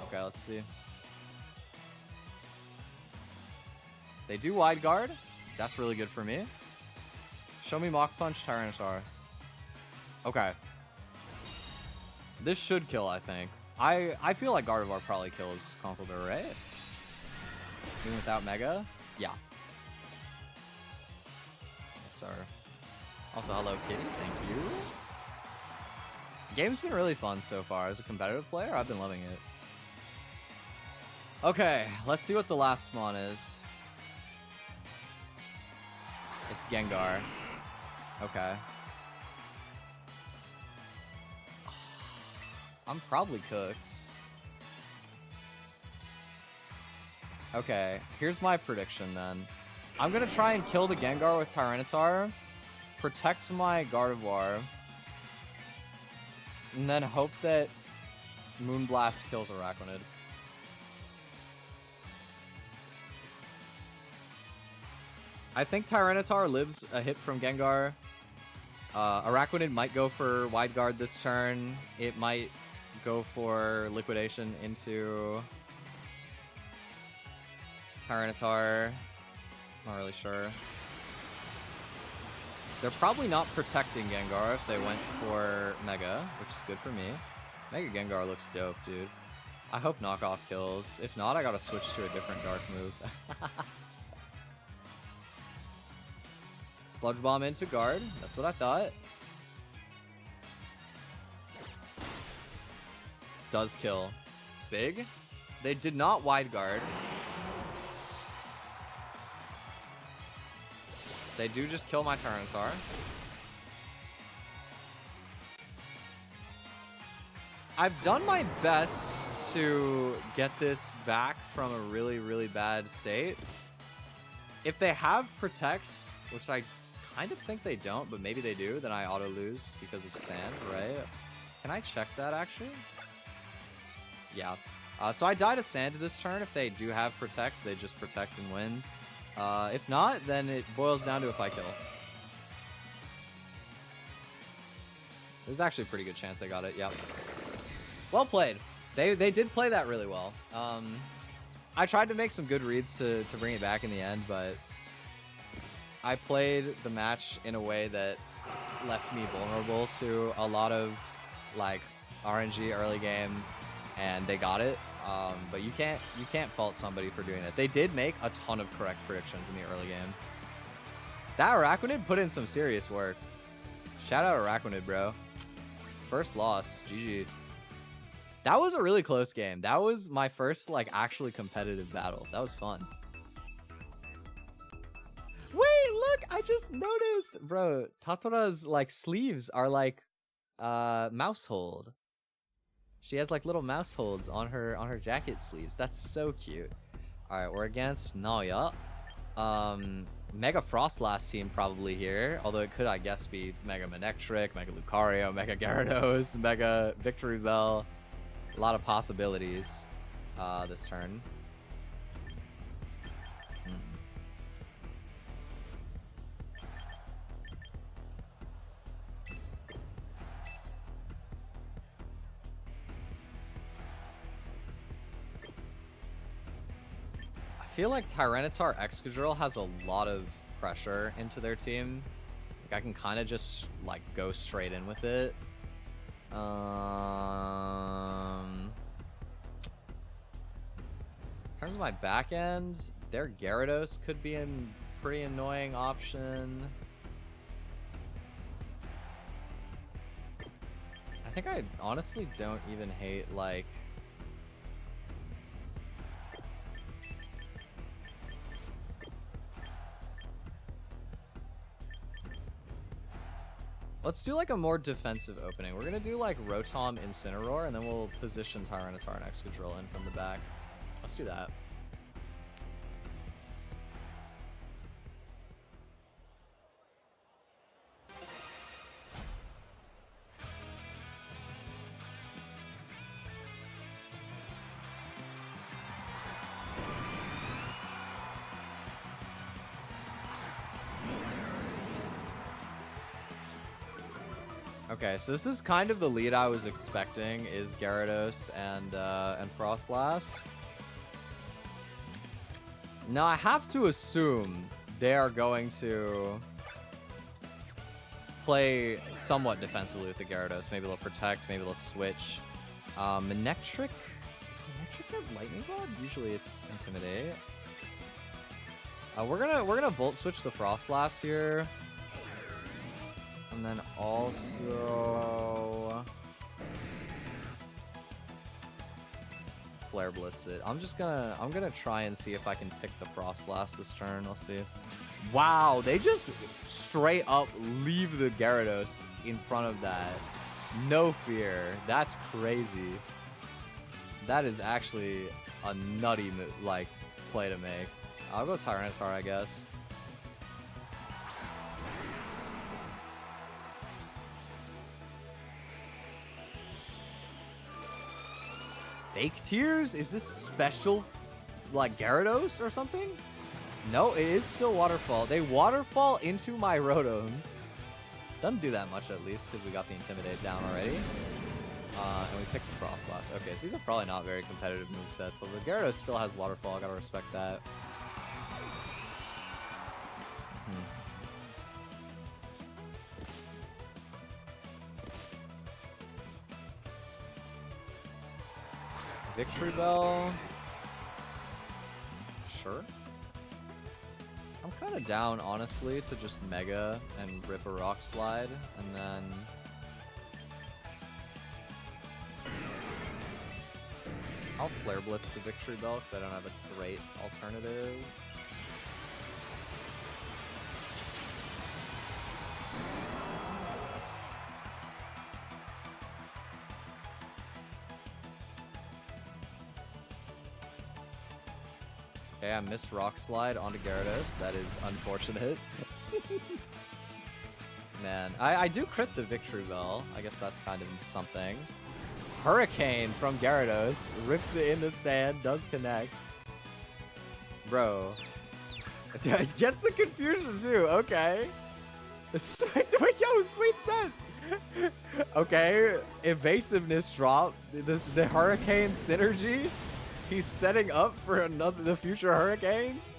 Okay, let's see. They do Wide Guard. That's really good for me. Show me Mach Punch, Tyranitar. Okay. This should kill, I think. I feel like Gardevoir probably kills Conkeldurr, right? Even without Mega? Yeah. Yes, sir. Also, hello, Kitty. Thank you. Game's been really fun so far. As a competitive player, I've been loving it. Okay, let's see what the last spawn is. It's Gengar. Okay. I'm probably cooked. Okay, here's my prediction then. I'm gonna try and kill the Gengar with Tyranitar, protect my Gardevoir, and then hope that Moonblast kills Araquanid. I think Tyranitar lives a hit from Gengar. Araquanid might go for Wide Guard this turn. It might go for Liquidation into Tyranitar. Not really sure. They're probably not protecting Gengar if they went for Mega, which is good for me. Mega Gengar looks dope, dude. I hope knockoff kills. If not, I gotta switch to a different dark move. Sludge Bomb into guard. That's what I thought. Does kill. Big. They did not wide guard. They do just kill my Tyranitar. I've done my best to get this back from a really, really bad state. If they have protects, which I kind of think they don't, but maybe they do, then I auto lose because of sand, right? Can I check that actually? Yeah. So I die to sand this turn. If they do have protect, they just protect and win. If not, then it boils down to if I kill. There's actually a pretty good chance they got it. Yep. Well played. They did play that really well. I tried to make some good reads to bring it back in the end, but I played the match in a way that left me vulnerable to a lot of like RNG early game, and they got it. But you can't fault somebody for doing it. They did make a ton of correct predictions in the early game. That Araquanid put in some serious work. Shout out Araquanid, bro. First loss. GG. That was a really close game. That was my first like actually competitive battle. That was fun. Wait, look, I just noticed, bro. Tatora's like sleeves are like mouse hold. She has like little mouse holds on her jacket sleeves. That's so cute. All right, we're against Naya. Mega Frostlass team probably here, although it could, I guess, be Mega Manectric, Mega Lucario, Mega Gyarados, Mega Victory Bell. A lot of possibilities this turn. I feel like Tyranitar Excadrill has a lot of pressure into their team. Like I can kind of just like go straight in with it. In terms of my back end, their Gyarados could be a pretty annoying option. I think I honestly don't even hate like let's do like a more defensive opening. We're gonna do like Rotom Incineroar, and then we'll position Tyranitar and Excadrill in from the back. Let's do that. Okay, so this is kind of the lead I was expecting, is Gyarados and Frostlass. Now I have to assume they are going to play somewhat defensively with the Gyarados. Maybe they'll protect, maybe they'll switch. Manectric? Does Manectric have Lightning Rod? Usually it's Intimidate. We're gonna Volt Switch the Frostlass here. And then also Flare Blitz it. I'm gonna try and see if I can pick the Frostlass this turn. Let's see. Wow, they just straight up leave the Gyarados in front of that. No fear. That's crazy. That is actually a nutty like play to make. I'll go Tyranitar, I guess. Fake Tears? Is this special, like, Gyarados or something? No, it is still Waterfall. They Waterfall into my Rotom. Doesn't do that much, at least, because we got the Intimidate down already. And we picked the Frostlass. Okay, so these are probably not very competitive movesets. So the Gyarados still has Waterfall. I gotta respect that. Victory Bell. Sure. I'm kind of down, honestly, to just Mega and rip a Rock Slide, and then... I'll Flare Blitz the Victory Bell, because I don't have a great alternative. Okay, I missed Rock Slide onto Gyarados. That is unfortunate. Man, I do crit the Victory Bell. I guess that's kind of something. Hurricane from Gyarados. Rips it in the sand, does connect. Bro. It gets the confusion too, okay. Yo, sweet sense! Okay, evasiveness drop. The Hurricane synergy? He's setting up for the future Hurricanes?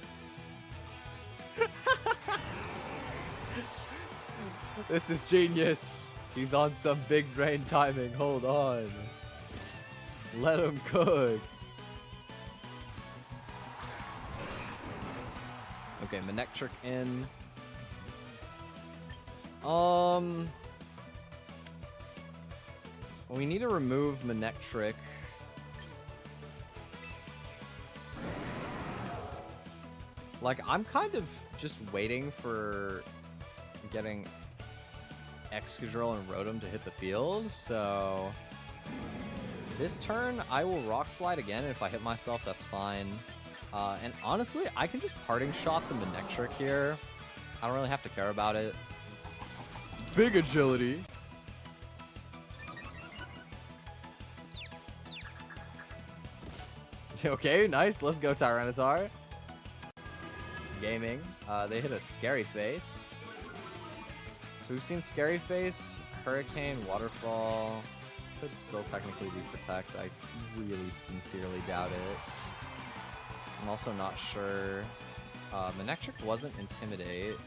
This is genius. He's on some big brain timing. Hold on. Let him cook. Okay, Manectric in. We need to remove Manectric. Like, I'm kind of just waiting for getting Excadrill and Rotom to hit the field, so... This turn, I will Rock Slide again, and if I hit myself, that's fine. And honestly, I can just Parting Shot the Manectric here. I don't really have to care about it. Big agility. Okay, nice. Let's go, Tyranitar. Gaming. They hit a Scary Face. So we've seen Scary Face, Hurricane, Waterfall. Could still technically be Protect. I really sincerely doubt it. I'm also not sure. Manectric wasn't Intimidate.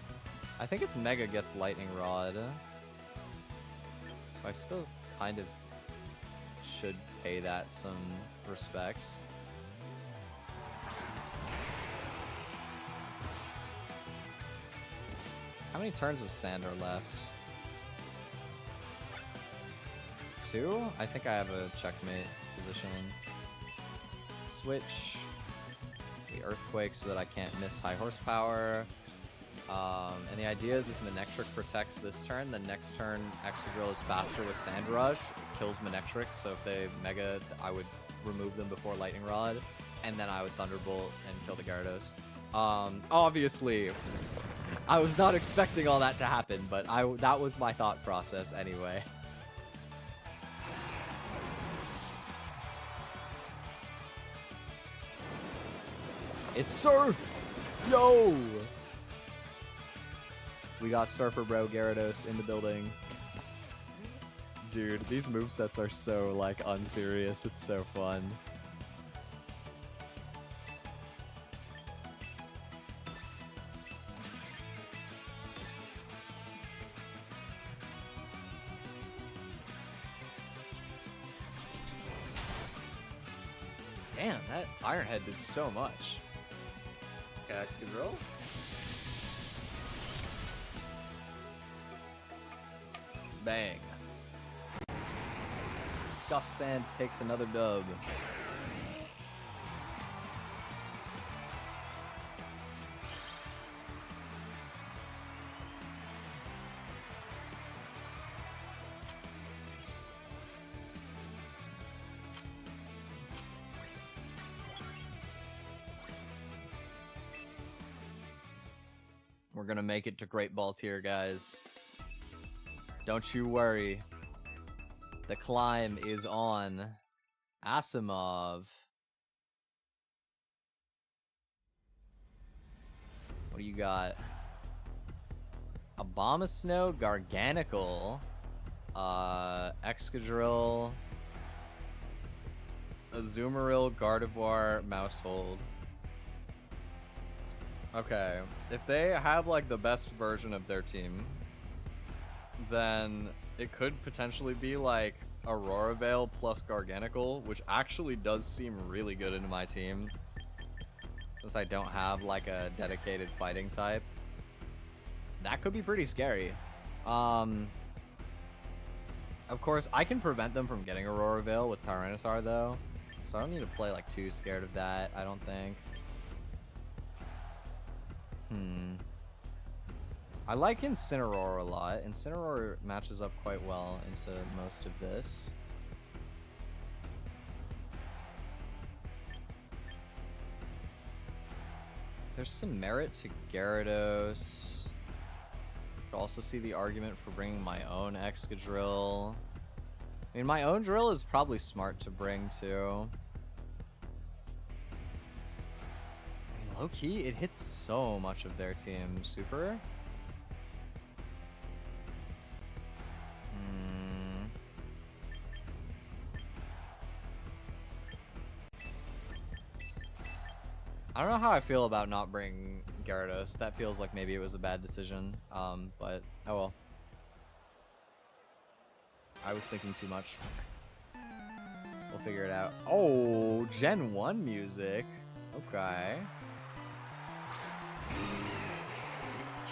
I think it's Mega gets Lightning Rod. So I still kind of should pay that some respect. How many turns of Sand are left? 2? I think I have a checkmate position. Switch the Earthquake so that I can't miss high horsepower. And the idea is if Manectric protects this turn, then next turn Excadrill is faster with Sand Rush. It kills Manectric, so if they Mega, I would remove them before Lightning Rod. And then I would Thunderbolt and kill the Gyarados. Obviously, I was not expecting all that to happen, but that was my thought process anyway. It's Surf! Yo! We got Surfer Bro Gyarados in the building. Dude, these movesets are so, like, unserious. It's so fun. Damn, that Iron Head did so much. Okay, Excadrill. Bang. Stuffed Sand takes another dub. We're gonna make it to Great Ball Tier, guys. Don't you worry. The climb is on. Asimov. What do you got? Abomasnow, Garganical, Excadrill, Azumarill, Gardevoir, Mousehold. Okay, if they have like the best version of their team, then it could potentially be like Aurora Veil plus Garganical, which actually does seem really good into my team. Since I don't have like a dedicated fighting type. That could be pretty scary. Of course, I can prevent them from getting Aurora Veil with Tyranitar though. So I don't need to play like too scared of that, I don't think. I like Incineroar a lot. Incineroar matches up quite well into most of this. There's some merit to Gyarados. Could also see the argument for bringing my own Excadrill. I mean, my own drill is probably smart to bring too. I mean, low-key, it hits so much of their team. Super? I don't know how I feel about not bringing Gyarados. That feels like maybe it was a bad decision. But oh well. I was thinking too much. We'll figure it out. Oh, Gen 1 music. Okay.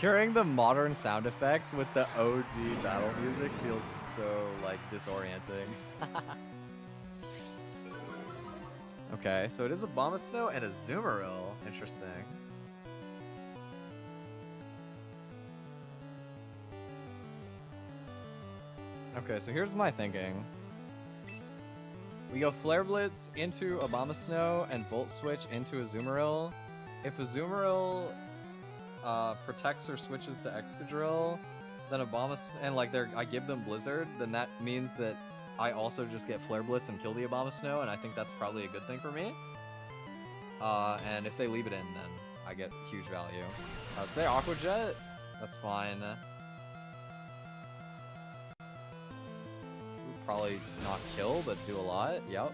Hearing the modern sound effects with the OG battle music feels so, like, disorienting. Okay, so it is a Abomasnow and a Azumarill. Interesting. Okay, so here's my thinking. We go Flare Blitz into Abomasnow and Volt Switch into Azumarill. If Azumarill protects or switches to Excadrill, then and like I give them Blizzard, then that means that I also just get Flare Blitz and kill the Abomasnow, and I think that's probably a good thing for me. And if they leave it in, then I get huge value. Say Aqua Jet, that's fine. Probably not kill, but do a lot. Yep.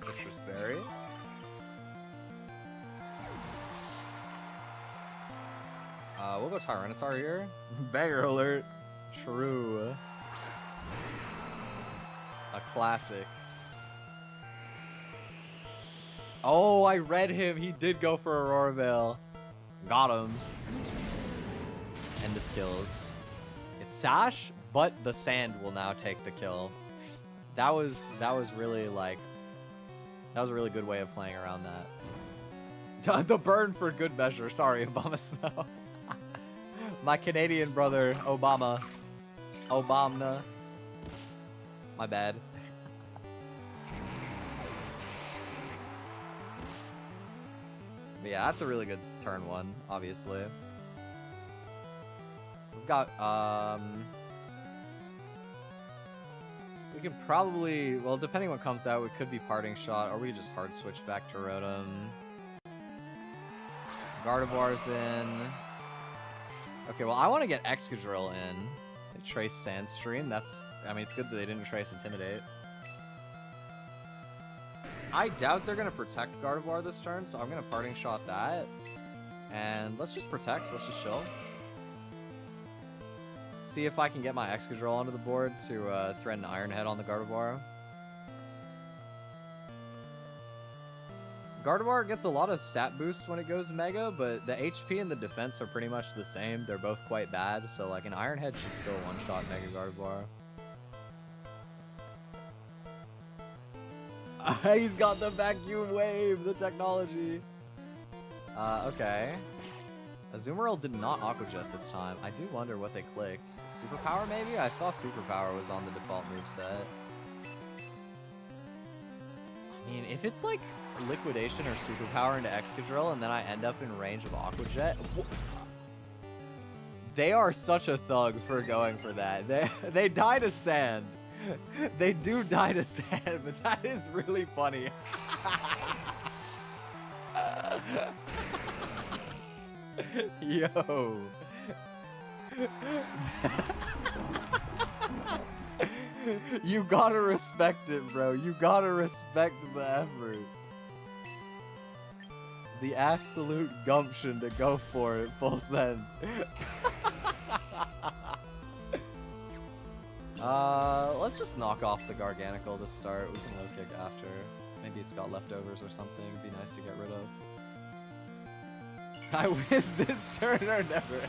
Citrus Berry. We'll go Tyranitar here. Banger alert. True. A classic. Oh, I read him. He did go for Aurora Veil. Got him. And this kills. It's Sash, but the sand will now take the kill. That was really like that was a really good way of playing around that. The burn for good measure. Sorry, Abomasnow. My Canadian brother, Obama. My bad. But yeah, that's a really good turn one, obviously. We've got, we can probably, well, depending what comes out, we could be Parting Shot, or we could just hard switch back to Rotom. Gardevoir's in. Okay, well, I want to get Excadrill in. Trace Sandstream. I mean, it's good that they didn't trace Intimidate. I doubt they're going to protect Gardevoir this turn, so I'm going to Parting Shot that. And let's just protect. Let's just chill. See if I can get my Excadrill onto the board to threaten Iron Head on the Gardevoir. Gardevoir gets a lot of stat boosts when it goes Mega, but the HP and the defense are pretty much the same. They're both quite bad, so like an Iron Head should still one-shot Mega Gardevoir. He's got the Vacuum Wave, the technology. Okay. Azumarill did not Aqua Jet this time. I do wonder what they clicked. Superpower maybe? I saw Superpower was on the default moveset. I mean, if it's like Liquidation or Superpower into Excadrill and then I end up in range of Aqua Jet, they are such a thug for going for that. They die to sand. They do die to sand, but that is really funny. Yo. You gotta respect it, bro. You gotta respect the effort. The absolute gumption to go for it full send. Let's just knock off the Garganical to start. We can low kick after. Maybe it's got leftovers or something. It'd be nice to get rid of. I win this turn or never.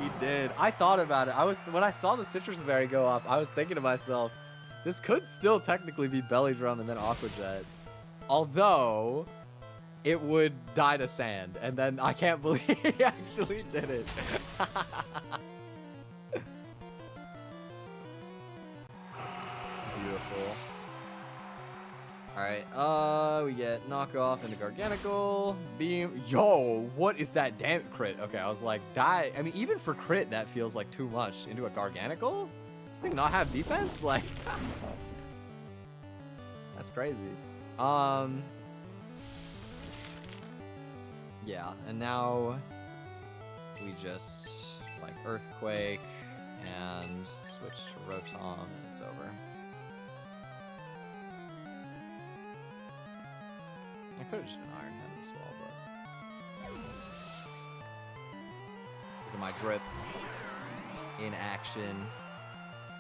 He did. I thought about it. When I saw the citrus berry go up, I was thinking to myself, this could still technically be belly drum and then aqua jet. Although it would die to sand, and then I can't believe he actually did it. Beautiful. Alright, we get knockoff into Garganical, beam. Yo, what is that damn crit? Okay, I was like, die. I mean, even for crit, that feels like too much. Into a Garganical? This thing not have defense? Like, that's crazy. Yeah, and now we just like Earthquake and switch to Rotom, and it's over. I could have just been Iron Hand as well, but look at my drip in action.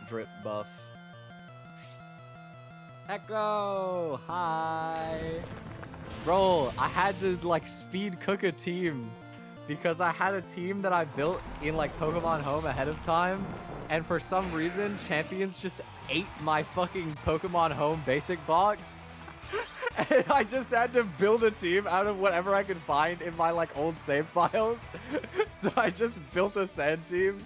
Drip buff. Echo! Hi! Bro, I had to like speed cook a team because I had a team that I built in like Pokemon Home ahead of time, and for some reason Champions just ate my fucking Pokemon Home basic box. And I just had to build a team out of whatever I could find in my like old save files. So I just built a sand team.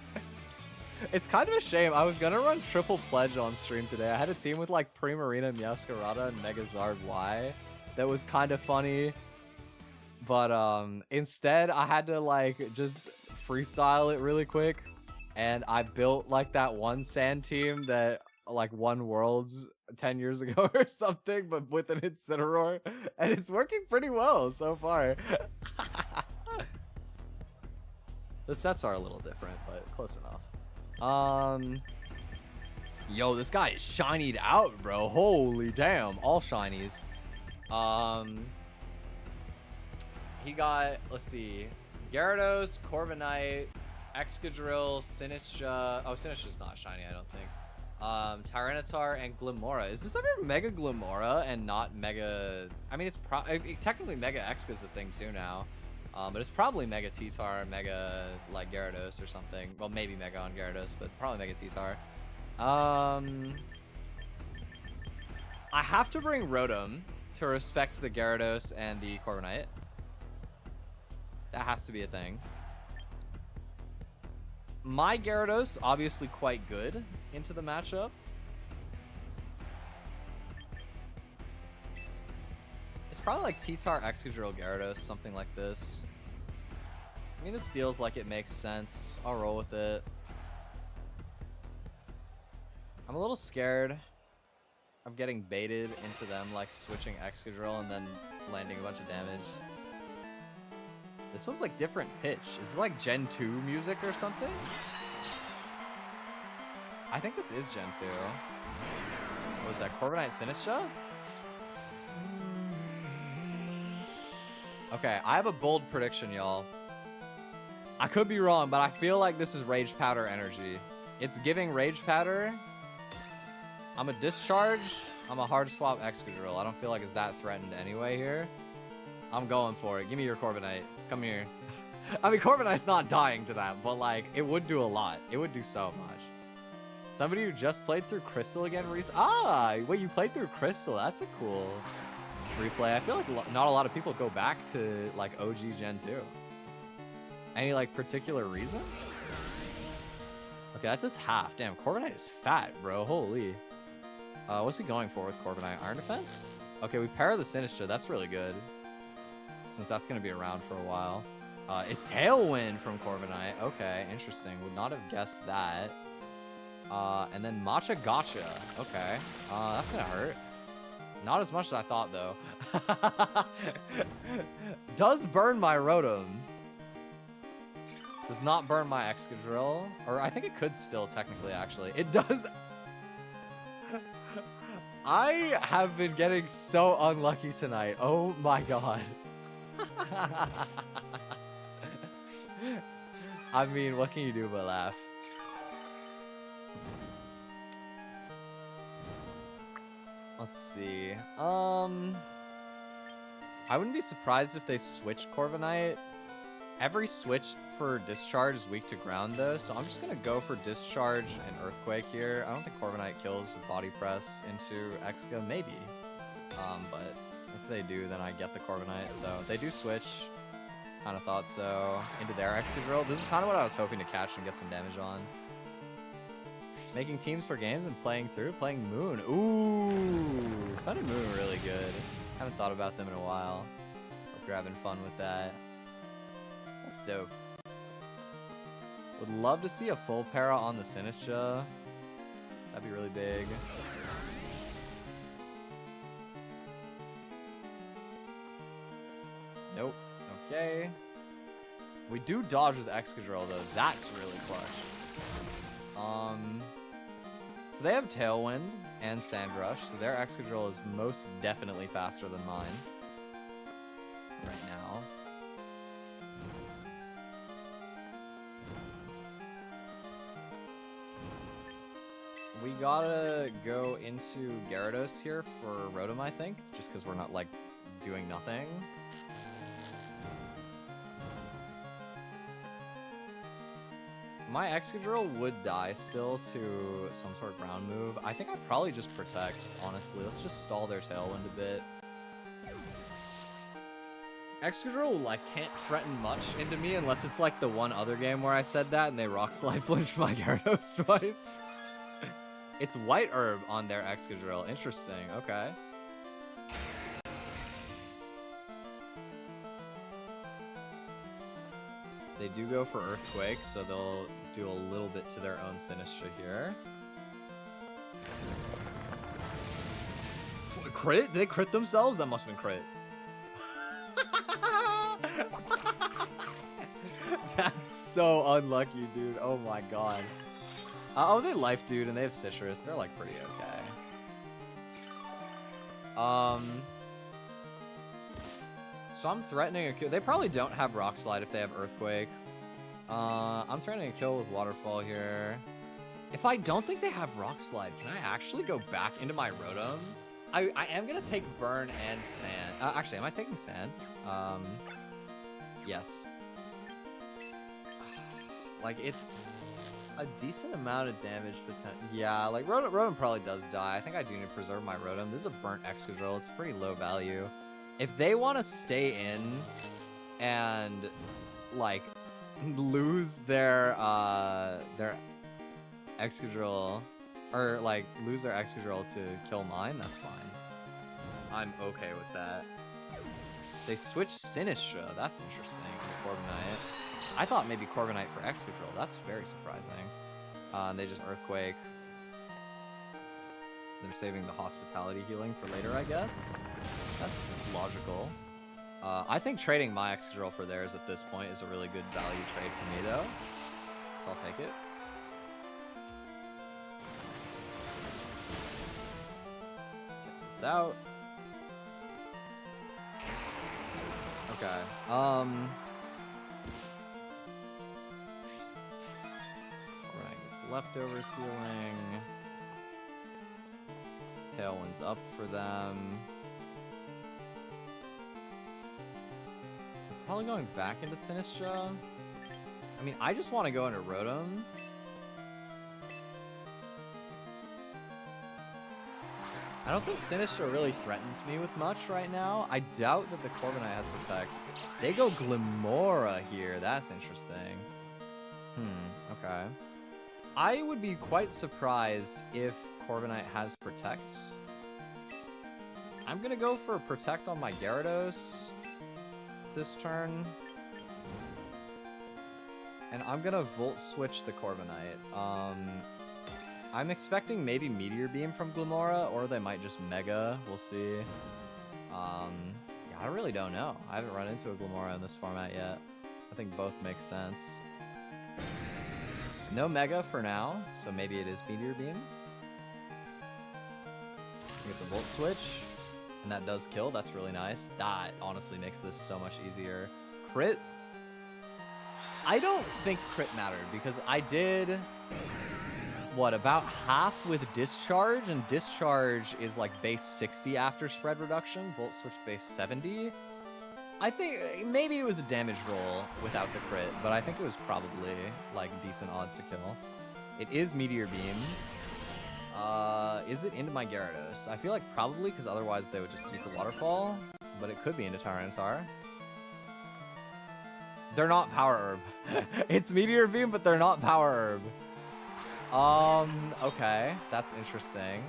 It's kind of a shame. I was gonna run triple pledge on stream today. I had a team with like Primarina, Meowscarada, and Megazard Y. That was kind of funny. But instead I had to like just freestyle it really quick. And I built like that one sand team that like won Worlds 10 years ago or something, but with an Incineroar, and it's working pretty well so far. The sets are a little different, but close enough. Yo, this guy is shinied out, bro. Holy damn, all shinies. He got, let's see, Gyarados, Corviknight, Excadrill, Sinistcha. Oh, Sinistcha's not shiny, I don't think. Tyranitar and Glimmora. Is this ever Mega Glimmora and not Mega... I mean, it's technically Mega X-Ga's a thing too now. But it's probably Mega T-Tar, Mega, like, Gyarados or something. Well, maybe Mega on Gyarados, but probably Mega T-Tar. I have to bring Rotom to respect the Gyarados and the Corviknight. That has to be a thing. My Gyarados, obviously quite good into the matchup. It's probably like T-Tar, Excadrill, Gyarados, something like this. I mean, this feels like it makes sense. I'll roll with it. I'm a little scared of getting baited into them, like switching Excadrill and then landing a bunch of damage. This one's like different pitch. Is this like Gen 2 music or something? I think this is Gen 2. What was that? Corviknight Sinistcha? Okay, I have a bold prediction, y'all. I could be wrong, but I feel like this is Rage Powder energy. It's giving Rage Powder. I'm a Discharge. I'm a hard swap Excadrill. I don't feel like it's that threatened anyway here. I'm going for it. Give me your Corviknight. Come here. I mean, Corviknight's not dying to that, but like, it would do a lot. It would do so much. Somebody who just played through Crystal again recently. Ah, wait, you played through Crystal. That's a cool replay. I feel like not a lot of people go back to like OG Gen 2. Any like particular reason? Okay, that does half. Damn, Corviknight is fat, bro. Holy. What's he going for with Corviknight? Iron Defense? Okay, we pair the Sinistcha. That's really good, since that's going to be around for a while. It's Tailwind from Corviknight. Okay, interesting. Would not have guessed that. And then Matcha Gotcha. Okay. That's going to hurt. Not as much as I thought, though. Does burn my Rotom. Does not burn my Excadrill. Or I think it could still, technically, actually. It does... I have been getting so unlucky tonight. Oh my god. I mean, what can you do but laugh? Let's see. I wouldn't be surprised if they switched Corviknight. Every switch for Discharge is weak to ground though, so I'm just gonna go for Discharge and Earthquake here. I don't think Corviknight kills with Body Press into Exca, maybe. But if they do, then I get the Corviknight. So they do switch. Kind of thought so. Into their Excadrill. This is kind of what I was hoping to catch and get some damage on. Making teams for games and playing through. Playing Moon. Ooh! Sun and Moon are really good. Haven't thought about them in a while. Hope you're having fun with that. That's dope. Would love to see a full para on the Sinistra. That'd be really big. Nope. Okay. We do dodge with Excadrill though. That's really clutch. So they have Tailwind and Sandrush, so their Excadrill is most definitely faster than mine. Right now. We gotta go into Gyarados here for Rotom, I think, just because we're not, like, doing nothing. My Excadrill would die still to some sort of ground move. I think I'd probably just Protect, honestly. Let's just stall their Tailwind a bit. Excadrill, like, can't threaten much into me unless it's like the one other game where I said that and they Rock Slide flinched my Gyarados twice. It's White Herb on their Excadrill. Interesting, okay. They do go for Earthquake, so they'll do a little bit to their own Sinistra here. Crit? Did they crit themselves? That must have been crit. That's so unlucky, dude. Oh my god. Oh, they Life Dude, and they have Citrus. They're, like, pretty okay. So I'm threatening a kill. They probably don't have Rock Slide if they have Earthquake. I'm threatening a kill with Waterfall here. If I don't think they have Rock Slide, can I actually go back into my Rotom? I am going to take Burn and Sand. Actually, am I taking Sand? Yes. Like, it's a decent amount of damage potential. Yeah, like, Rotom probably does die. I think I do need to preserve my Rotom. This is a burnt Excadrill. It's pretty low value. If they want to stay in and, like, lose their Excadrill, or, like, lose their Excadrill to kill mine, that's fine. I'm okay with that. They switched Sinistra. That's interesting. Corviknight. I thought maybe Corviknight for Excadrill. That's very surprising. They just Earthquake. They're saving the Hospitality healing for later, I guess. That's logical. I think trading my Excadrill for theirs at this point is a really good value trade for me, though. So I'll take it. Check this out. Okay. Leftovers healing. Tailwind's up for them. Probably going back into Sinistra. I mean, I just want to go into Rotom. I don't think Sinistra really threatens me with much right now. I doubt that the Corviknight has Protect. They go Glimmora here. That's interesting. Okay. I would be quite surprised if Corviknight has Protect. I'm gonna go for Protect on my Gyarados this turn. And I'm gonna Volt Switch the Corviknight. I'm expecting maybe Meteor Beam from Glimmora, or they might just Mega. We'll see. Yeah, I really don't know. I haven't run into a Glimmora in this format yet. I think both make sense. No Mega for now, so maybe it is Meteor Beam. We get the Volt Switch, and that does kill. That's really nice. That honestly makes this so much easier. Crit? I don't think crit mattered, because I did what, about half with discharge, and discharge is like base 60 after spread reduction, volt switch base 70. I think maybe it was a damage roll without the crit, but I think it was probably like decent odds to kill. It is Meteor Beam. Is it into my Gyarados? I feel like probably, because otherwise they would just eat the waterfall, but it could be into Tyranitar. They're not Power Herb. It's Meteor Beam, but they're not Power Herb. Okay, that's interesting.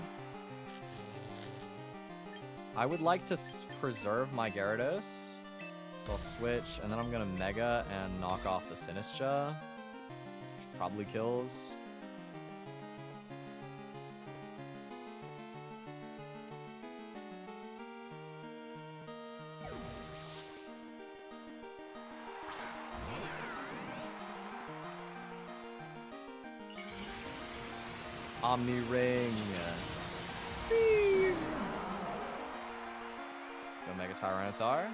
I would like to preserve my Gyarados, so I'll switch, and then I'm gonna Mega and knock off the Sinistcha, which probably kills. Omni Ring. Let's go Mega Tyranitar.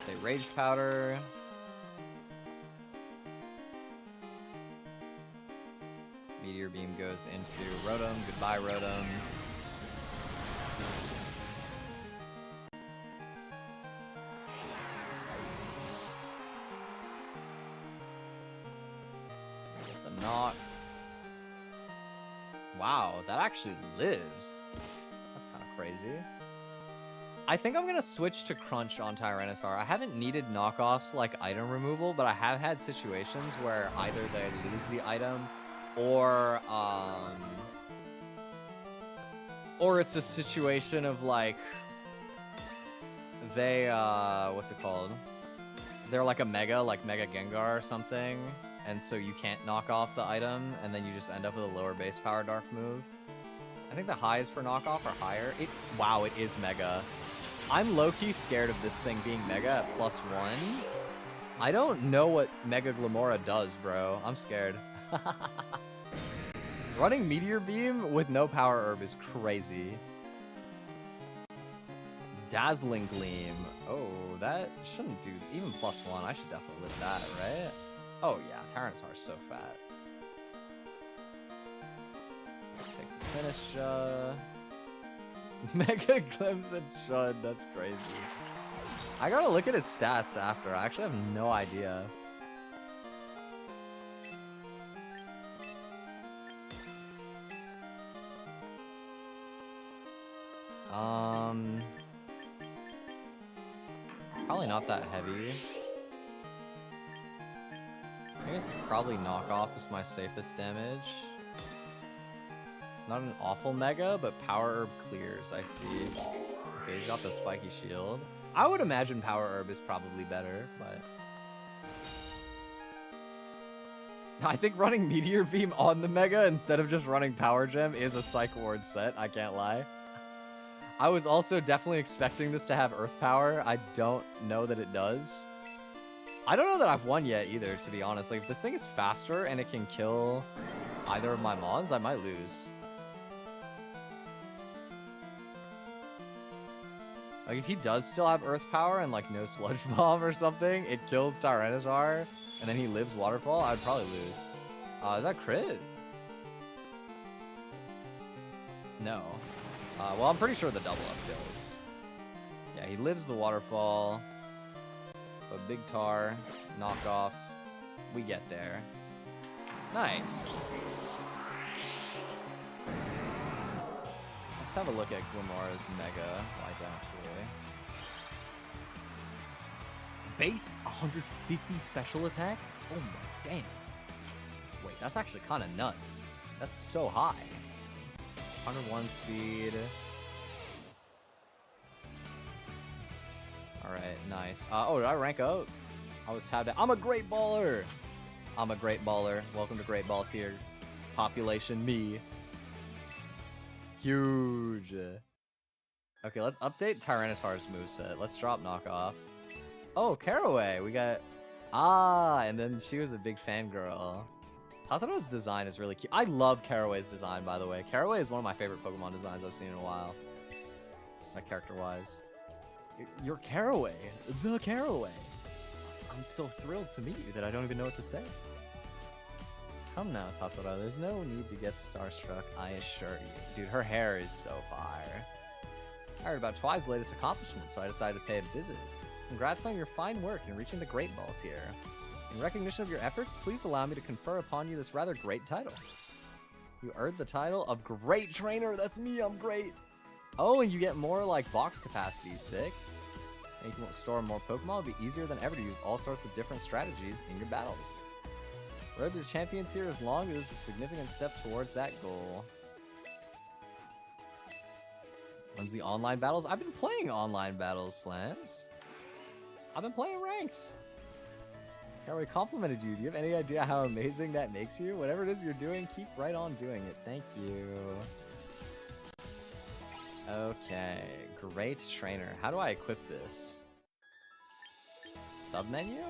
They Rage Powder. Meteor Beam goes into Rotom. Goodbye, Rotom. Knock. Wow, that actually lives. That's kind of crazy. I think I'm gonna switch to Crunch on Tyranitar. I haven't needed knockoffs like item removal, but I have had situations where either they lose the item or it's a situation of like they what's it called? They're like a Mega Gengar or something. And so you can't knock off the item, and then you just end up with a lower base power Dark move. I think the highs for knockoff are higher. Wow, it is Mega. I'm low-key scared of this thing being Mega at +1. I don't know what Mega Glamora does, bro. I'm scared. Running Meteor Beam with no Power Herb is crazy. Dazzling Gleam. Oh, that shouldn't do... Even +1, I should definitely live that, right? Oh yeah, Tyranitar's so fat. Take the Sinistcha. Mega Glimpse and Shun, that's crazy. I gotta look at his stats after. I actually have no idea. Probably not that heavy. I guess probably knockoff is my safest damage. Not an awful Mega, but Power Herb clears, I see. Okay, he's got the spiky shield. I would imagine Power Herb is probably better, but... I think running Meteor Beam on the Mega instead of just running Power Gem is a Psych Ward set, I can't lie. I was also definitely expecting this to have Earth Power. I don't know that it does. I don't know that I've won yet either, to be honest. Like, if this thing is faster and it can kill either of my mons, I might lose. Like, if he does still have Earth Power and, like, no Sludge Bomb or something, it kills Tyranitar, and then he lives Waterfall, I'd probably lose. Is that crit? No. Well, I'm pretty sure the double up kills. Yeah, he lives the Waterfall. But Big Tar, knockoff, we get there. Nice. Let's have a look at Glamora's Mega right down here. Base 150 special attack? Oh my damn. Wait, that's actually kind of nuts. That's so high. 101 speed. Alright, nice. Oh, did I rank up? I was tabbed out. I'm a great baller! I'm a great baller. Welcome to Great Ball Tier. Population me. Huge. Okay, let's update Tyranitar's moveset. Let's drop knockoff. Oh, Caraway! We got... Ah, and then she was a big fangirl. Hatara's design is really cute. I love Caraway's design, by the way. Caraway is one of my favorite Pokemon designs I've seen in a while. Like, character-wise. You're Caraway. The Caraway. I'm so thrilled to meet you that I don't even know what to say. Come now, Tatara, there's no need to get starstruck, I assure you. Dude, her hair is so fire. I heard about Twi's latest accomplishment, so I decided to pay a visit. Congrats on your fine work in reaching the Great Ball tier. In recognition of your efforts, please allow me to confer upon you this rather great title. You earned the title of Great Trainer. That's me, I'm great. Oh, and you get more, like, box capacity. Sick. And you can store more Pokemon. It'll be easier than ever to use all sorts of different strategies in your battles. Road to the Champions here is long. It is a significant step towards that goal. When's the online battles? I've been playing online battles, Flans. I've been playing ranks. I already complimented you. Do you have any idea how amazing that makes you? Whatever it is you're doing, keep right on doing it. Thank you. Okay, Great Trainer. How do I equip this? Submenu?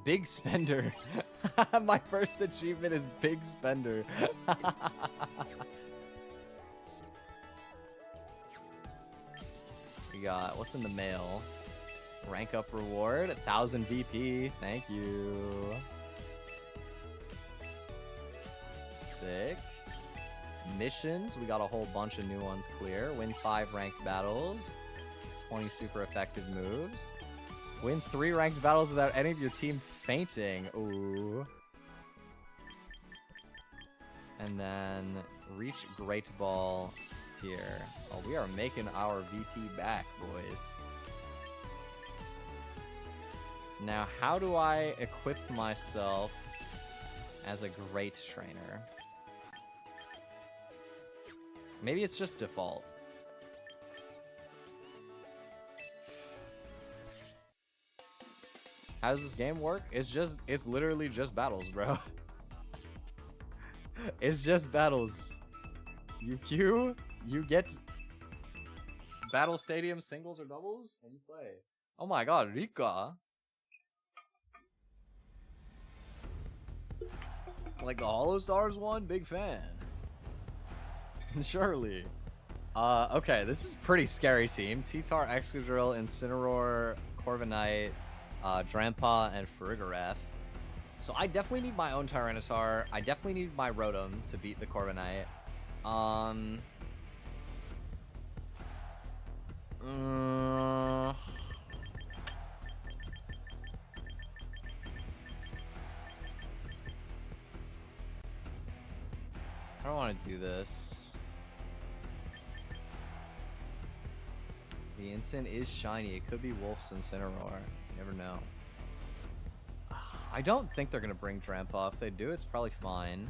Big Spender. My first achievement is Big Spender. We got, what's in the mail? Rank up reward, 1000 VP. Thank you. Sick. Missions, we got a whole bunch of new ones clear. Win 5 ranked battles. 20 super effective moves. Win 3 ranked battles without any of your team fainting. Ooh. And then reach Great Ball tier. Oh, we are making our VP back, boys. Now, how do I equip myself as a Great Trainer? Maybe it's just default. How does this game work? It's literally just battles, bro. It's just battles. You queue, you get battle stadium singles or doubles, and you play. Oh my god, Rika. Like the Hollow Stars one, big fan. Surely. Okay, this is a pretty scary team. T-Tar, Excadrill, Incineroar, Corviknight, Drampa, and Farigiraf. So I definitely need my own Tyranitar. I definitely need my Rotom to beat the Corviknight. How do I want to do this? The Incin is shiny. It could be Wolf's Incineroar. You never know. I don't think they're going to bring Drampa. If they do, it's probably fine.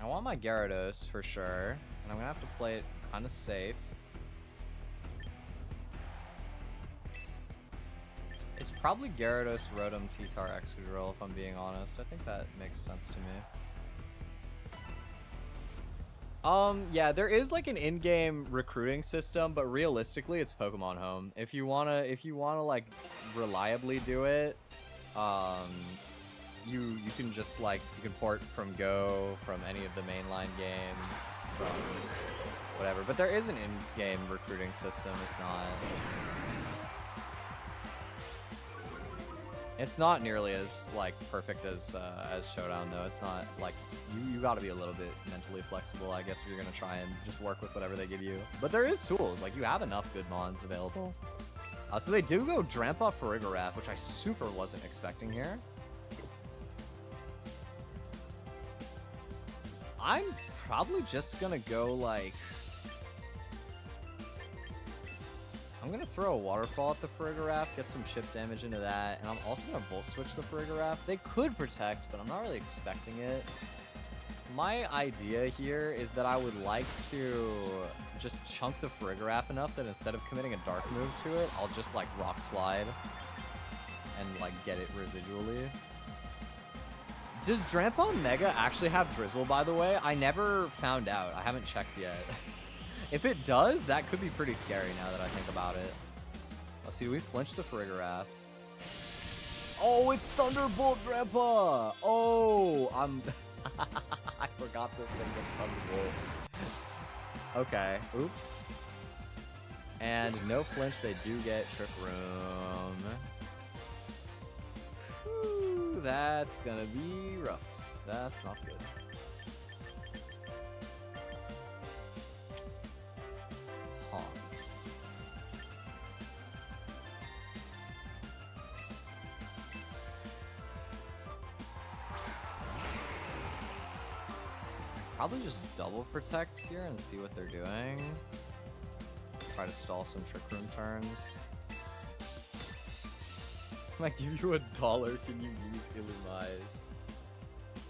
I want my Gyarados for sure. And I'm going to have to play it kind of safe. It's probably Gyarados, Rotom, T-Tar, Excadrill, if I'm being honest. I think that makes sense to me. Yeah, there is like an in-game recruiting system, but realistically, it's Pokemon Home. If you wanna like reliably do it, you can just like you can port from Go, from any of the mainline games, from whatever. But there is an in-game recruiting system. If not, it's not nearly as like perfect as Showdown though. It's not like you got to be a little bit mentally flexible, I guess, if you're gonna try and just work with whatever they give you. But there is tools, like you have enough good mons available. So they do go Drampa Farigiraf, which I super wasn't expecting here. I'm probably just gonna go like, I'm gonna throw a Waterfall at the Farigiraf, get some chip damage into that, and I'm also gonna Volt Switch the Farigiraf. They could protect, but I'm not really expecting it. My idea here is that I would like to just chunk the Farigiraf enough that instead of committing a Dark move to it, I'll just like Rock Slide and like get it residually. Does Drampa Mega actually have Drizzle, by the way? I never found out. I haven't checked yet. If it does, that could be pretty scary now that I think about it. Let's see, we flinched the Farigiraf. Oh, it's Thunderbolt Drampa! Oh, I forgot this thing gets Thunderbolt. Okay, oops. And no flinch, they do get Trick Room. Whew, that's gonna be rough. That's not good. Huh. Probably just double protect here and see what they're doing. Try to stall some Trick Room turns. Can I give you $1? Can you use Illumise?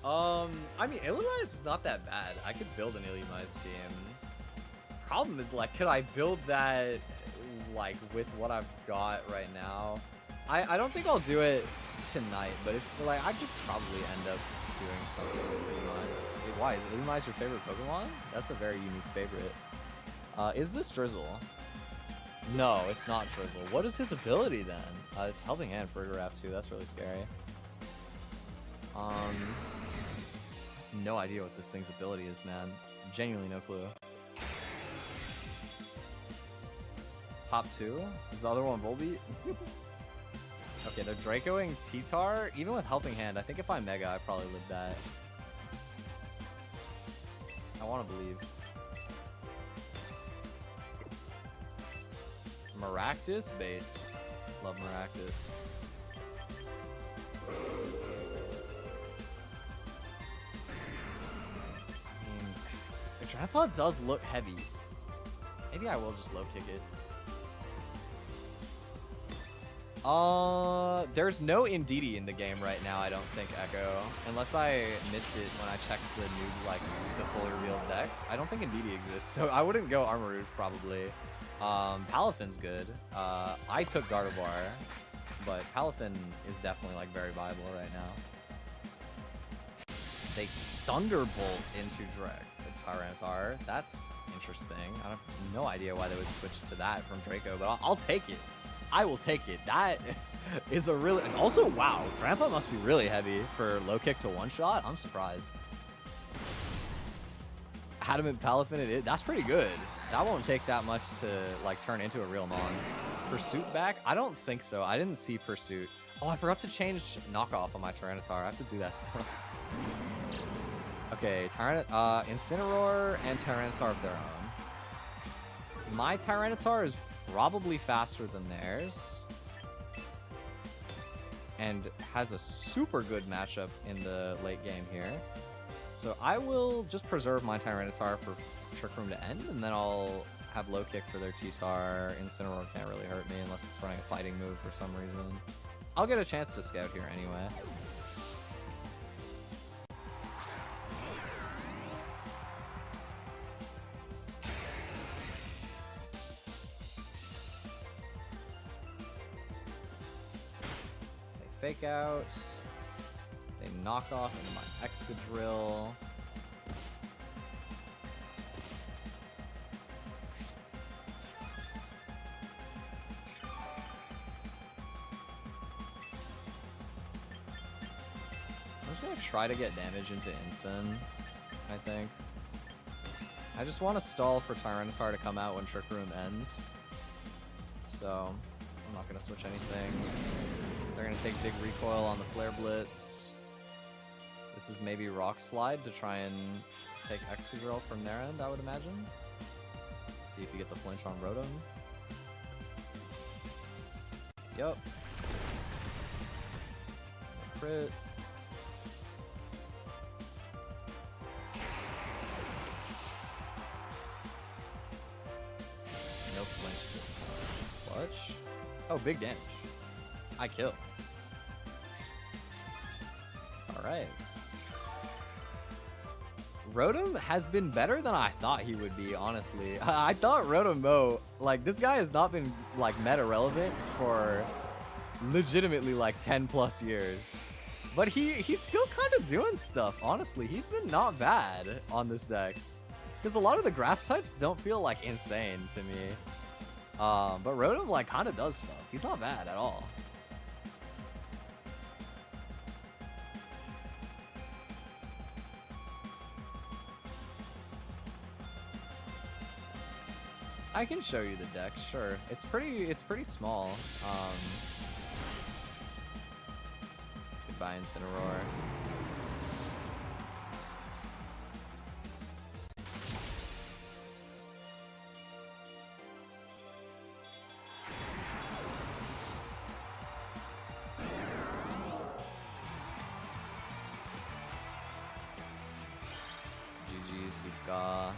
I mean, Illumise is not that bad. I could build an Illumise team. Problem is, like, could I build that, like, with what I've got right now? I don't think I'll do it tonight, but if, like, I could probably end up doing something with Illumise. Why? Is Illumise your favorite Pokemon? That's a very unique favorite. Is this Drizzle? No, it's not Drizzle. What is his ability then? It's Helping Hand for Graph too. That's really scary. No idea what this thing's ability is, man. Genuinely no clue. Top 2? Is the other one Volbeat? Okay, they're Dracoing T-Tar. Even with Helping Hand, I think if I Mega, I probably live that. I want to believe. Maractus base. Love Maractus. The Grandpa does look heavy. Maybe I will just low kick it. There's no Indeedee in the game right now, I don't think, Echo. Unless I missed it when I checked the new, like, the fully revealed decks. I don't think Indeedee exists, so I wouldn't go Armarouge, probably. Palafin's good. I took Gardevoir, but Palafin is definitely, like, very viable right now. They Thunderbolt into Tyranitar. That's interesting. I have no idea why they would switch to that from Draco, but I'll take it. I will take it. That is a really... And also, wow, Grandpa must be really heavy for low kick to one-shot. I'm surprised. Adamant Palafin it is. That's pretty good. That won't take that much to, like, turn into a real Mon. Pursuit back? I don't think so. I didn't see Pursuit. Oh, I forgot to change knockoff on my Tyranitar. I have to do that stuff. Okay, Incineroar and Tyranitar of their own. My Tyranitar is probably faster than theirs. And has a super good matchup in the late game here. So I will just preserve my Tyranitar for Trick Room to end, and then I'll have low kick for their T-Tar. Incineroar can't really hurt me unless it's running a fighting move for some reason. I'll get a chance to scout here anyway. They fake out. They knock off into my Excadrill. I'm just gonna try to get damage into Incin, I think. I just want to stall for Tyranitar to come out when Trick Room ends. So, I'm not gonna switch anything. They're gonna take big recoil on the Flare Blitz. This is maybe Rock Slide to try and take Excadrill from their end, I would imagine. See if you get the flinch on Rotom. Yup. Crit. No flinch this time. Clutch. Oh, big damage. I kill. Alright. Rotom has been better than I thought he would be, honestly. I thought Rotom, like, this guy has not been, like, meta relevant for legitimately, like, 10 plus years. But he's still kind of doing stuff, honestly. He's been not bad on this dex. Because a lot of the grass types don't feel, like, insane to me. But Rotom, like, kind of does stuff. He's not bad at all. I can show you the deck, sure. It's pretty small. Goodbye, Incineroar. GG's, we've got...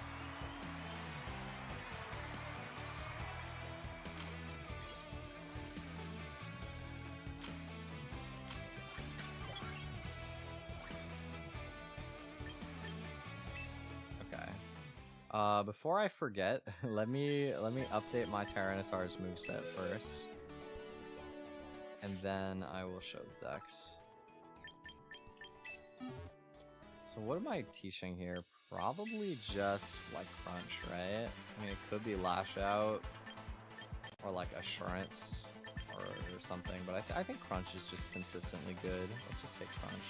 before I forget, let me update my Tyranitar's moveset first. And then I will show the decks. So what am I teaching here? Probably just like Crunch, right? I mean, it could be Lash Out or like Assurance or something, but I think Crunch is just consistently good. Let's just take Crunch.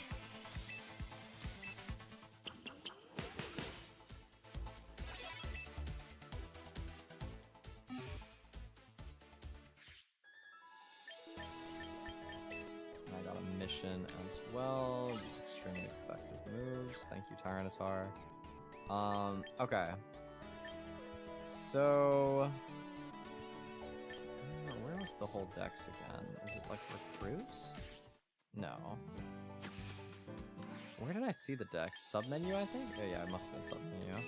As well, use extremely effective moves. Thank you, Tyranitar. Okay. So, where was the whole dex again? Is it like recruits? No. Where did I see the dex? Submenu, I think? Oh yeah, it must have been submenu.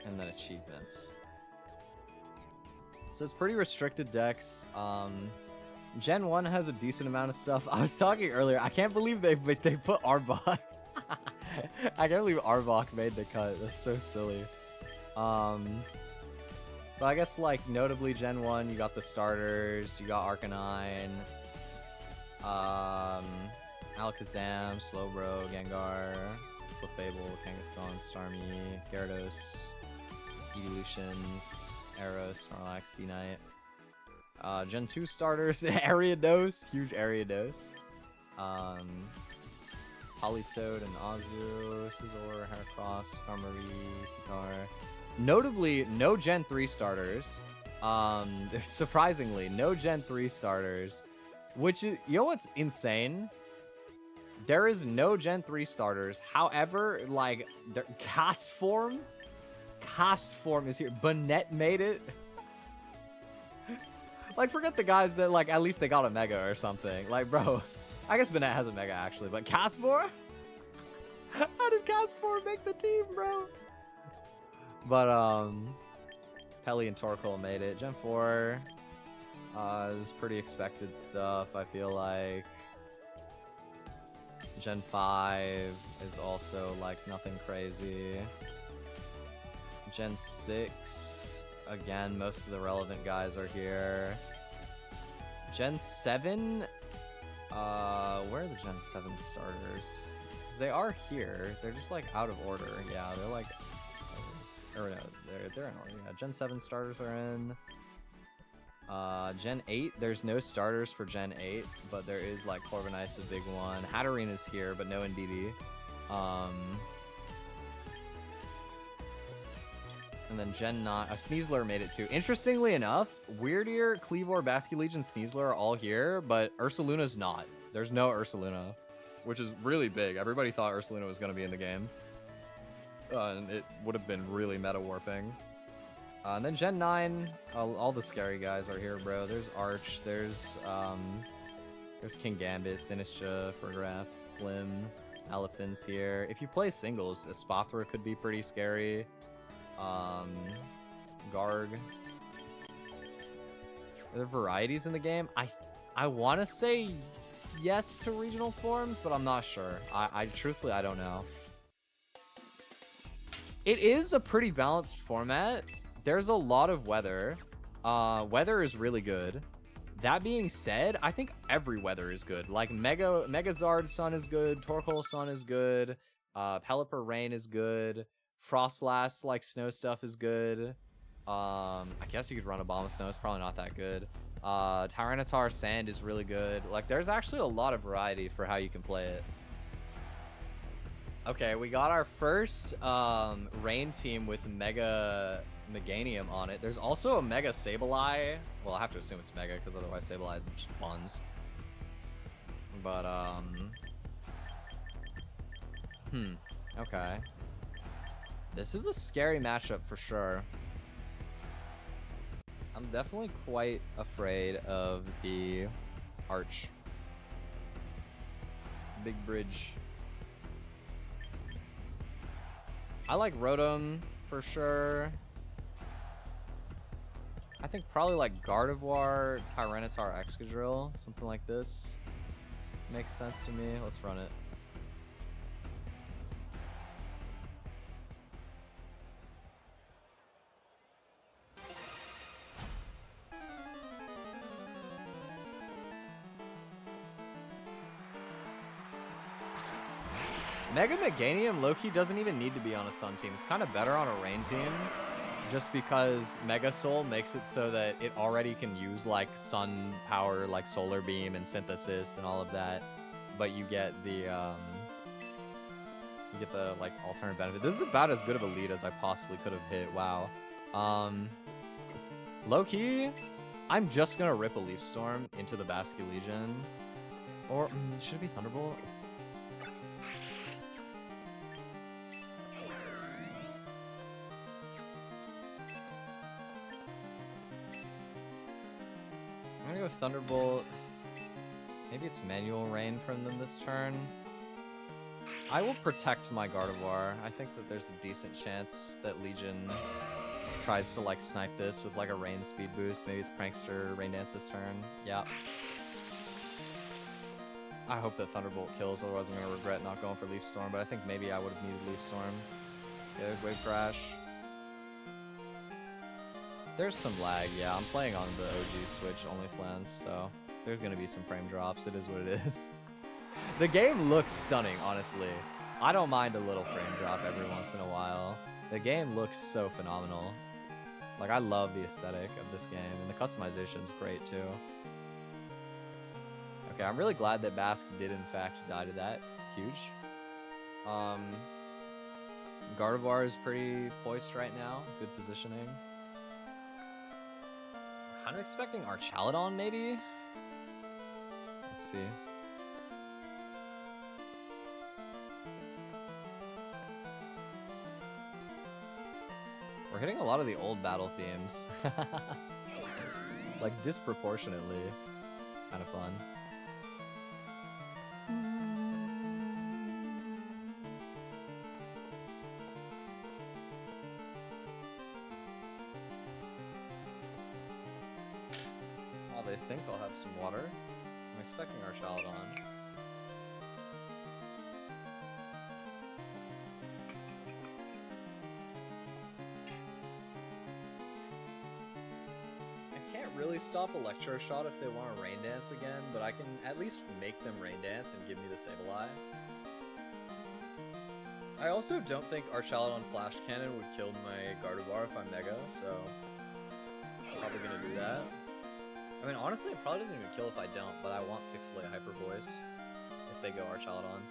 And then achievements. So it's pretty restricted dex. Gen 1 has a decent amount of stuff. I was talking earlier, I can't believe they put Arbok. I can't believe Arbok made the cut. That's so silly. But I guess, like, notably Gen 1, you got the starters, you got Arcanine, Alakazam, Slowbro, Gengar, Clefable, Kangaskhan, Starmie, Gyarados, Evolutions, Aeros, Snorlax, D-Knight. Gen 2 starters, Ariados, huge Ariados. Politoed and Azu, Scizor, Heracross, Skarmory, Picard. Notably, no Gen 3 starters. Surprisingly, no Gen 3 starters. Which is, you know what's insane? There is no Gen 3 starters. However, like, Cast Form is here. Banette made it. Like, forget the guys that, like, at least they got a Mega or something. Like, bro, I guess Banette has a Mega, actually. But Castfor? How did Castfor make the team, bro? But, Pelly and Torkoal made it. Gen 4 is pretty expected stuff, I feel like. Gen 5 is also, like, nothing crazy. Gen 6... Again, most of the relevant guys are here. Gen 7, where are the Gen 7 starters? Because they are here. They're just, like, out of order. Yeah, they're, like... Or, no, they're in order. Yeah, Gen 7 starters are in. Gen 8, there's no starters for Gen 8, but there is, like, Corviknight's a big one. Hatterene is here, but no Indeedee. And then Gen 9, Sneasler made it too. Interestingly enough, Weirdeer, Kleavor, Basculegion, and Sneasler are all here, but Ursaluna's not. There's no Ursaluna, which is really big. Everybody thought Ursaluna was going to be in the game. And it would have been really meta warping. And then Gen 9, all the scary guys are here, bro. There's Arch, there's Kingambit, Sinistra, Fergraph, Flim, Elephant's here. If you play singles, Espathra could be pretty scary. Garg. Are there varieties in the game? I want to say yes to regional forms, but I'm not sure. I truthfully, I don't know. It is a pretty balanced format. There's a lot of weather. Weather is really good. That being said, I think every weather is good. Like Megazard Sun is good, Torkoal Sun is good, Pelipper Rain is good. Frostlass, like, snow stuff is good. I guess you could run a Bomb of Snow. It's probably not that good. Tyranitar Sand is really good. Like, there's actually a lot of variety for how you can play it. Okay, we got our first rain team with Mega Meganium on it. There's also a Mega Sableye. Well, I have to assume it's Mega because otherwise Sableye is just buns. But okay. This is a scary matchup for sure. I'm definitely quite afraid of the Arch. Big Bridge. I like Rotom for sure. I think probably like Gardevoir, Tyranitar, Excadrill, something like this. Makes sense to me. Let's run it. Mega Meganium low-key doesn't even need to be on a Sun team. It's kind of better on a Rain team, just because Mega Soul makes it so that it already can use like Sun power, like Solar Beam and Synthesis and all of that, but you get the like alternate benefit. This is about as good of a lead as I possibly could have hit. Wow. Low-key, I'm just gonna rip a Leaf Storm into the Basket Legion, or should it be Thunderbolt? I'm gonna go Thunderbolt. Maybe it's Manual Rain from them this turn. I will protect my Gardevoir. I think that there's a decent chance that Legion tries to like snipe this with like a Rain speed boost. Maybe it's Prankster Rain Dance this turn. Yeah. I hope that Thunderbolt kills, otherwise I'm gonna regret not going for Leaf Storm, but I think maybe I would have needed Leaf Storm. Yeah, there's Wave Crash. There's some lag, yeah. I'm playing on the OG Switch only plans, so there's gonna be some frame drops. It is what it is. The game looks stunning, honestly. I don't mind a little frame drop every once in a while. The game looks so phenomenal. Like, I love the aesthetic of this game, and the customization's great, too. Okay, I'm really glad that Basque did, in fact, die to that. Huge. Gardevoir is pretty poised right now. Good positioning. Kind of expecting Archaludon, maybe? Let's see. We're hitting a lot of the old battle themes. Like, disproportionately. Kind of fun. They think I'll have some water. I'm expecting Archaludon. I can't really stop Electro Shot if they want to Rain Dance again, but I can at least make them Rain Dance and give me the Sableye. I also don't think Archaludon Flash Cannon would kill my Gardevoir if I'm Mega, so I'm probably gonna do that. I mean, honestly, it probably doesn't even kill if I don't, but I want Pixelate Hyper Voice if they go Archaludon.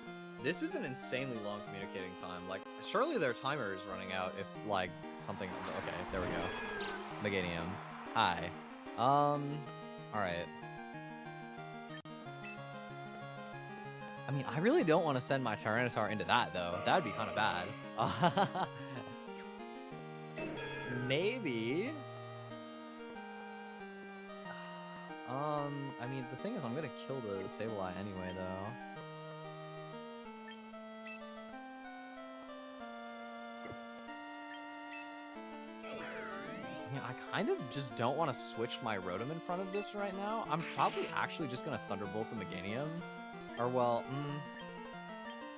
This is an insanely long communicating time. Like, surely their timer is running out if, like, something... Okay, there we go. Meganium. Hi. Alright. I mean, I really don't want to send my Tyranitar into that, though. That would be kind of bad. Maybe... I mean, the thing is, I'm gonna kill the Sableye anyway, though. Yeah, I kind of just don't want to switch my Rotom in front of this right now. I'm probably actually just gonna Thunderbolt the Meganium. Or, well,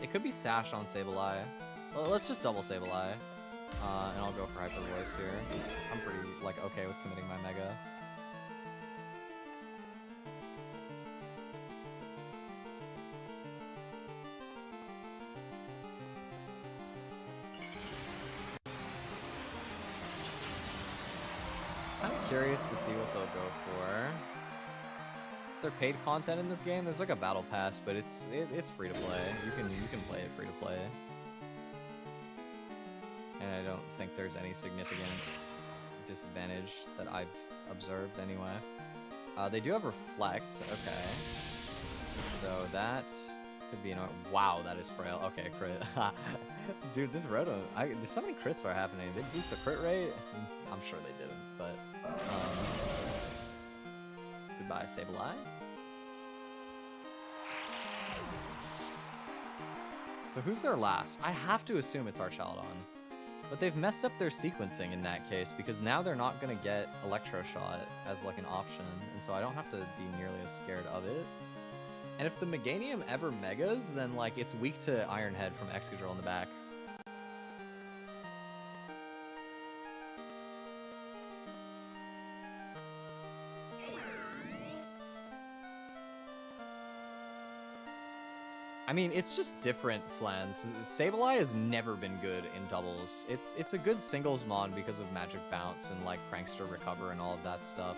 it could be Sash on Sableye. Well, let's just double Sableye. And I'll go for Hyper Voice here. I'm pretty, like, okay with committing my Mega. Curious to see what they'll go for. Is there paid content in this game? There's like a battle pass, but it's free to play. You can play it free to play. and I don't think there's any significant disadvantage that I've observed anyway. They do have reflect, okay. So that could be annoying. Wow, that is frail. Okay, crit. Dude, this Roto, there's so many crits are happening. They boost the crit rate? I'm sure they didn't, but goodbye, Sableye. So who's their last? I have to assume it's Archaludon. But they've messed up their sequencing in that case, because now they're not going to get Electro Shot as like an option, and so I don't have to be nearly as scared of it. And if the Meganium ever megas, then like it's weak to Iron Head from Excadrill in the back. I mean, it's just different Flans. Sableye has never been good in doubles. It's a good singles mon because of Magic Bounce and like Prankster Recover and all of that stuff.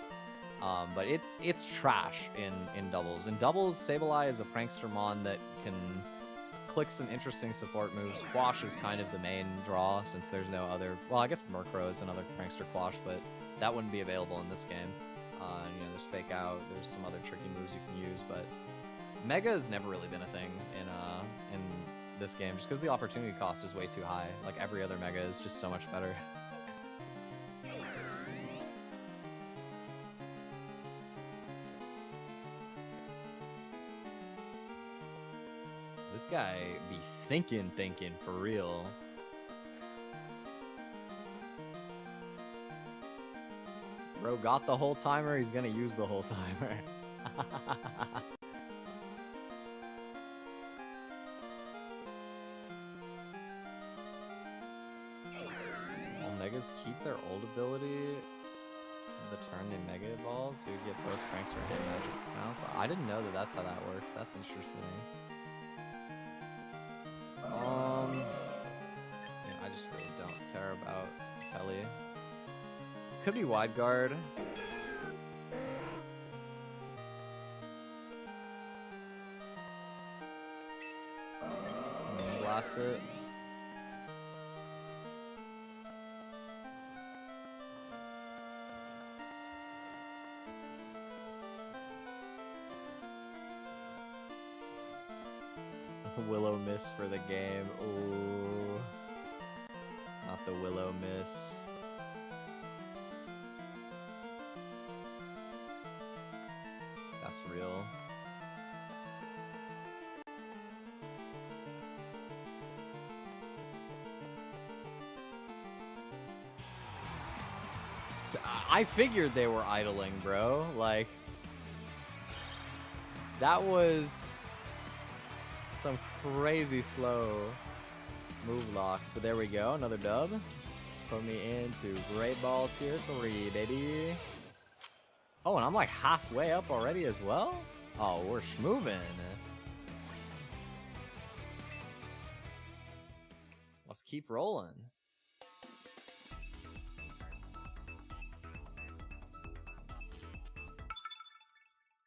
But it's trash in doubles. In doubles, Sableye is a Prankster mon that can click some interesting support moves. Quash is kind of the main draw since there's no other... Well, I guess Murkrow is another Prankster Quash, but that wouldn't be available in this game. You know, there's Fake Out, there's some other tricky moves you can use, but... Mega has never really been a thing in this game, just because the opportunity cost is way too high. Like every other Mega is just so much better. This guy be thinking for real. Bro got the whole timer, he's gonna use the whole timer. Megas keep their old ability the turn they Mega Evolve, so you get both Prankster and Magic Bounce. I didn't know that that's how that works. That's interesting. I just really don't care about Kelly. Could be Wide Guard. Blast it. Willow Miss for the game. Ooh. Not the Willow Miss. That's real. I figured they were idling, bro. Like, that was some crazy slow move locks, but there we go, another dub. Put me into Great Ball Tier 3, baby. Oh, and I'm like halfway up already as well? Oh, we're schmovin'. Let's keep rolling.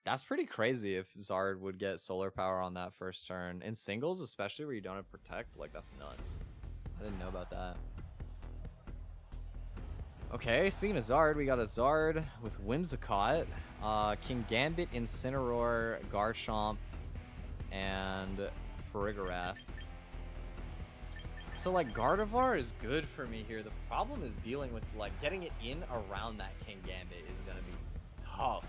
That's pretty crazy if Zard would get solar power on that first turn. In singles, especially where you don't have Protect, like that's nuts. I didn't know about that. Okay, speaking of Zard, we got a Zard with Whimsicott, King Gambit, Incineroar, Garchomp, and Farigiraf. So like Gardevoir is good for me here. The problem is dealing with like getting it in around that King Gambit is gonna be tough.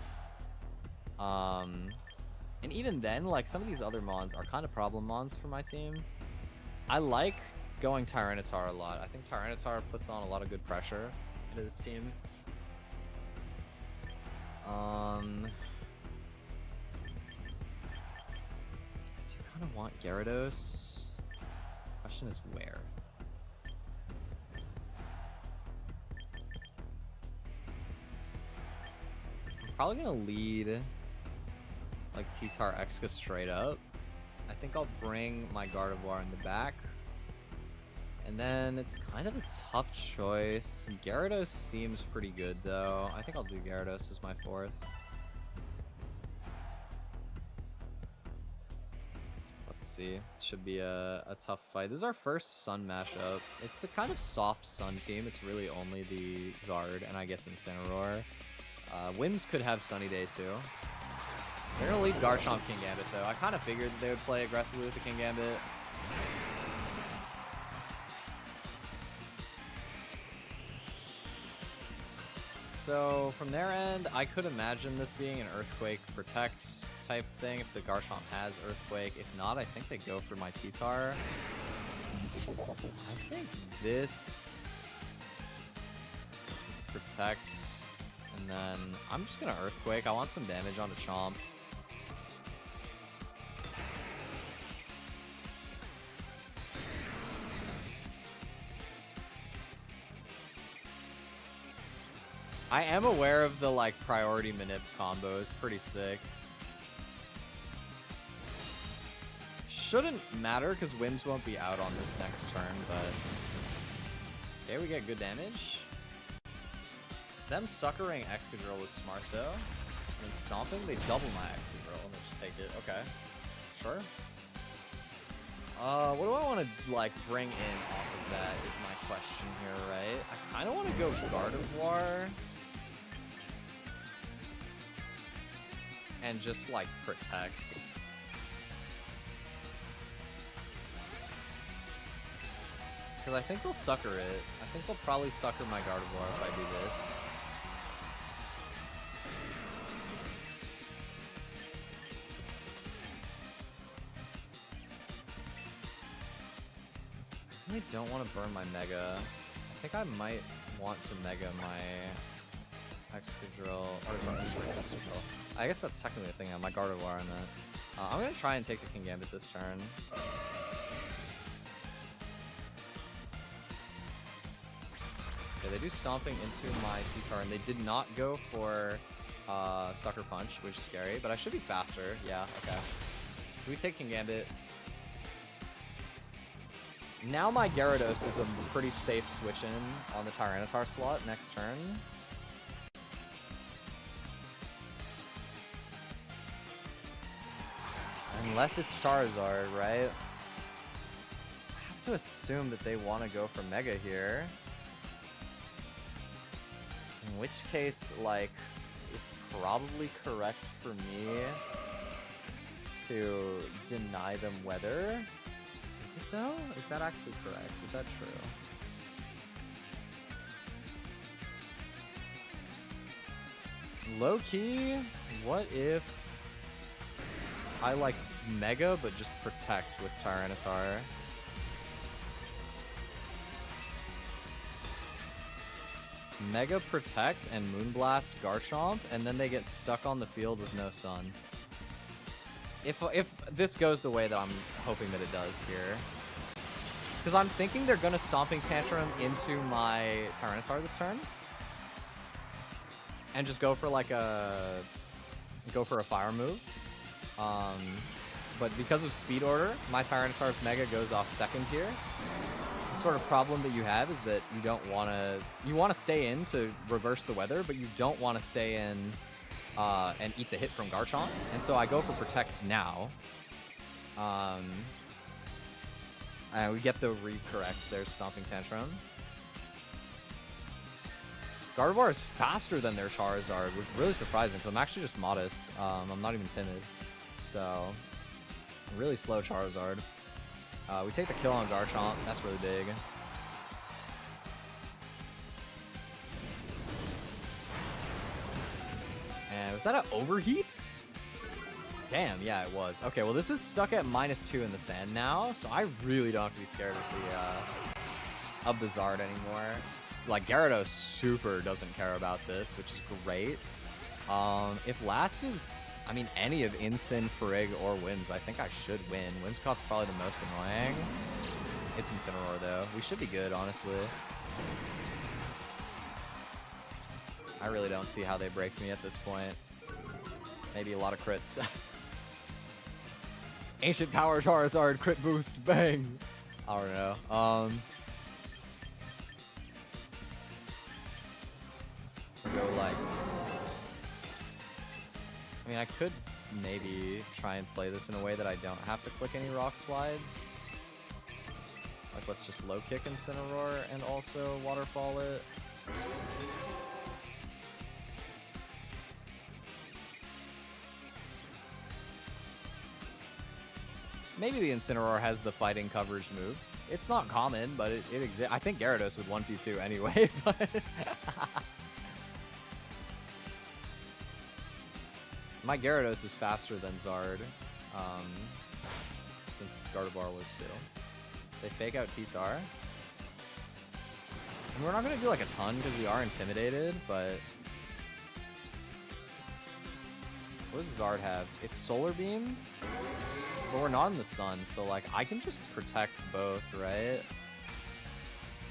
And even then, like, some of these other mons are kind of problem mons for my team. I like going Tyranitar a lot. I think Tyranitar puts on a lot of good pressure into this team. I do kind of want Gyarados. Question is where? I'm probably gonna lead like T-Tar Exca straight up. I think I'll bring my Gardevoir in the back. And then it's kind of a tough choice. Gyarados seems pretty good though. I think I'll do Gyarados as my fourth. Let's see. It should be a tough fight. This is our first Sun mashup. It's a kind of soft Sun team. It's really only the Zard and I guess Incineroar. Wims could have Sunny Day too. They're gonna leave Garchomp King Gambit though. I kind of figured that they would play aggressively with the King Gambit. So from their end, I could imagine this being an Earthquake Protect type thing if the Garchomp has Earthquake. If not, I think they go for my T-Tar. I think this protects, and then I'm just gonna Earthquake. I want some damage on the Chomp. I am aware of the like priority manip combos, pretty sick. Shouldn't matter because Wims won't be out on this next turn, but okay, we get good damage. Them suckering Excadrill was smart though. And stomping, they double my Excadrill and they just take it. Okay, sure. What do I want to like bring in off of that is my question here, right? I kind of want to go Gardevoir and just like protect. Because I think they'll sucker it. I think they'll probably sucker my Gardevoir if I do this. I really don't want to burn my Mega. I think I might want to Mega my Excadrill, or something like Excadrill. I guess that's technically a thing, my Gardevoir I meant. I'm going to try and take the King Gambit this turn. Okay, they do Stomping into my T-Tar, and they did not go for Sucker Punch, which is scary, but I should be faster. Yeah, okay. So we take King Gambit. Now my Gyarados is a pretty safe switch-in on the Tyranitar slot next turn. Unless it's Charizard, right? I have to assume that they want to go for Mega here. In which case, like, it's probably correct for me to deny them weather. Is it though? Is that actually correct? Is that true? Low key, what if I like Mega but just protect with Tyranitar? Mega Protect and Moonblast Garchomp, and then they get stuck on the field with no sun. If this goes the way that I'm hoping that it does here. Because I'm thinking they're going to Stomping Tantrum into my Tyranitar this turn. And just go for like a... Go for a Fire move. But because of Speed Order, my Tyranitar's Mega goes off second here. Sort of problem that you have is that you don't want to... You want to stay in to reverse the weather, but you don't want to stay in and eat the hit from Garchomp. And so I go for Protect now. And we get the recorrect. There's Stomping Tantrum. Gardevoir is faster than their Charizard, which is really surprising because I'm actually just modest. I'm not even timid. So, really slow Charizard. We take the kill on Garchomp. That's really big. And was that an overheat? Damn, yeah, it was. Okay, well, this is stuck at -2 in the sand now, so I really don't have to be scared of the Zard anymore. Like, Gyarados super doesn't care about this, which is great. If last is... I mean, any of Incin, Frigg, or Wims, I think I should win. Whimsicott's probably the most annoying. It's Incineroar, though. We should be good, honestly. I really don't see how they break me at this point. Maybe a lot of crits. Ancient Power Charizard, crit boost, bang! I don't know. Go like... I mean, I could maybe try and play this in a way that I don't have to click any rock slides. Like, let's just low kick Incineroar and also waterfall it. Maybe the Incineroar has the fighting coverage move. It's not common, but it exists. I think Gyarados would 1v2 anyway, but... My Gyarados is faster than Zard, since Gardevoir was too. They fake out T-Tar. And we're not going to do like a ton because we are intimidated, but... What does Zard have? It's Solar Beam? But we're not in the sun, so like I can just protect both, right?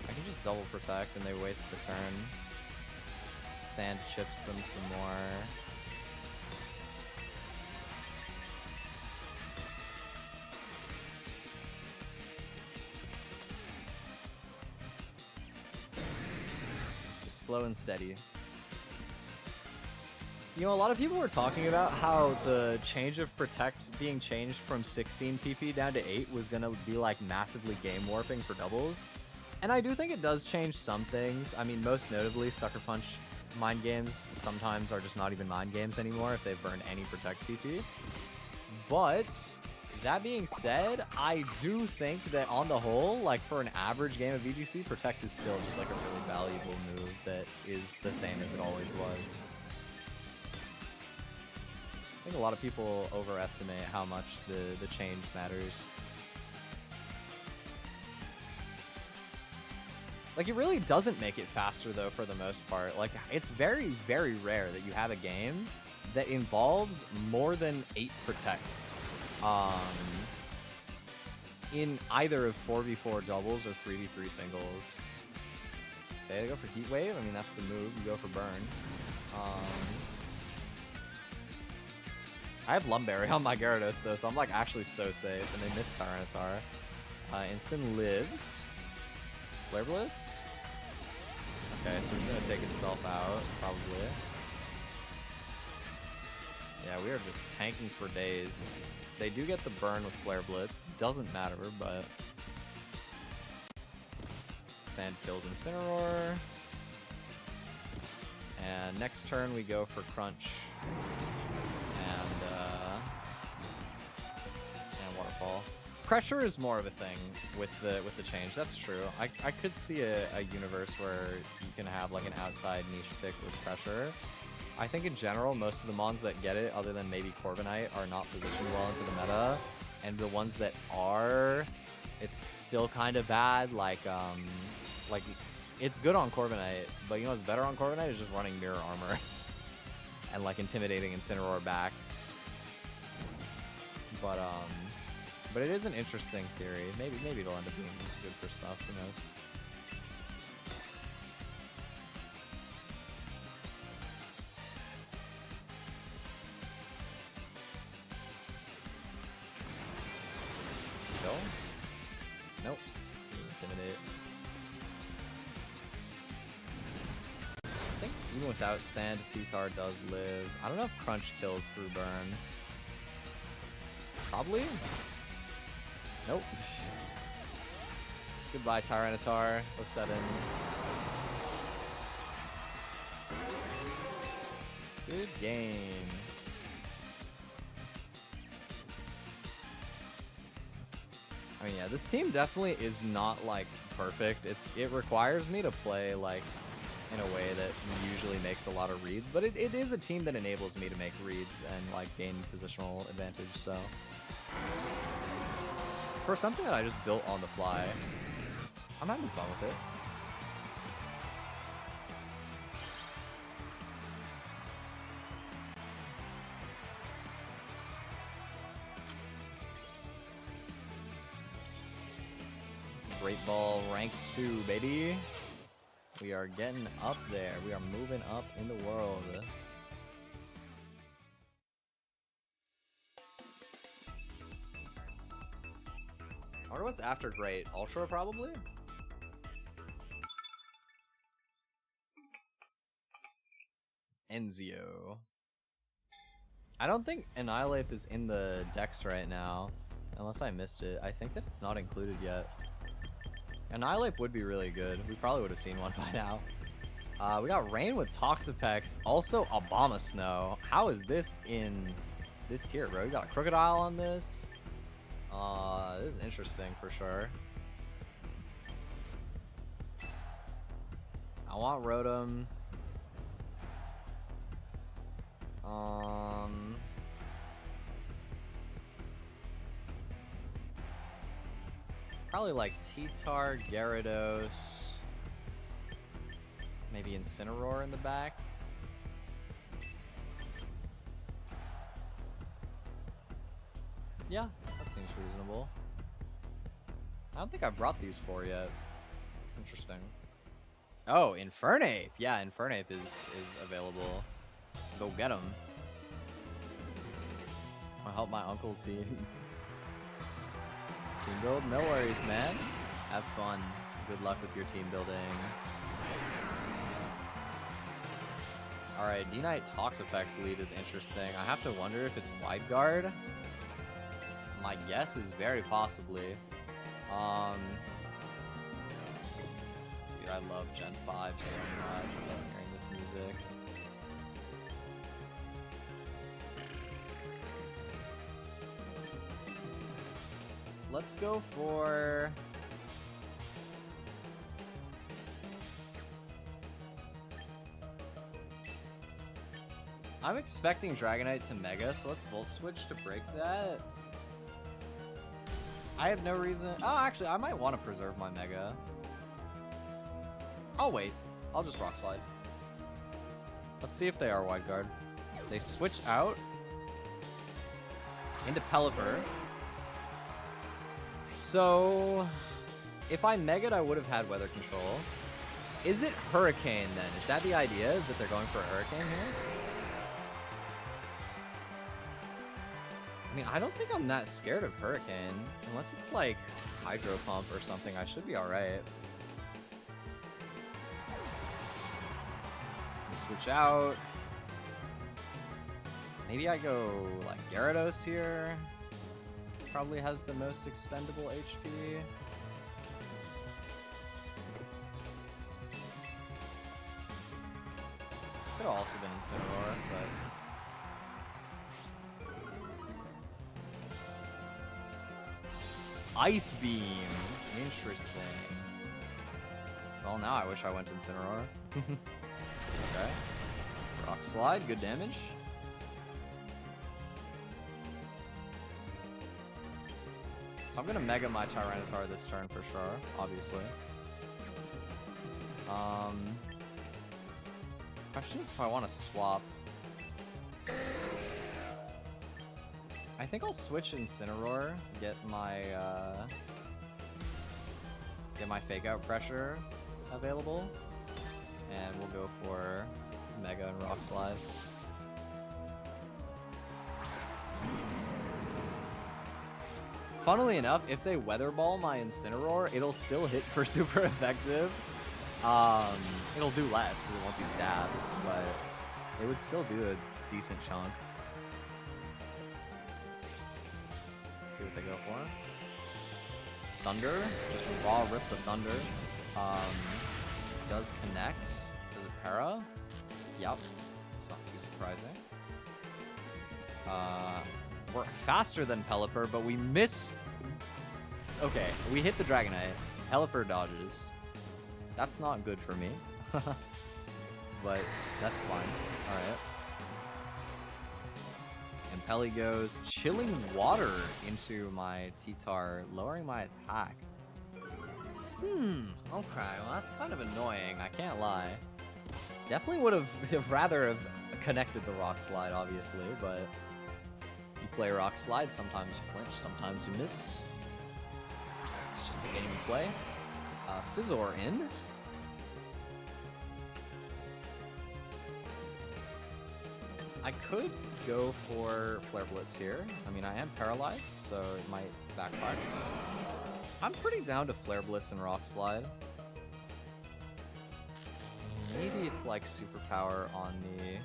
I can just double protect and they waste the turn. Sand chips them some more. Just slow and steady. You know, a lot of people were talking about how the change of Protect being changed from 16 PP down to 8 was gonna be like massively game warping for doubles. And I do think it does change some things. I mean, most notably, Sucker Punch mind games sometimes are just not even mind games anymore if they've burned any Protect PP. But that being said, I do think that on the whole, like for an average game of VGC, Protect is still just like a really valuable move that is the same as it always was. I think a lot of people overestimate how much the change matters. Like, it really doesn't make it faster, though, for the most part. Like, it's very, very rare that you have a game that involves more than 8 protects. In either of 4v4 doubles or 3v3 singles. Okay, they go for Heat Wave. I mean, that's the move. You go for Burn. I have Lumberry on my Gyarados, though, so I'm, like, actually so safe. And they miss Tyranitar. Instant lives. Flare Blitz? Okay, so it's gonna take itself out, probably. Yeah, we are just tanking for days. They do get the burn with Flare Blitz. Doesn't matter, but... Sand kills Incineroar. And next turn we go for Crunch. And Waterfall. Pressure is more of a thing with the change. That's true. I could see a universe where you can have like an outside niche pick with pressure. I think in general, most of the mons that get it, other than maybe Corviknight, are not positioned well into the meta. And the ones that are, it's still kind of bad. Like it's good on Corviknight, but you know what's better on Corviknight is just running Mirror Armor and like intimidating Incineroar back. But it is an interesting theory. Maybe it'll end up being good for stuff. Who knows? Still? Nope. Intimidate. I think even without Sand, T-Tar does live. I don't know if Crunch kills through Burn. Probably? Nope. Goodbye, Tyranitar. 07. Good game. I mean, yeah, this team definitely is not, like, perfect. It requires me to play, like, in a way that usually makes a lot of reads, but it is a team that enables me to make reads and, like, gain positional advantage, so... For something that I just built on the fly, I'm having fun with it. Great Ball rank 2, baby. We are getting up there. We are moving up in the world. I wonder what's after Great. Ultra, probably? Enzio. I don't think Annihilate is in the decks right now, unless I missed it. I think that it's not included yet. Annihilate would be really good. We probably would have seen one by now. We got Rain with Toxapex, also Obama Snow. How is this in this tier, bro? You got a Crocodile on this. This is interesting for sure. I want Rotom. Probably like T-Tar, Gyarados, maybe Incineroar in the back. Yeah, that seems reasonable. I don't think I've brought these four yet. Interesting. Oh, Infernape! Yeah, Infernape is available. Go get him. I'll help my uncle team. Team build? No worries, man. Have fun. Good luck with your team building. Alright, D-Knight Toxapex lead is interesting. I have to wonder if it's Wide Guard. My guess is very possibly. Dude, I love Gen 5 so much. I love hearing this music. Let's go for... I'm expecting Dragonite to Mega, so let's Volt Switch to break that. I have no reason... Oh, actually, I might want to preserve my Mega. I'll wait. I'll just Rock Slide. Let's see if they are Wide Guard. They switch out into Pelipper. So, if I Mega'd, I would have had Weather Control. Is it Hurricane, then? Is that the idea? Is that they're going for a Hurricane here? I mean, I don't think I'm that scared of Hurricane. Unless it's like Hydro Pump or something, I should be alright. Switch out. Maybe I go like Gyarados here. Probably has the most expendable HP. Could have also been Incineroar, but... Ice Beam! Interesting. Well, now I wish I went Incineroar. Okay. Rock Slide, good damage. So I'm gonna Mega my Tyranitar this turn for sure, obviously. Question is if I want to swap. I think I'll switch Incineroar, get my Fake Out Pressure available, and we'll go for Mega and Rock Slide. Funnily enough, if they Weather Ball my Incineroar, it'll still hit for super effective. It'll do less because it won't be stabbed, but it would still do a decent chunk. Let's see what they go for. Thunder, just raw rip the Thunder. Does connect. Does it para? Yep. It's not too surprising. We're faster than Pelipper, but we miss... Okay, we hit the Dragonite. Pelipper dodges. That's not good for me. But that's fine. Alright. And Pelly goes Chilling Water into my T-Tar, lowering my attack. Okay, well that's kind of annoying, I can't lie. Definitely would have rather have connected the Rock Slide, obviously, but you play Rock Slide, sometimes you flinch, sometimes you miss. It's just the game you play. Scizor in. I could go for Flare Blitz here. I mean, I am paralyzed, so it might backfire. I'm pretty down to Flare Blitz and Rock Slide. Maybe it's like Superpower on the...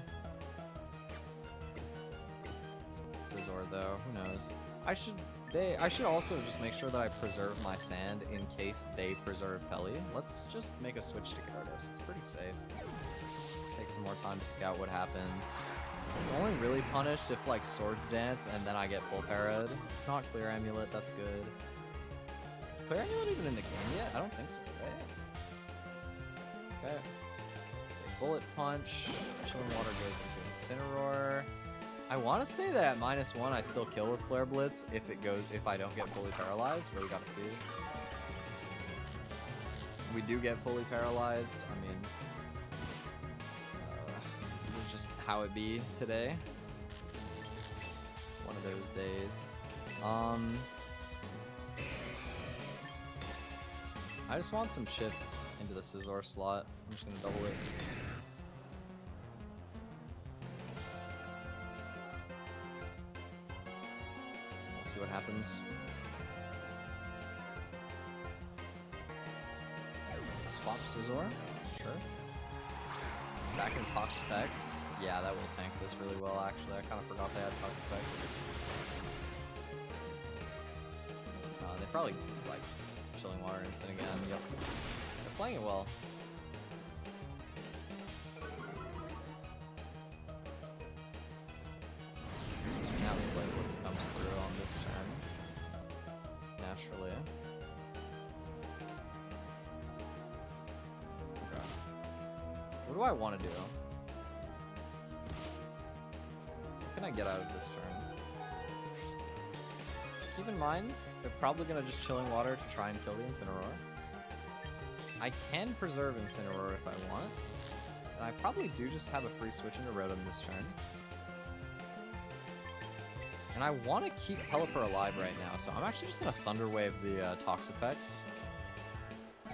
Scizor though. Who knows? I should also just make sure that I preserve my sand in case they preserve Pelly. Let's just make a switch to Gyarados. It's pretty safe. Take some more time to scout what happens. It's only really punished if like Swords Dance and then I get full parried. It's not Clear Amulet, that's good. Is Clear Amulet even in the game yet? I don't think so, right? Okay. Bullet Punch. Chilling Water goes into Incineroar. I want to say that at -1 I still kill with Flare Blitz if I don't get fully paralyzed, but we gotta see. We do get fully paralyzed. I mean, it's just how it be today. One of those days. I just want some chip into the Scizor slot. I'm just gonna double it. See what happens. Swap Scizor, sure. Back in Toxapex. Yeah, that will tank this really well actually. I kind of forgot they had Toxapex. They probably like Chilling Water Instant again. Yep. They're playing it well. Now the Flare Blitz comes through on this turn. Naturally. Okay. What do I want to do? What can I get out of this turn? Keep in mind, they're probably going to just Chilling Water to try and kill the Incineroar. I can preserve Incineroar if I want. And I probably do just have a free switch into Rotom this turn. And I want to keep Pelipper alive right now, so I'm actually just going to Thunder Wave the Toxapex.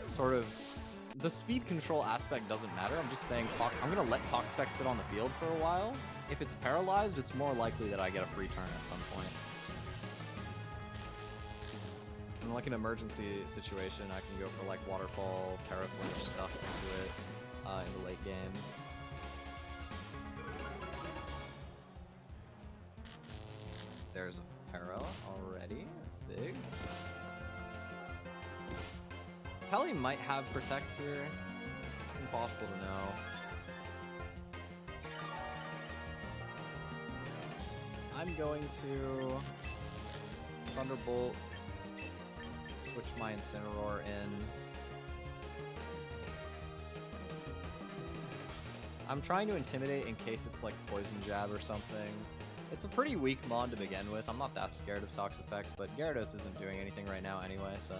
Sort of, the speed control aspect doesn't matter, I'm just saying I'm going to let Toxapex sit on the field for a while. If it's paralyzed, it's more likely that I get a free turn at some point. In like an emergency situation, I can go for like Waterfall, Paraflinch stuff into it in the late game. There's a Para already. That's big. Pelly might have Protect here. It's impossible to know. I'm going to Thunderbolt. Switch my Incineroar in. I'm trying to Intimidate in case it's like Poison Jab or something. It's a pretty weak mon to begin with. I'm not that scared of Toxapex, but Gyarados isn't doing anything right now anyway, so...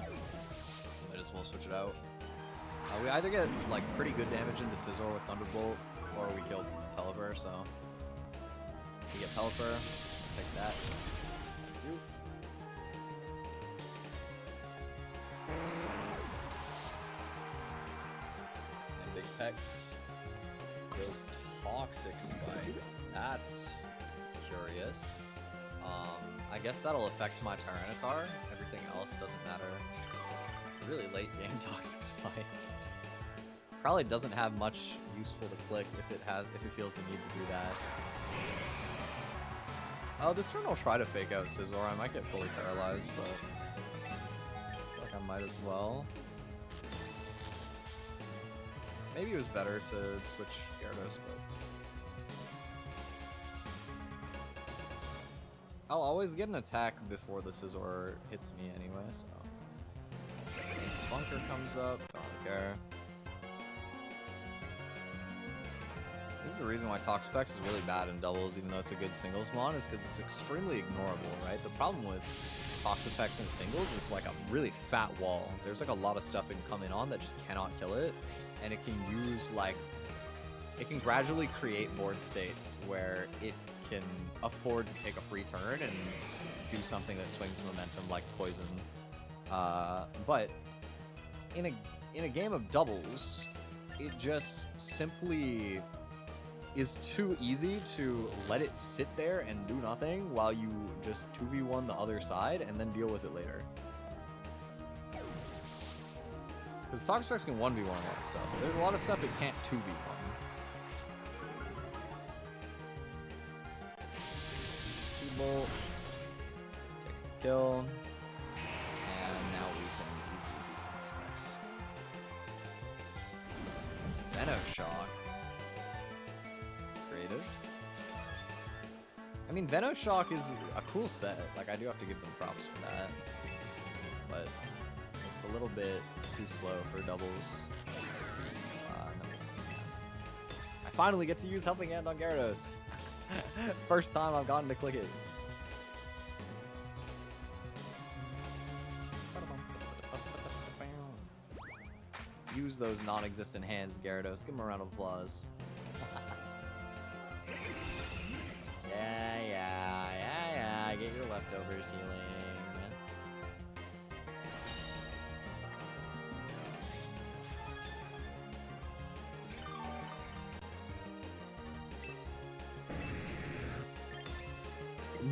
I just will switch it out. We either get like pretty good damage into Scizor with Thunderbolt, or we kill Pelipper, so... We get Pelipper, take that. Thank you. And Big Pex. Those Toxic Spikes. That's curious. I guess that'll affect my Tyranitar. Everything else doesn't matter. Really late game Toxic Spike. Probably doesn't have much useful to click if it feels the need to do that. Oh, this turn I'll try to fake out Scizor. I might get fully paralyzed, but I feel like I might as well. Maybe it was better to switch Gyarados, but... I'll always get an attack before the Scizor hits me anyway, so... If Bunker comes up, don't care. This is the reason why Toxapex is really bad in doubles, even though it's a good singles mon, is because it's extremely ignorable, right? The problem with Toxapex in singles is like a really fat wall. There's like a lot of stuff it can come in on that just cannot kill it, and it can use like... It can gradually create board states where it can afford to take a free turn and do something that swings momentum like Poison. But in a game of doubles, it just simply is too easy to let it sit there and do nothing while you just 2v1 the other side and then deal with it later. Because Toxapex can 1v1 a lot of stuff. There's a lot of stuff it can't 2v1. Bolt. Takes the kill. And now we can easily beat the specs. It's Venoshock. It's creative. I mean, Venoshock is a cool set. Like, I do have to give them props for that. But it's a little bit too slow for doubles. I finally get to use Helping Hand on Gyarados. First time I've gotten to click it. Use those non-existent hands, Gyarados. Give him a round of applause. Yeah. Get your leftovers healing.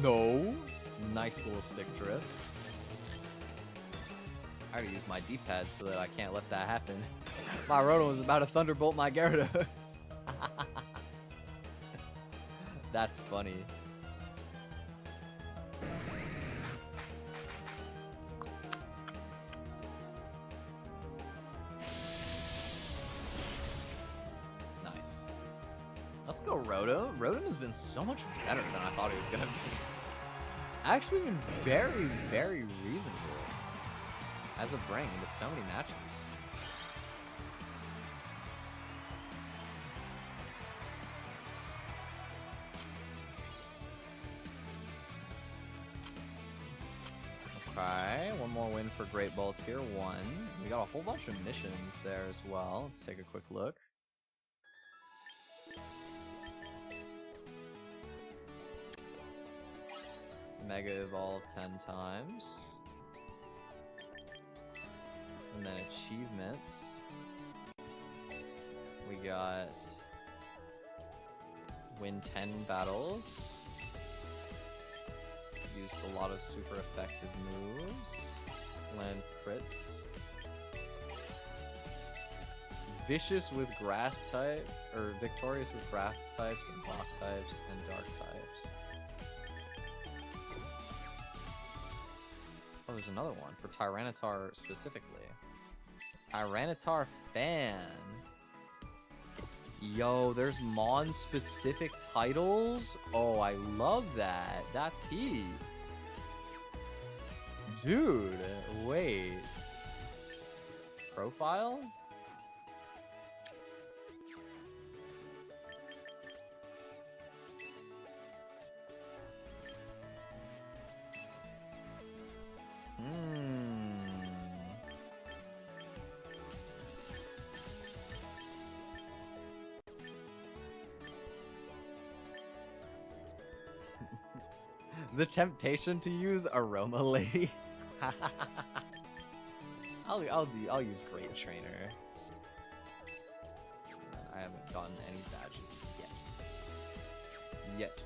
No. Nice little stick drift. I gotta use my D-pad so that I can't let that happen. My Rotom was about to Thunderbolt my Gyarados. That's funny. Nice. Let's go Rotom. Rotom has been so much better than I thought he was gonna be. Actually been very, very reasonable as a bring into so many matches. Okay, one more win for Great Ball Tier 1. We got a whole bunch of missions there as well. Let's take a quick look. Mega Evolve 10 times. And then achievements. We got win 10 battles. Used a lot of super effective moves. Land crits. Vicious with grass type, or victorious with grass types and rock types and dark types. Oh, there's another one for Tyranitar specifically. Tyranitar fan. Yo, there's Mon specific titles? Oh, I love that. That's heat. Dude, wait. Profile? The temptation to use Aroma Lady. I'll use Great Trainer. I haven't gotten any badges yet.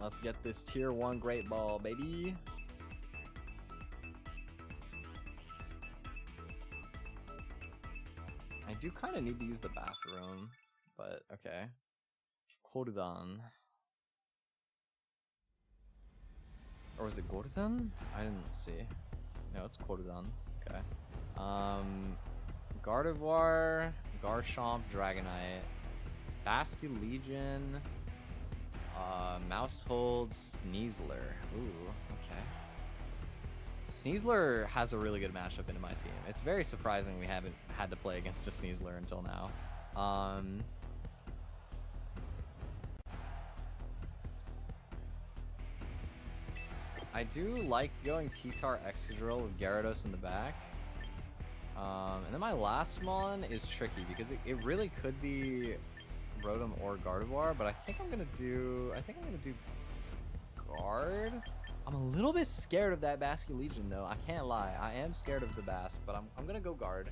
Let's get this tier 1 Great Ball, baby. I do kind of need to use the bathroom, but okay. Gordon. Or was it Gordon? I didn't see. No, it's Gordon. Okay. Gardevoir, Garchomp, Dragonite, Basque Legion, Mousehold, Sneasler. Ooh, okay. Sneasler has a really good matchup into my team. It's very surprising we haven't had to play against a Sneasler until now. I do like going T-Tar Excadrill with Gyarados in the back. And then my last Mon is tricky because it really could be Rotom or Gardevoir, but I think I'm gonna do Guard. I'm a little bit scared of that Basque Legion though, I can't lie. I am scared of the Basque, but I'm gonna go Guard.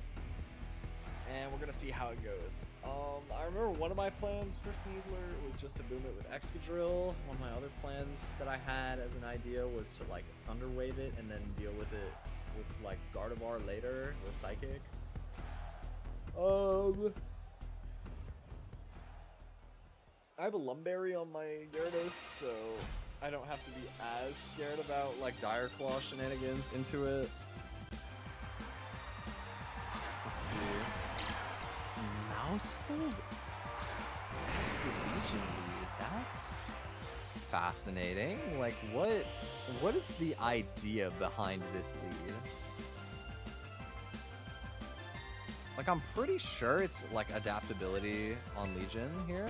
And we're gonna see how it goes. I remember one of my plans for Sneasler was just to boom it with Excadrill. One of my other plans that I had as an idea was to like Thunder Wave it and then deal with it with like Gardevoir later with Psychic. I have a Lumberry on my Gyarados, so I don't have to be as scared about like Dire Claw shenanigans into it. Let's see. Mouse hold? The Legion lead. That's fascinating. Like what is the idea behind this lead? Like I'm pretty sure it's like adaptability on Legion here.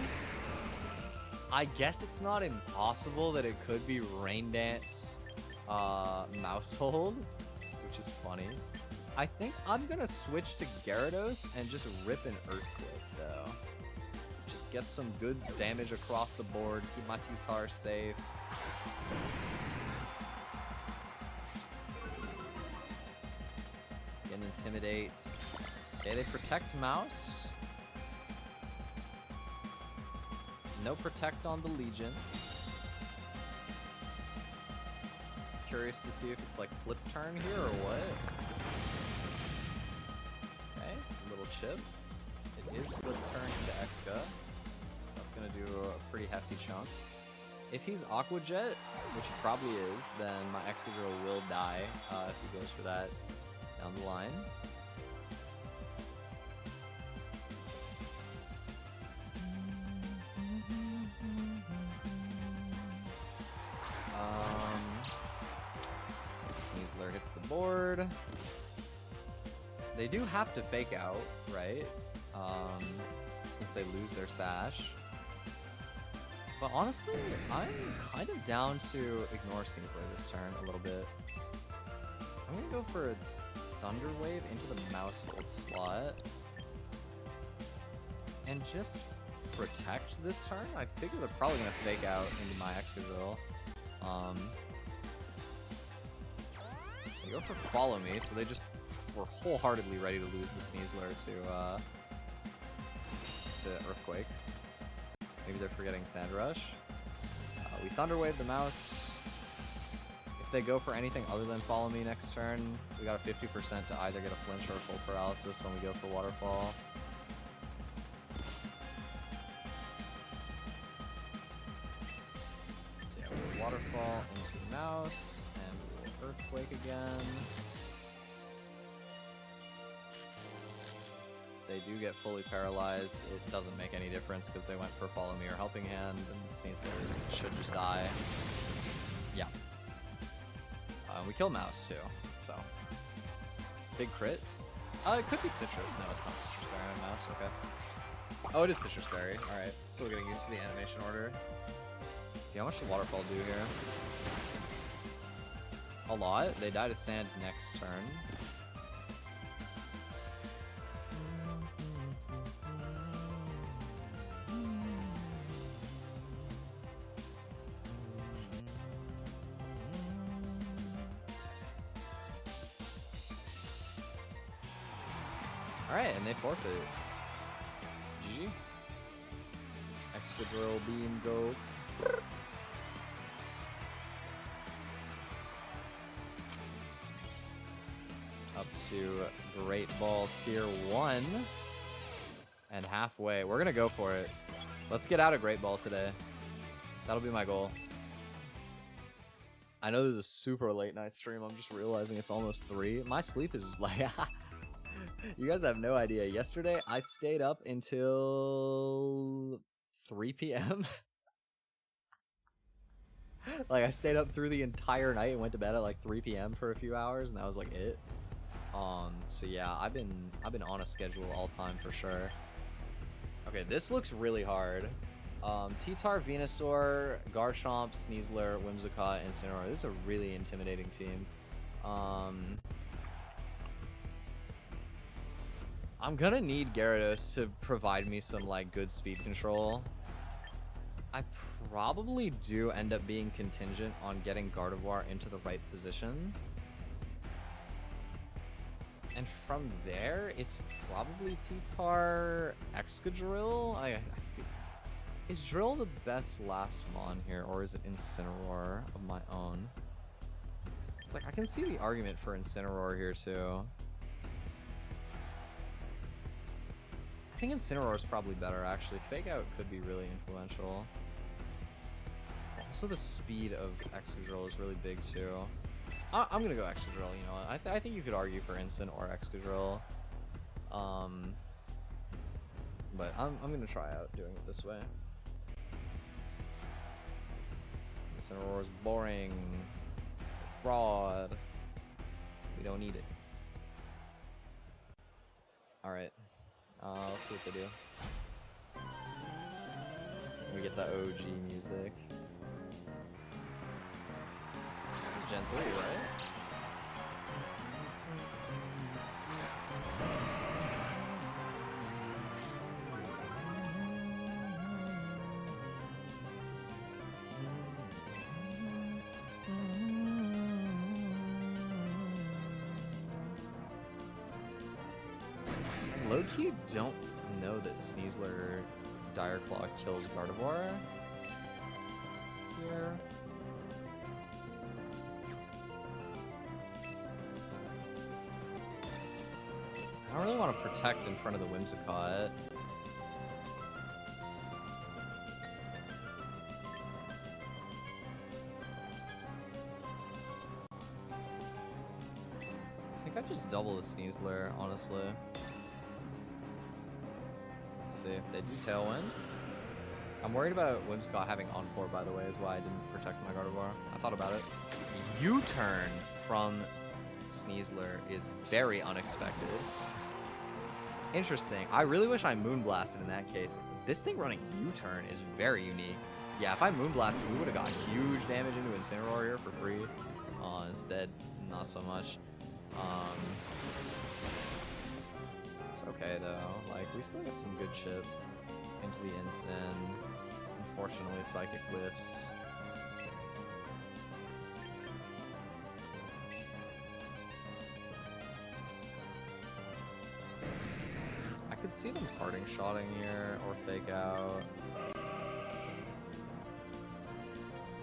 I guess it's not impossible that it could be Rain Dance Mouse Hold, which is funny. I think I'm gonna switch to Gyarados and just rip an Earthquake though. Just get some good damage across the board, keep my T-Tar safe. Can intimidate. Okay, they protect Mouse. No protect on the Legion. Curious to see if it's like flip turn here or what. Okay, little chip. It is flip turn into Exca. So that's gonna do a pretty hefty chunk. If he's Aqua Jet, which he probably is, then my Excadrill will die if he goes for that down the line. Sneasler hits the board. They do have to fake out, right? Since they lose their sash. But honestly, I'm kind of down to ignore Sneasler this turn a little bit. I'm gonna go for a Thunder Wave into the Mouse Hold slot. And just protect this turn. I figure they're probably gonna fake out into my Excadrill. They go for Follow Me, so they just were wholeheartedly ready to lose the Sneasler to Earthquake. Maybe they're forgetting Sand Rush. We Thunder Wave the Mouse. If they go for anything other than Follow Me next turn, we got a 50% to either get a flinch or a full paralysis when we go for Waterfall. So yeah, we'll Waterfall into Mouse, and we'll Earthquake again. They do get fully paralyzed. It doesn't make any difference because they went for Follow Me or Helping Hand, and Sneasler should just die. Yeah. We kill Mouse too, so. Big crit. It could be Citrus. No, it's not Citrus Berry on Mouse, okay. Oh, it is Citrus Berry. Alright, still getting used to the animation order. Let's see how much the Waterfall do here. A lot. They die to Sand next turn. Alright, and they forfeit. GG. Excadrill Beam go. Up to Great Ball Tier 1. And halfway. We're gonna go for it. Let's get out of Great Ball today. That'll be my goal. I know this is a super late night stream. I'm just realizing it's almost 3. My sleep is like... You guys have no idea. Yesterday, I stayed up until 3 p.m. Like, I stayed up through the entire night and went to bed at like 3 p.m. for a few hours, and that was like it. So yeah, I've been on a schedule all time for sure. Okay, this looks really hard. T-Tar, Venusaur, Garchomp, Sneasler, Whimsicott, and Incineroar. This is a really intimidating team. I'm gonna need Gyarados to provide me some, like, good speed control. I probably do end up being contingent on getting Gardevoir into the right position. And from there, it's probably T-Tar, Excadrill. Is Drill the best last mon here, or is it Incineroar of my own? It's like, I can see the argument for Incineroar here, too. think Incineroar is probably better, actually. Fake Out could be really influential. Also, the speed of Excadrill is really big, too. I'm gonna go Excadrill, you know what? I think you could argue for Incin or Excadrill. But I'm gonna try out doing it this way. Incineroar is boring. Fraud. We don't need it. Alright. Let's see what they do. We get the OG music. Gen 3, right? Low-key don't know that Sneasler Dire Claw kills Gardevoir here. I don't really want to protect in front of the Whimsicott. I think I just double the Sneasler, honestly. Let's see if they do Tailwind. I'm worried about Whimsicott having Encore, by the way, is why I didn't protect my Gardevoir. I thought about it. U-turn from Sneasler is very unexpected. Interesting. I really wish I Moonblasted in that case. This thing running U-turn is very unique. Yeah, if I Moonblasted, we would have gotten huge damage into Incineroar here for free. Instead, not so much. It's okay though. Like, we still get some good chip into the Incin. Unfortunately, Psychic Whiffs. I could see them parting shotting here or Fake Out.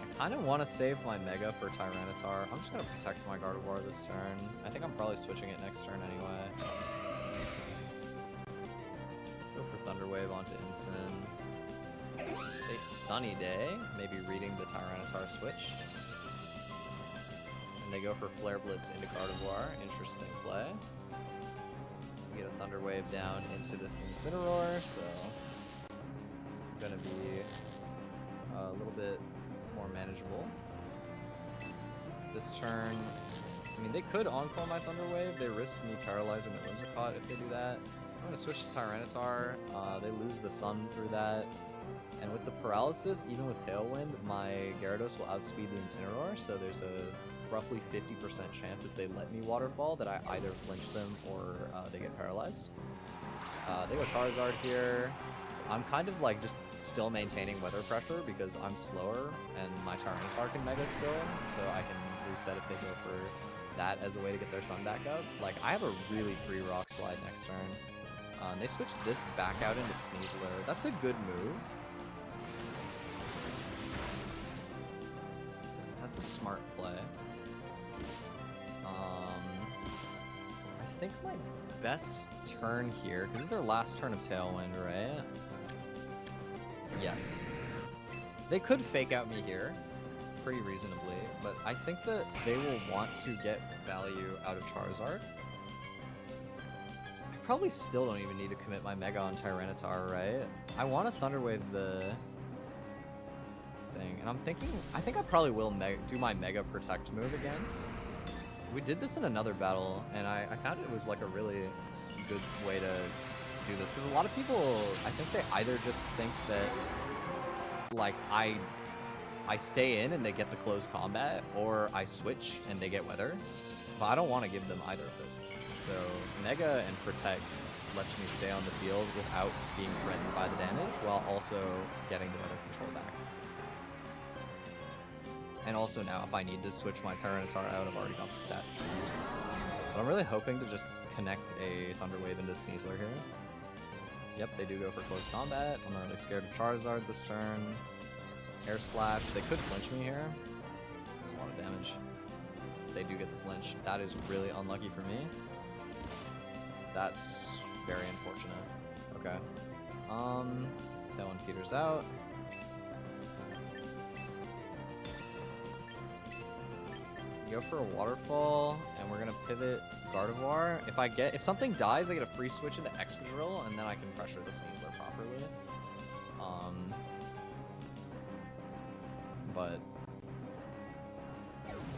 I kind of want to save my Mega for Tyranitar. I'm just going to protect my Gardevoir this turn. I think I'm probably switching it next turn anyway. Go for Thunder Wave onto Incin. A Sunny Day, maybe reading the Tyranitar switch. And they go for Flare Blitz into Gardevoir. Interesting play. We get a Thunder Wave down into this Incineroar, so gonna be a little bit more manageable. This turn, I mean, they could Encore my Thunder Wave. They risk me paralyzing the Whimsicott if they do that. I'm gonna switch to Tyranitar. They lose the Sun through that. And with the Paralysis, even with Tailwind, my Gyarados will outspeed the Incineroar, so there's a roughly 50% chance if they let me Waterfall that I either flinch them or they get paralyzed. They go Charizard here. I'm kind of like just still maintaining weather pressure because I'm slower and my Tyranitar can Mega still, so I can reset if they go for that as a way to get their Sun back up. Like, I have a really free Rock Slide next turn. They switch this back out into Sneasler. That's a good move. That's a smart play. I think my best turn here, because this is our last turn of Tailwind, right? Yes. They could Fake Out me here, pretty reasonably, but I think that they will want to get value out of Charizard. I probably still don't even need to commit my Mega on Tyranitar, right? I want to Thunder Wave the thing, and I'm thinking, I think I probably will do my Mega Protect move again. We did this in another battle, and I found it was like a really good way to do this, because a lot of people, I think they either just think that, like, I stay in and they get the close combat, or I switch and they get weather, but I don't want to give them either of those things. So Mega and Protect lets me stay on the field without being threatened by the damage, while also getting the weather control back. And also now, if I need to switch my Tyranitar out, I've already got the stat juice. But I'm really hoping to just connect a Thunder Wave into Sneasler here. Yep, they do go for close combat. I'm not really scared of Charizard this turn. Air Slash. They could flinch me here. That's a lot of damage. They do get the flinch. That is really unlucky for me. That's very unfortunate. Okay. Tailwind peters out. Go for a waterfall, and we're gonna pivot Gardevoir. If something dies, I get a free switch into Excadrill, and then I can pressure the Sneasler properly. But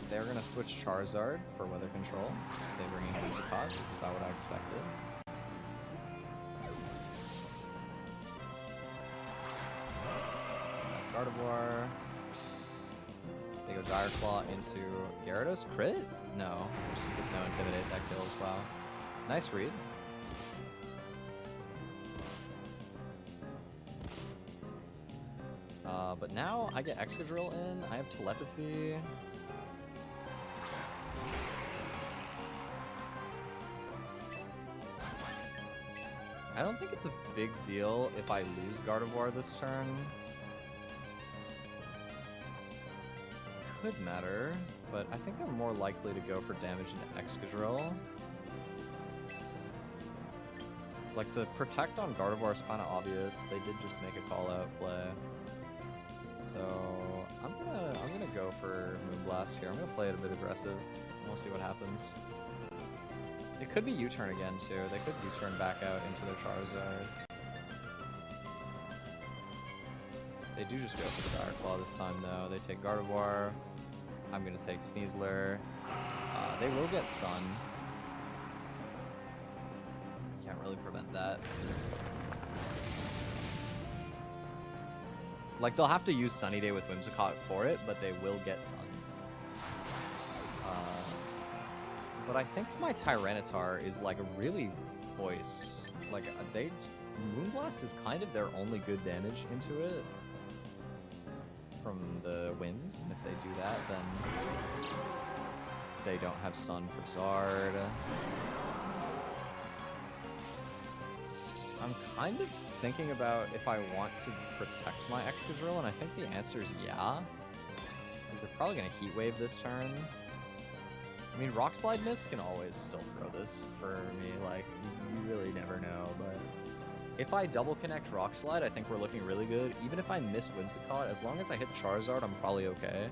they're gonna switch Charizard for weather control. They bring in Whimsicott. This is about what I expected. Gardevoir. They go Dire Claw into Gyarados. Crit? No. Just gets no Intimidate. That kills. Wow. Nice read. But now I get Excadrill in. I have Telepathy. I don't think it's a big deal if I lose Gardevoir this turn. Could matter, but I think I'm more likely to go for damage into Excadrill. Like, the Protect on Gardevoir is kind of obvious. They did just make a call-out play. So, I'm gonna go for Moonblast here. I'm gonna play it a bit aggressive. We'll see what happens. It could be U-turn again, too. They could U-turn back out into their Charizard. They do just go for the Dire Claw this time, though. They take Gardevoir. I'm gonna take Sneasler. They will get Sun. Can't really prevent that. Like, they'll have to use Sunny Day with Whimsicott for it, but they will get Sun. But I think my Tyranitar is, like, really voice. Like, Moonblast is kind of their only good damage into it from the Winds, and if they do that, then they don't have Sun for Zard. I'm kind of thinking about if I want to protect my Excadrill, and I think the answer is yeah. Because they're probably going to Heat Wave this turn. I mean, Rock Slide Miss can always still throw this for me, like, you really never know, but if I double connect Rock Slide, I think we're looking really good. Even if I miss Whimsicott, as long as I hit Charizard, I'm probably okay.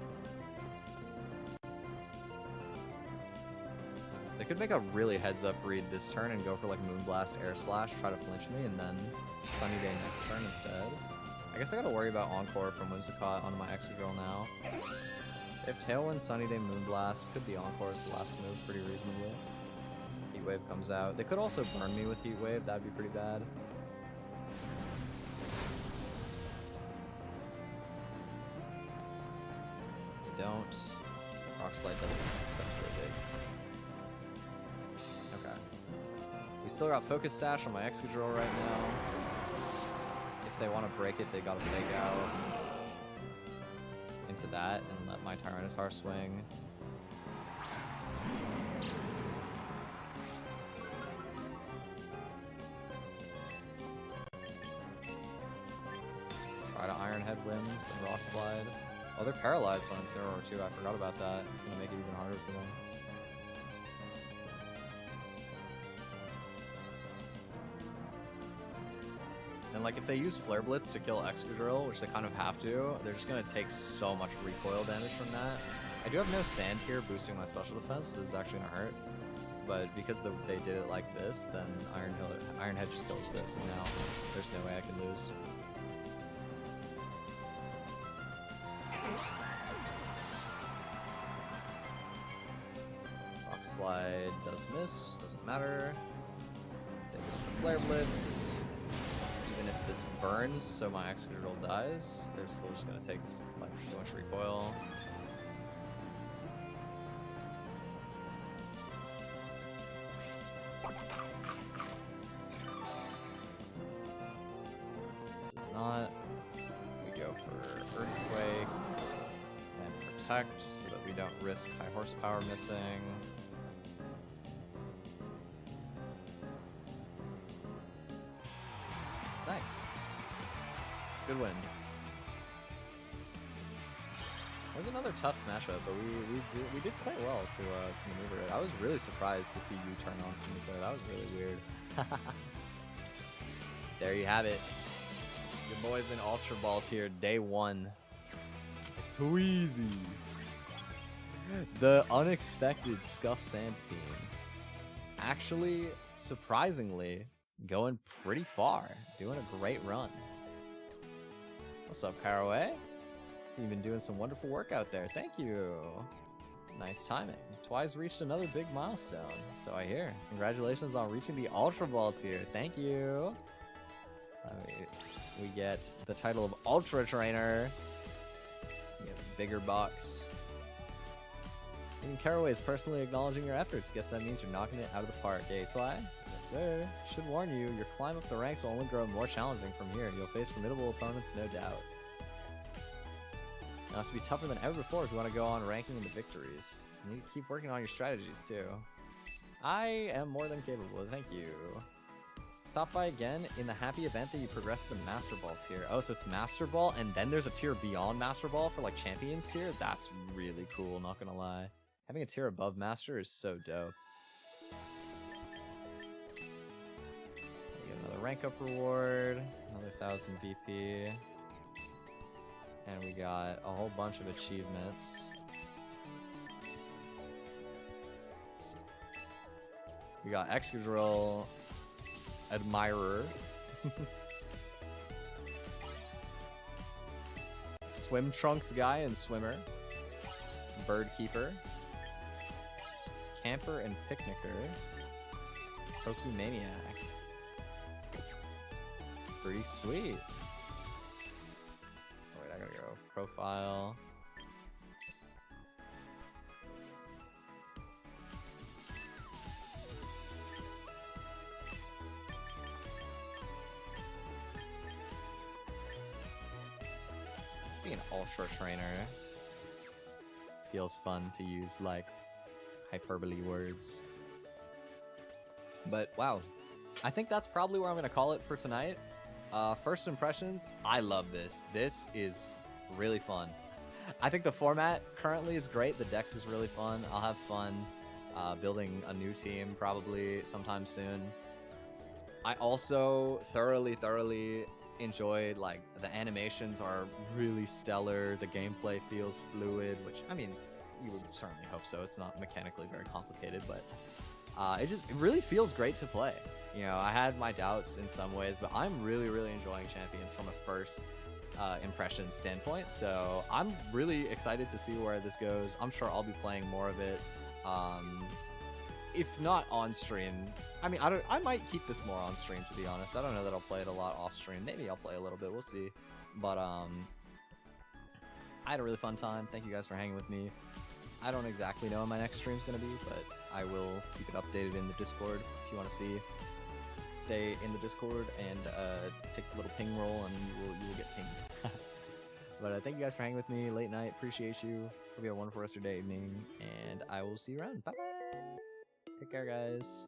They could make a really heads-up read this turn and go for, like, Moonblast, Air Slash, try to flinch me, and then Sunny Day next turn instead. I guess I gotta worry about Encore from Whimsicott onto my Excadrill now. They have Tailwind, Sunny Day, Moonblast. Could be Encore's last move pretty reasonably. Heat Wave comes out. They could also burn me with Heat Wave. That'd be pretty bad. They don't. Rock Slide doesn't fix. That's really big. Okay. We still got Focus Sash on my Excadrill right now. If they want to break it, they gotta fake out into that and let my Tyranitar swing. Try to Iron Head Winds and Rock Slide. Oh, they're paralyzed on Incineroar too. I forgot about that. It's gonna make it even harder for them. And like if they use Flare Blitz to kill Excadrill, which they kind of have to, they're just gonna take so much recoil damage from that. I do have no Sand here boosting my special defense, so this is actually gonna hurt. But because they did it like this, then Iron Head just kills this, and now there's no way I can lose. Rock Slide does miss, doesn't matter. They move Flare Blitz. Even if this burns, so my Excadrill dies, they're still just gonna take like so much recoil. Does not. We go for Earthquake and Protect so that we don't risk high horsepower missing. Nice. Good win. It was another tough matchup, but we did quite well to maneuver it. I was really surprised to see you turn on Sneasler. That was really weird. There you have it. Your boys in Ultra Ball tier, day 1. It's too easy. The unexpected Scuff Sand team. Actually, surprisingly, going pretty far. Doing a great run. What's up, Caraway? So you've been doing some wonderful work out there. Thank you. Nice timing. Twi's reached another big milestone, so I hear. Congratulations on reaching the Ultra Ball tier. Thank you. We get the title of Ultra Trainer. We get a bigger box. Even Caraway is personally acknowledging your efforts. Guess that means you're knocking it out of the park. Yay, Twi? Yes, sir. Should warn you, your climb up the ranks will only grow more challenging from here. You'll face formidable opponents, no doubt. You'll have to be tougher than ever before if you want to go on ranking in the victories. You need to keep working on your strategies, too. I am more than capable. Thank you. Stop by again in the happy event that you progress to the Master Ball tier. Oh, so it's Master Ball, and then there's a tier beyond Master Ball for, like, Champions tier? That's really cool, not gonna lie. Having a tier above Master is so dope. We get another rank up reward, another 1000 VP. And we got a whole bunch of achievements. We got Excadrill Admirer. Swim Trunks guy and Swimmer. Bird Keeper. Camper and Picnicker. Pokemaniac. Pretty sweet. Oh wait, I gotta go. Profile. Being an ultra trainer feels fun to use, like, hyperbole words. But wow, I think that's probably where I'm gonna call it for tonight. First impressions, I love this. This is really fun. I think the format currently is great. The Dex is really fun. I'll have fun building a new team probably sometime soon. I also thoroughly enjoyed, like, the animations are really stellar. The gameplay feels fluid, which, I mean, you would certainly hope so. It's not mechanically very complicated, but it really feels great to play. You know, I had my doubts in some ways, but I'm really enjoying Champions from a first impression standpoint. So I'm really excited to see where this goes. I'm sure I'll be playing more of it. If not on stream, I mean, I might keep this more on stream, to be honest. I don't know that I'll play it a lot off stream. Maybe I'll play a little bit. We'll see. But I had a really fun time. Thank you guys for hanging with me. I don't exactly know when my next stream's gonna be, but I will keep it updated in the Discord if you want to see. Stay in the Discord and take the little ping roll, and you will get pinged. But thank you guys for hanging with me late night. Appreciate you. Hope you have a wonderful rest of your day, evening, and I will see you around. Bye bye. Take care, guys.